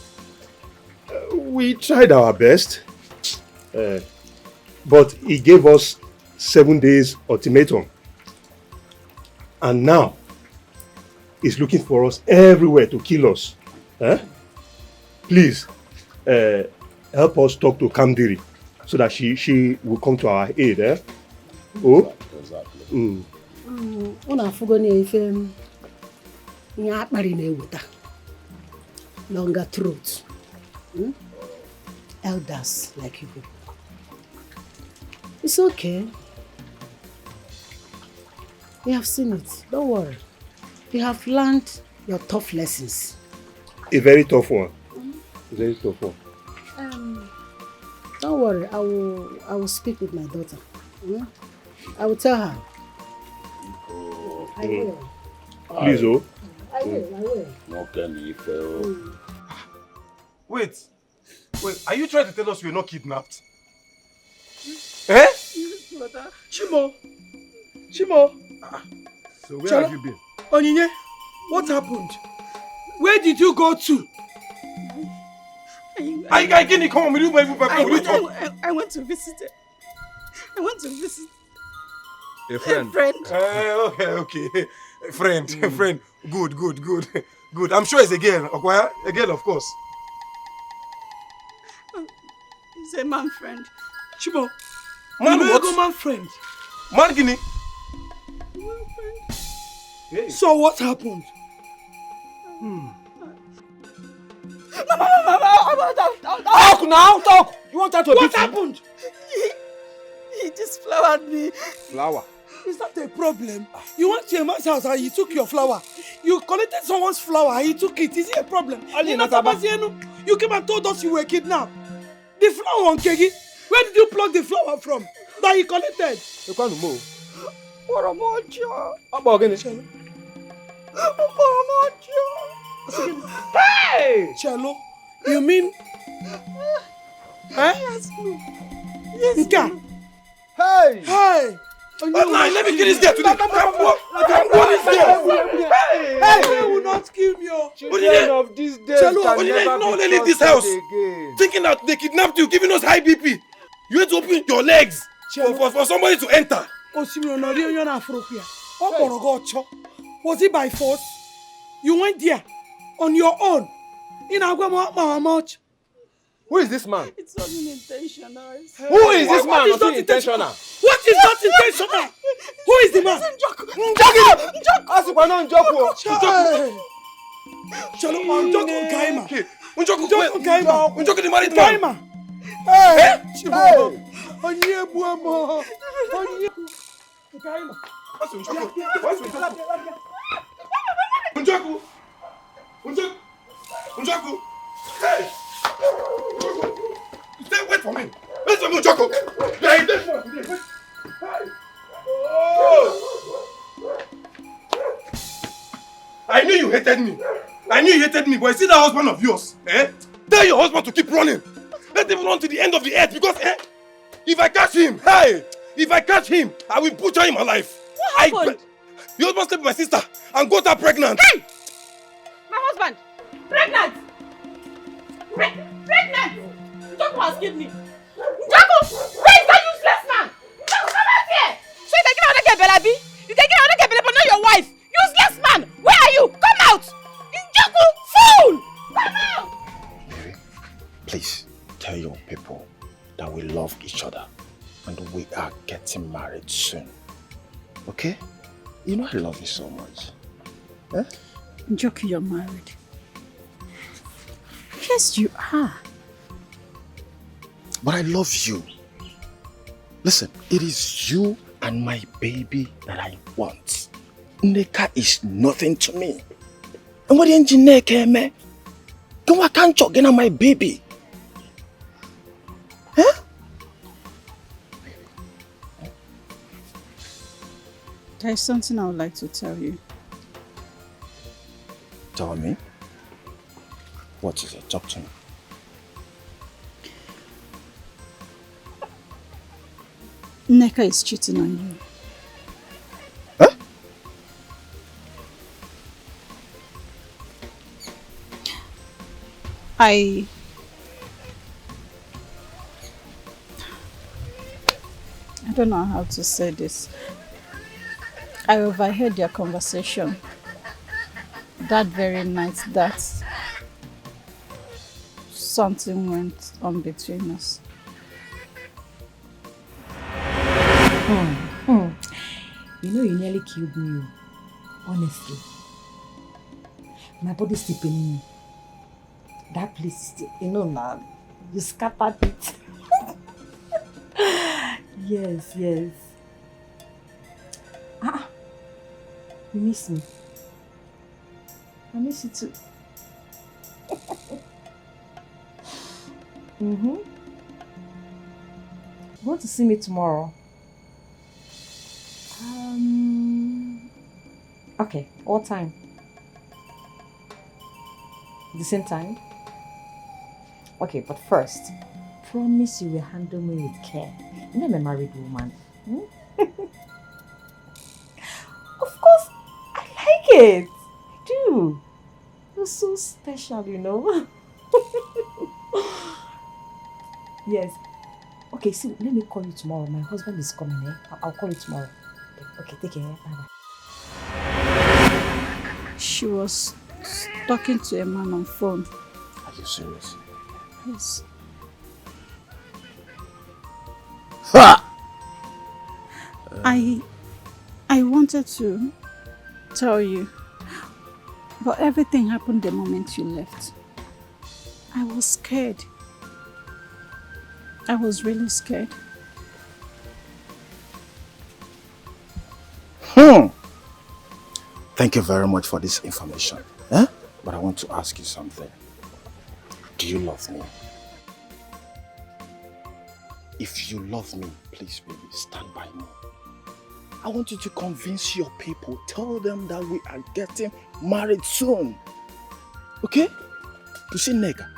Speaker 14: We tried our best, but he gave us 7 days ultimatum. And now, he's looking for us everywhere to kill us. Please, help us talk to Kamdiri so that she will come to our aid. Oh?
Speaker 9: Exactly.
Speaker 5: Una fugoni ife nya akpari na ewuta. Longer throat. Elders like you. It's okay. We have seen it. Don't worry. You have learned your tough lessons.
Speaker 14: A very tough one. A very tough one.
Speaker 5: Don't worry. I will speak with my daughter. I will tell her. I will.
Speaker 14: Please, oh.
Speaker 5: I will.
Speaker 4: Wait, are you trying to tell us we're not kidnapped? Eh?
Speaker 3: Brother. Chimo.
Speaker 14: So where have you been?
Speaker 3: Onyinye, what happened? Where did you go to?
Speaker 4: I can't come with you.
Speaker 8: I went to visit her. I went to visit
Speaker 4: a friend. Okay. Friend. Good. I'm sure it's a girl. Okwaya? A girl, of course.
Speaker 8: He's a man friend.
Speaker 3: Chimo.
Speaker 4: Man what?
Speaker 3: Man friend.
Speaker 4: Man Guinea.
Speaker 8: Man friend.
Speaker 4: Hey.
Speaker 3: So what happened?
Speaker 4: Talk! You want her to
Speaker 3: What happened?
Speaker 8: He just flowered me.
Speaker 4: Flower?
Speaker 3: Is that a problem? You went to a man's house and he took your flower. You collected someone's flower and he took it. Is it a problem? You came and told us you were kidnapped. The flower on Kegi, where did you pluck the flower from that he collected?
Speaker 4: You can't move.
Speaker 3: Hey! Cello, you mean?
Speaker 8: Yes, Nka.
Speaker 3: Hey!
Speaker 4: Let me get this girl today.
Speaker 3: Hey! Will not kill me.
Speaker 4: Children of these days can never leave this house again. Thinking that they kidnapped you, giving us high BP. You had to open your legs for somebody to enter.
Speaker 3: Was it by force? You went there on your own.
Speaker 4: Who is this man?
Speaker 8: It's unintentional.
Speaker 4: Who is this man? What is not intentional?
Speaker 3: What is not intentional? Who is the man?
Speaker 8: Njoku.
Speaker 4: Njoku the married man. Njoku. Hey! for me. Wait for me, Joko. Yeah, he did for me. Oh. I knew you hated me. I knew you hated me, but you see that husband of yours, eh? Tell your husband to keep running. Let him run to the end of the earth because, if I catch him, if I catch him, I will butcher him alive.
Speaker 10: What happened?
Speaker 4: Your husband slept with my sister and got her pregnant.
Speaker 10: Hey! My husband! Pregnant! Pregnant! Njoko has killed me. Njoko! Where is that useless man? Njoko, come out here! So you can give another girl Belabi? You can give another girl Belabi, but not your wife. Useless man! Where are you? Come out! Njoko, fool! Come out!
Speaker 9: Mary, please tell your people that we love each other and we are getting married soon. Okay? You know I love you so much. Eh?
Speaker 8: Njoku, you're married. Yes, you are.
Speaker 9: But I love you. Listen, it is you and my baby that I want. Nneka is nothing to me. And what the engineer came, man? I can't talk again on my baby. Huh?
Speaker 8: There is something I would like to tell you.
Speaker 9: Tell me. What is it? Talk to me.
Speaker 8: Nneka is cheating on you.
Speaker 9: Huh?
Speaker 8: I don't know how to say this. I overheard their conversation that very night that something went on between us.
Speaker 15: You know you nearly killed me, honestly. My body's still paining me. That place is still, now, you scattered it. Yes. You miss me. I miss you too. You want to see me tomorrow? Okay, what time? The same time? Okay, but first, promise you will handle me with care. You know I'm a married woman. Of course, I like it. I do. You're so special, Yes. Okay, see, let me call you tomorrow. My husband is coming, eh? I'll call you tomorrow. Okay, take care. Bye-bye.
Speaker 8: She was talking to a man on phone.
Speaker 9: Are you serious?
Speaker 8: Yes.
Speaker 9: Ha!
Speaker 8: I wanted to tell you, but everything happened the moment you left. I was scared. I was really scared.
Speaker 9: Thank you very much for this information. Eh? But I want to ask you something. Do you love me? If you love me, please, baby, stand by me. I want you to convince your people. Tell them that we are getting married soon. Okay? You see, Nneka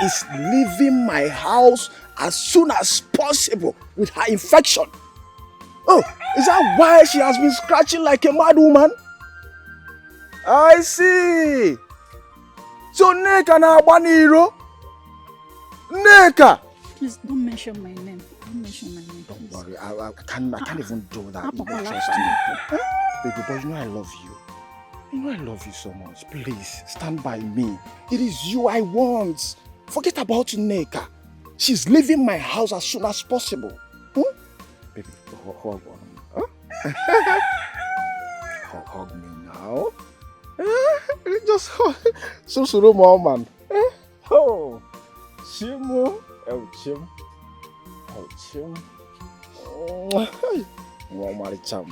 Speaker 9: is leaving my house as soon as possible with her infection. Oh, is that why she has been scratching like a mad woman? I see. So Nneka na Abaniro? Nneka!
Speaker 8: Please don't mention my name. Don't mention my name.
Speaker 9: Don't worry, I can't even do that. You don't trust me. Baby boy, you know I love you. You know I love you so much. Please, stand by me. It is you I want. Forget about Nneka. She's leaving my house as soon as possible. Baby, hug on me. Huh? Hug me now. Just hug. So man. Oh, Chimu. Oh, Chim. Oh, Chim. Cham.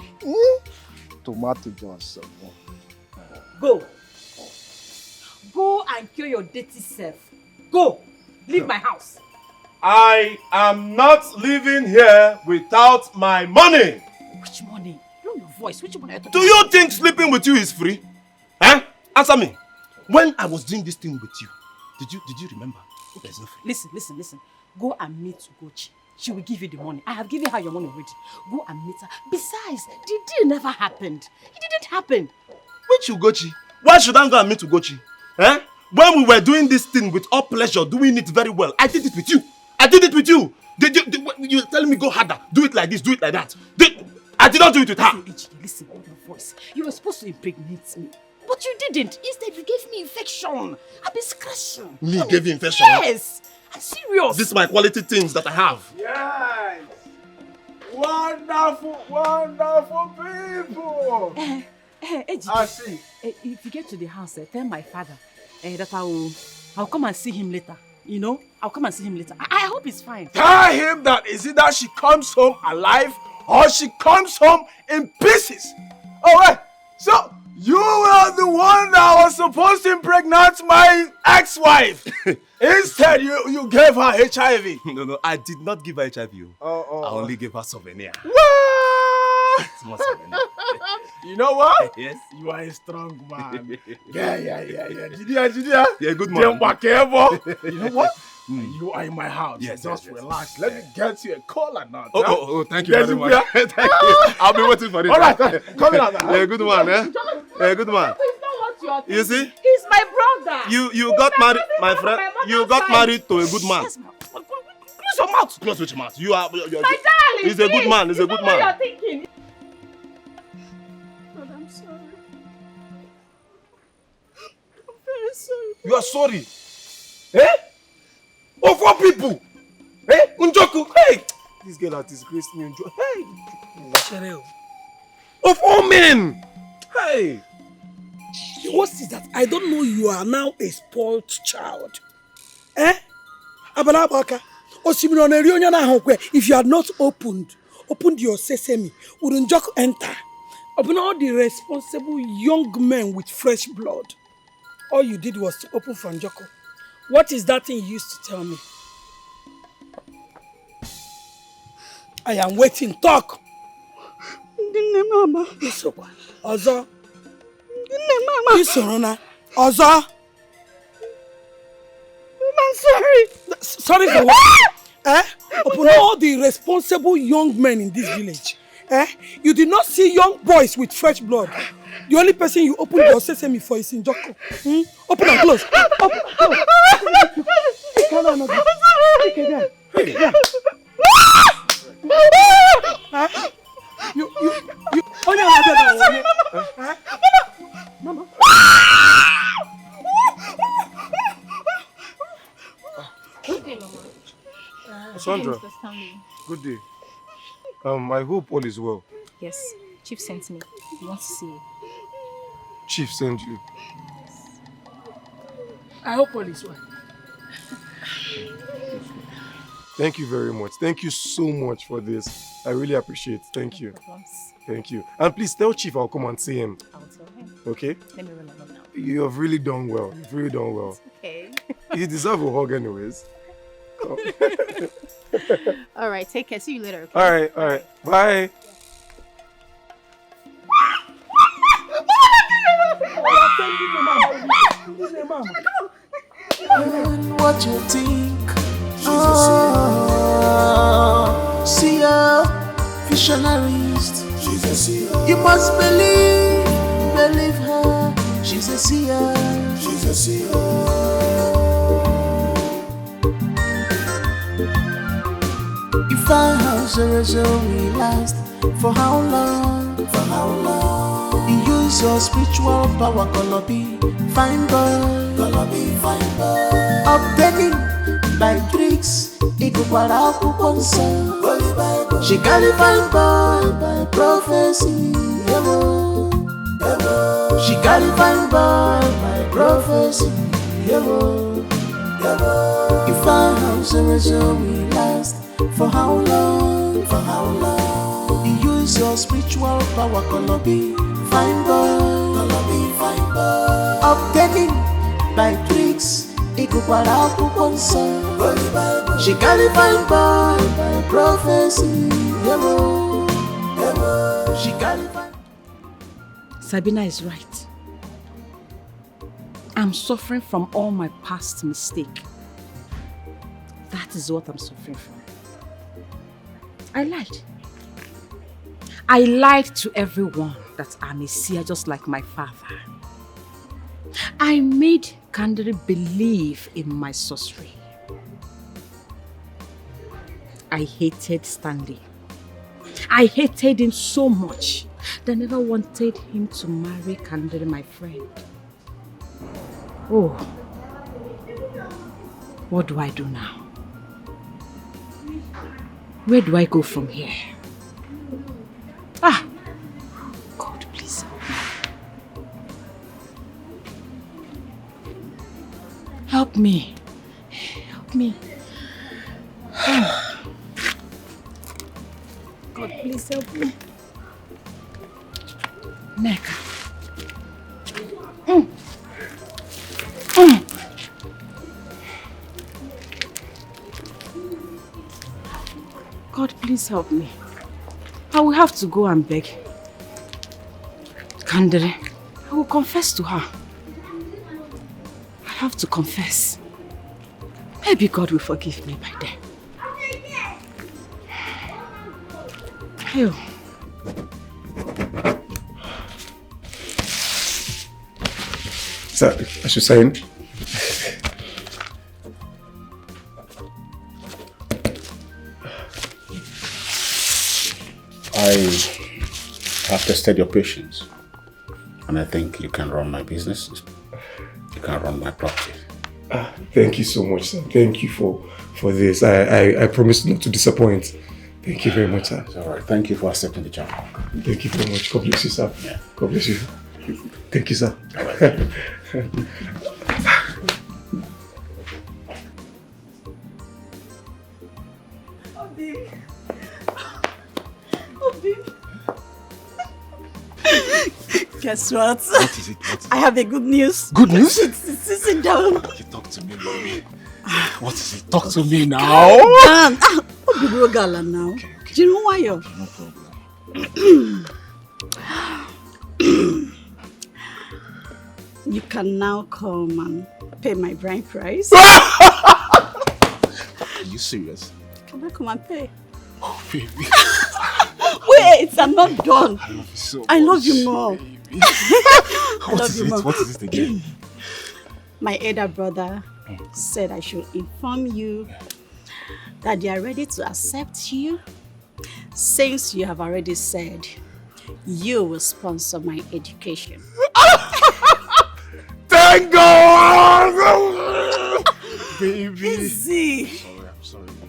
Speaker 9: Tomato juice.
Speaker 10: Go and kill your dirty self. Go. Leave my house.
Speaker 4: I am not living here without my money.
Speaker 20: Which money? Lower your voice. Which money are you
Speaker 4: Do
Speaker 20: talking
Speaker 4: you think sleeping with you is free? Huh? Answer me. When I was doing this thing with you, did you remember?
Speaker 20: Okay. There's no free. Listen. Go and meet Ugochi. She will give you the money. I have given her your money already. Go and meet her. Besides, the deal never happened. It didn't happen.
Speaker 4: Which Ugochi? Why should I go and meet Ugochi? Eh? When we were doing this thing with all pleasure, doing it very well, I did it with you. I did it with you. You telling me go harder, do it like this, do it like that. I did not do it with her.
Speaker 20: Listen, your voice. You were supposed to impregnate me. But you didn't. Instead, you gave me infection. I've been scratching.
Speaker 4: Me gave you infection?
Speaker 20: Yes. I'm serious.
Speaker 4: These are my quality things that I have.
Speaker 6: Yes. Wonderful people.
Speaker 20: I see. If you get to the house, tell my father that I'll come and see him later. You know, I'll come and see him later. I hope he's fine.
Speaker 6: Tell him that is it that she comes home alive or she comes home in pieces. Alright, so you were the one that was supposed to impregnate my ex-wife. Instead, you gave her HIV.
Speaker 4: No, I did not give her HIV. I only gave her souvenir.
Speaker 6: What?
Speaker 4: Small souvenir.
Speaker 6: You know what?
Speaker 4: Yes.
Speaker 6: You are a strong man. Yeah. Judea.
Speaker 4: Yeah, good man.
Speaker 6: You know what? You are in my house.
Speaker 4: Yes,
Speaker 6: just relax. Let me get you a cola now.
Speaker 4: Oh, thank you very much. Thank you. I'll be waiting for it.
Speaker 6: All right, come here now.
Speaker 4: Yeah, good man, eh? Yeah, good man. You see?
Speaker 20: He's my brother.
Speaker 4: You got married, my friend. You got married to a good man.
Speaker 20: Close your mouth.
Speaker 4: Close which mouth? You are.
Speaker 20: My darling.
Speaker 4: He's a good man. He's a good man.
Speaker 20: What you're thinking.
Speaker 8: But I'm sorry.
Speaker 20: I'm very sorry.
Speaker 4: You are sorry. Eh? Of all people. Eh? Unjoku. Hey. This girl has disgraced me. Hey. Of all men. Hey.
Speaker 3: The worst is that I don't know you are now a spoiled child. Eh? Abalabaka. If you had not opened your sesame, wouldn't Joko enter? Open all the responsible young men with fresh blood. All you did was to open for Njoko. What is that thing you used to tell me? I am waiting. Talk.
Speaker 8: Mama.
Speaker 3: Ozo.
Speaker 8: Mama.
Speaker 3: Isorona. Ozo.
Speaker 8: I'm sorry.
Speaker 3: Sorry for what? Upon all the responsible young men in this village, you did not see young boys with fresh blood. The only person you opened your sesame for is Njoko. Open and close. Open and close. You Mama.
Speaker 16: Good day, Mama.
Speaker 4: Sandra.
Speaker 16: Mr. Stanley.
Speaker 4: Good day. I hope all is well.
Speaker 16: Yes, Chief sent me. He wants to see you.
Speaker 4: Chief sent you.
Speaker 3: I hope all is well.
Speaker 4: Thank you very much. Thank you so much for this. I really appreciate it. Thank you. Thank you. And please tell Chief I'll come and see him.
Speaker 16: I'll tell him.
Speaker 4: Okay?
Speaker 16: Let me remember now.
Speaker 4: You have really done well. You've really done well.
Speaker 16: Okay.
Speaker 4: You deserve a hug anyways. Oh.
Speaker 16: All right, take care. See you later. Okay?
Speaker 4: All right. Bye.
Speaker 7: What you think? See ya, visionarist. You must believe her. She's a seer. If our house will last, for how long? You use your spiritual power, gonna be fine boy. Obtaining by tricks, she carry fine boy by prophecy. She carry fine boy by prophecy. If our house will last, for how long? You use your spiritual power, gonna be fine boy. Obtaining by tricks, gụkwara akwụkwọ nsọ. She carry fine boy by prophecy. She carry fine.
Speaker 12: Sabina is right. I'm suffering from all my past mistake. That is what I'm suffering from. I lied. I lied to everyone that I'm a seer just like my father. I made Kandiri believe in my sorcery. I hated Stanley. I hated him so much that I never wanted him to marry Kandiri, my friend. Oh, what do I do now? Where do I go from here? Ah, God, please help me. Help me. God, please help me. Neka. God, please help me. I will have to go and beg Kandere. I will confess to her. I have to confess. Maybe God will forgive me by then. Ew.
Speaker 4: Sir, I should sign.
Speaker 9: I have tested your patience, and I think you can run my business. You can run my property.
Speaker 4: Thank you so much, sir. Thank you for this. I promise not to disappoint. Thank you very much, sir.
Speaker 9: It's all right. Thank you for accepting the job.
Speaker 4: Thank you very much. God bless you, sir.
Speaker 9: Yeah.
Speaker 4: God bless you. Thank you, sir.
Speaker 9: All right.
Speaker 12: Guess what?
Speaker 19: What is it?
Speaker 12: I have a good news.
Speaker 19: Good news?
Speaker 12: Sit down.
Speaker 19: You talk to me, mommy. What is it? Talk to me now.
Speaker 12: Calm down. What do you gala now?
Speaker 19: Okay.
Speaker 12: Do you know why you're?
Speaker 19: No problem.
Speaker 12: You can now come and pay my bride price.
Speaker 19: Are you serious?
Speaker 12: Can I come and pay?
Speaker 19: Oh, baby.
Speaker 12: Wait, I'm not done.
Speaker 19: I love you so much.
Speaker 12: I love you more.
Speaker 19: What is it? What is it again?
Speaker 12: My elder brother said I should inform you that they are ready to accept you, since you have already said you will sponsor my education.
Speaker 19: Thank God! Baby.
Speaker 12: Easy.
Speaker 19: I'm sorry, baby.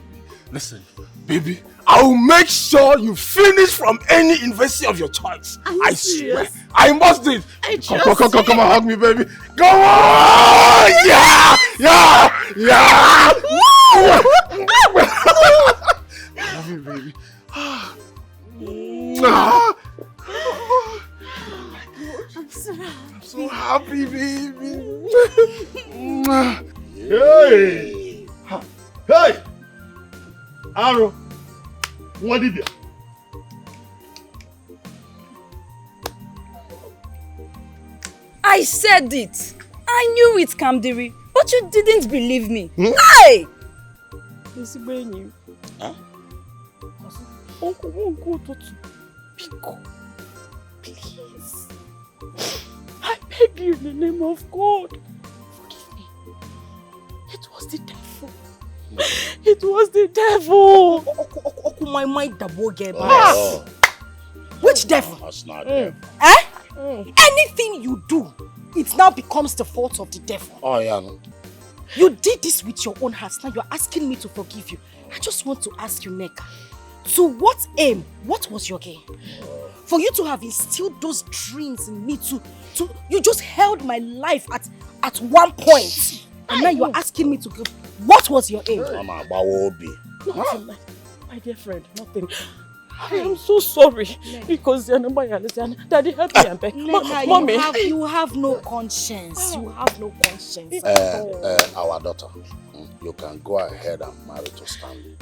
Speaker 19: Listen, baby, I will make sure you finish from any university of your choice. I swear. I must do it. Come on, hug me, baby. Go on! Yeah! I love you, baby. I'm so happy, baby. Hey! Hey! Aro, what did you?
Speaker 12: I said it. I knew it, Kamdiri, but you didn't believe me. Hey!
Speaker 3: Huh? Uncle, Pico, please. I beg you in the name of God. Forgive me. It was the devil. It was the devil.
Speaker 10: My mind double get
Speaker 9: Oh.
Speaker 10: Which devil?
Speaker 9: That's not devil.
Speaker 10: Eh? Anything you do, it now becomes the fault of the devil.
Speaker 9: Oh, yeah.
Speaker 10: You did this with your own heart. Now you're asking me to forgive you. I just want to ask you, Neka, to what aim? What was your gain? For you to have instilled those dreams in me you just held my life at one point. And now you're asking me to give. What was your aim?
Speaker 3: Nothing, my dear friend, nothing.
Speaker 20: I am so sorry. Because Daddy help me and beg. Mommy.
Speaker 10: You have no conscience. You have no conscience.
Speaker 9: Our daughter, you can go ahead and marry to Stanley.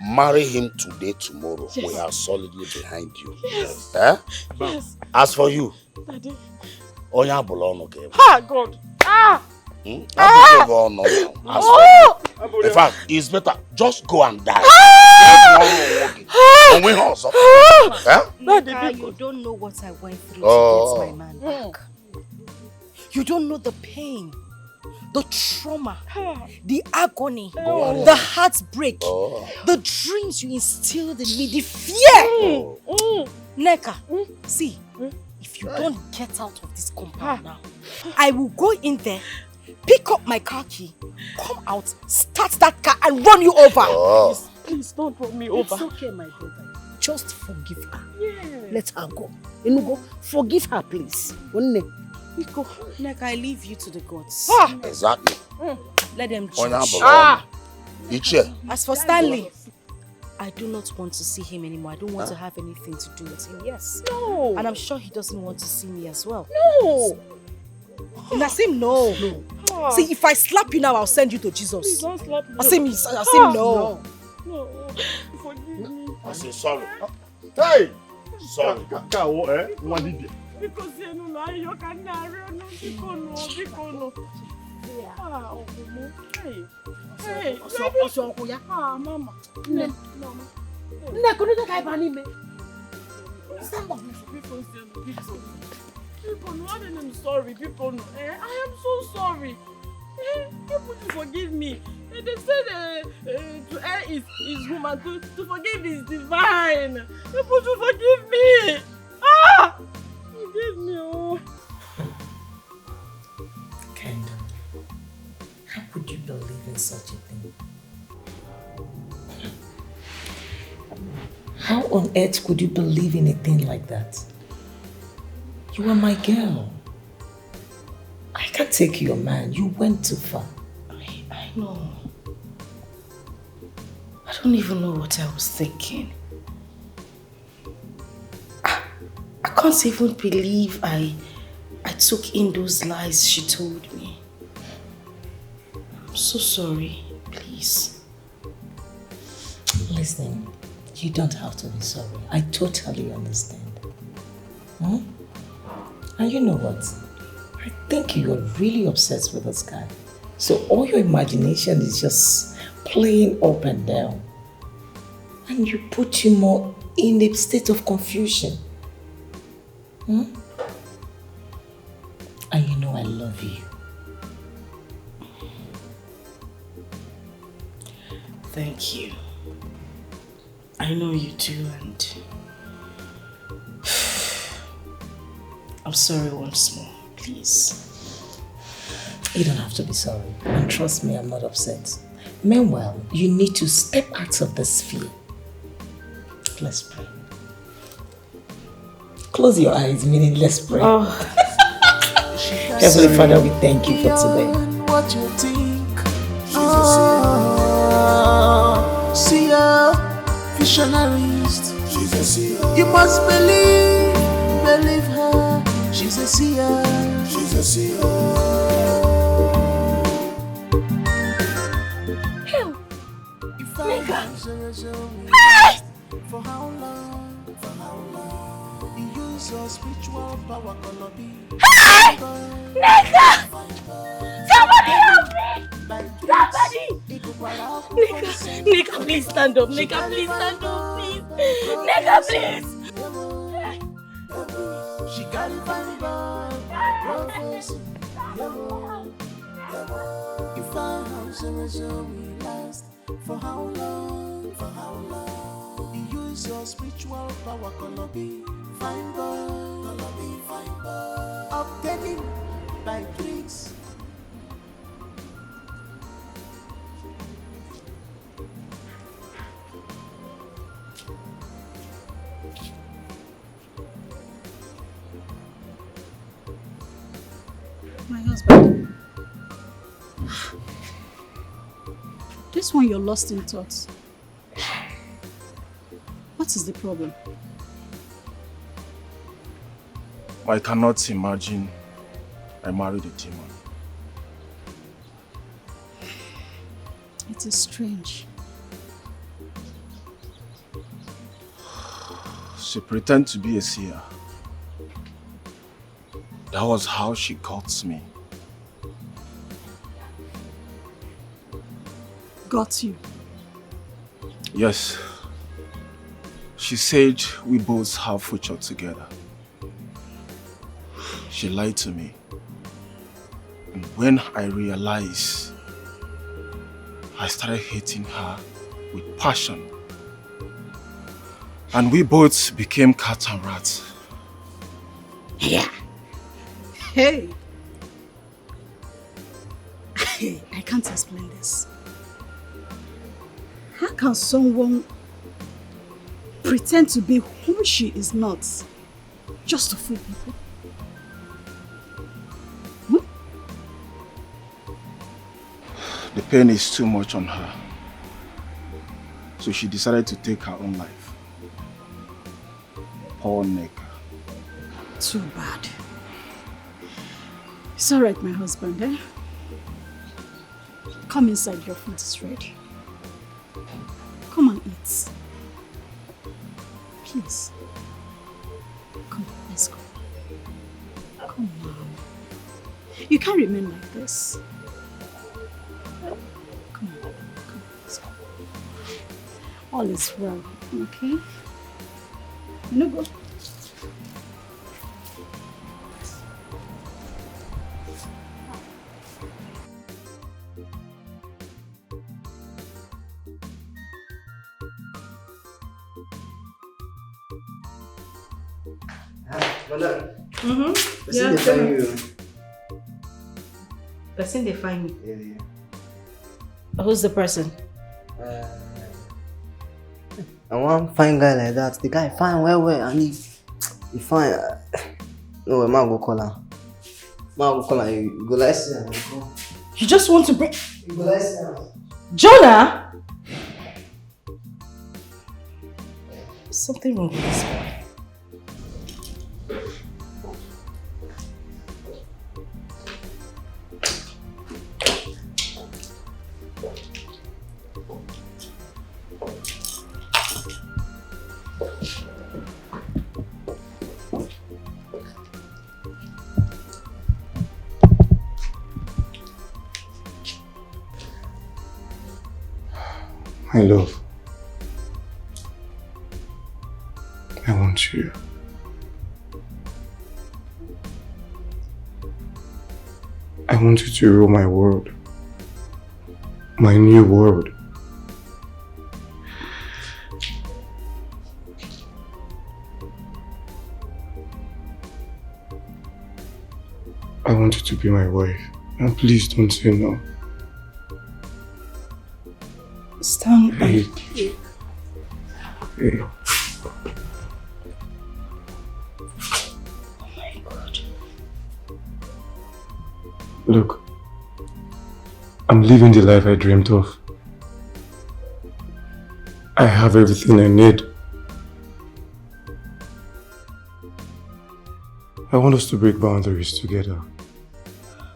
Speaker 9: Marry him today, tomorrow. Yes. We are solidly behind you.
Speaker 20: Yes.
Speaker 9: Yes. As for you,
Speaker 20: Daddy.
Speaker 9: Onya Bolono came.
Speaker 20: Ah, God.
Speaker 9: In fact, it's better just go and die.
Speaker 10: Daddy, you don't know what I went through to get my man back. You don't know the pain, the trauma, the agony, the heartbreak, the dreams you instilled in me, the fear. Neka, see, if you don't get out of this compound now, I will go in there, pick up my car key, come out, start that car and run you over.
Speaker 20: Please don't run me over.
Speaker 5: It's okay, my brother. Just forgive her.
Speaker 20: Yeah.
Speaker 5: Let her go. Inugo, forgive her, please.
Speaker 10: Neka, I leave you to the gods.
Speaker 9: Exactly.
Speaker 10: Let them judge. As for Stanley, I do not want to see him anymore. I don't want to have anything to do with him. Yes.
Speaker 20: No.
Speaker 10: And I'm sure he doesn't want to see me as well.
Speaker 20: No.
Speaker 10: Nasim, no. See, if I slap you now, I'll send you to Jesus.
Speaker 20: Please don't slap me.
Speaker 10: Nasim, no.
Speaker 20: No. Forgive me.
Speaker 9: I say sorry.
Speaker 14: Hey!
Speaker 9: Sorry.
Speaker 20: Because you know, you can Hey, Mama. I'm sorry, people. I am so sorry. People to forgive me. They said to err is human, to forgive is divine. People to forgive me. Forgive me. Oh.
Speaker 15: Kendall, how could you believe in such a thing? How on earth could you believe in a thing like that? You are my girl. I can't take your man. You went too far. I know. I don't even know what I was thinking. I can't even believe I took in those lies she told me. I'm so sorry. Please. Listen, you don't have to be sorry. I totally understand. And you know what? I think you're really obsessed with this guy. So all your imagination is just playing up and down. And you put you more in a state of confusion. And you know I love you. Thank you. I know you do, and I'm sorry once more, please. You don't have to be sorry. And trust me, I'm not upset. Meanwhile, you need to step out of this fear. Let's pray. Close your eyes, meaning let's pray. Heavenly Father, we thank you for today.
Speaker 7: What you think? See ya, visionarist. She's a seer. You must believe her. She's a seer. She's a seer. For how long? For how long? You use your spiritual power, gonna be.
Speaker 2: Hey! Nigga! Somebody help me! Somebody! Nigga, please stand up. Nigga, please stand up, please. Nigga, please.
Speaker 7: She got it from prophecy. If our house will last, for how long? For how long? You use your spiritual power, gonna be fine boy. Gonna be fine boy. Obtaining by tricks.
Speaker 8: My husband. This one you're lost in thoughts. What is the problem?
Speaker 17: I cannot imagine I married a demon.
Speaker 8: It is strange.
Speaker 17: She pretended to be a seer. That was how she got me.
Speaker 8: Got you?
Speaker 17: Yes. She said we both have future together. She lied to me. And when I realized, I started hating her with passion. And we both became cat and rat.
Speaker 8: Yeah. Hey. I can't explain this. How can someone pretend to be who she is not just to fool people?
Speaker 17: The pain is too much on her. So she decided to take her own life. Poor Nick.
Speaker 8: Too bad. It's alright, my husband, eh? Come inside, your food is ready. Come and eat. Please. Come, let's go. Come on. You can't remain like this. Come on, let's go. All is well, okay? You know, go.
Speaker 15: Yeah,
Speaker 18: Person they find you.
Speaker 15: Person they find me.
Speaker 18: Yeah.
Speaker 15: Who's the person?
Speaker 18: I want a fine guy like that. The guy fine well, and he fine. No, man go call her. Man go call her. You go like see her.
Speaker 15: You just want to bring...
Speaker 18: You go like see her.
Speaker 15: Jonah! Something wrong with this boy.
Speaker 4: My love, I want you. I want you to rule my world. My new world. I want you to be my wife. And please don't say no.
Speaker 15: Stand by.
Speaker 4: Hey. Hey.
Speaker 15: Oh my God.
Speaker 4: Look, I'm living the life I dreamed of. I have everything I need. I want us to break boundaries together.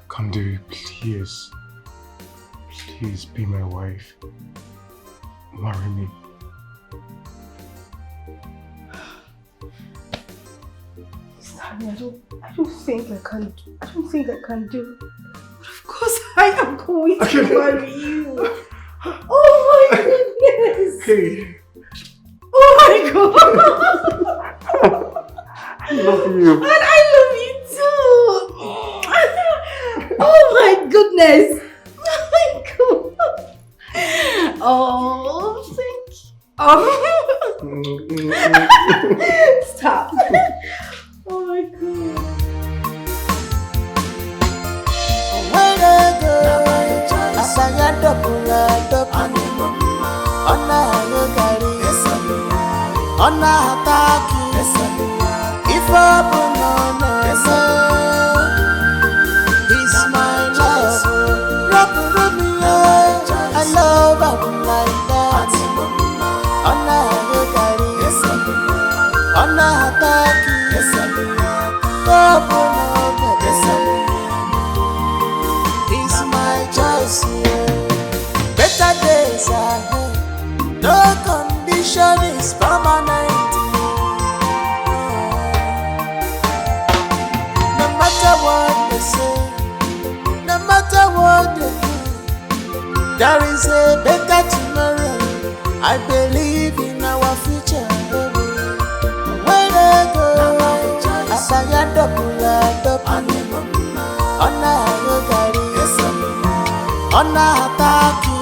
Speaker 4: Come, dear, please. Please be my wife. Marry me.
Speaker 13: Stanley, I don't think I can do. But of course I am going to marry you. Oh my goodness!
Speaker 4: Hey.
Speaker 13: Oh my God!
Speaker 4: I love you.
Speaker 13: And I love you too! Oh my goodness! Oh my God! Oh, thank you. Oh. Stop. Oh my God.
Speaker 7: When I go, asanya double. Ona hangari, ona hataki. If open on he's my love. I love him like that. Ona hangari, days ahead. No condition is permanent. No matter what they say, no matter what they do, there is a better tomorrow. I believe in our future. When I go, Asaya double, Ona Yogari, Ona Hataki.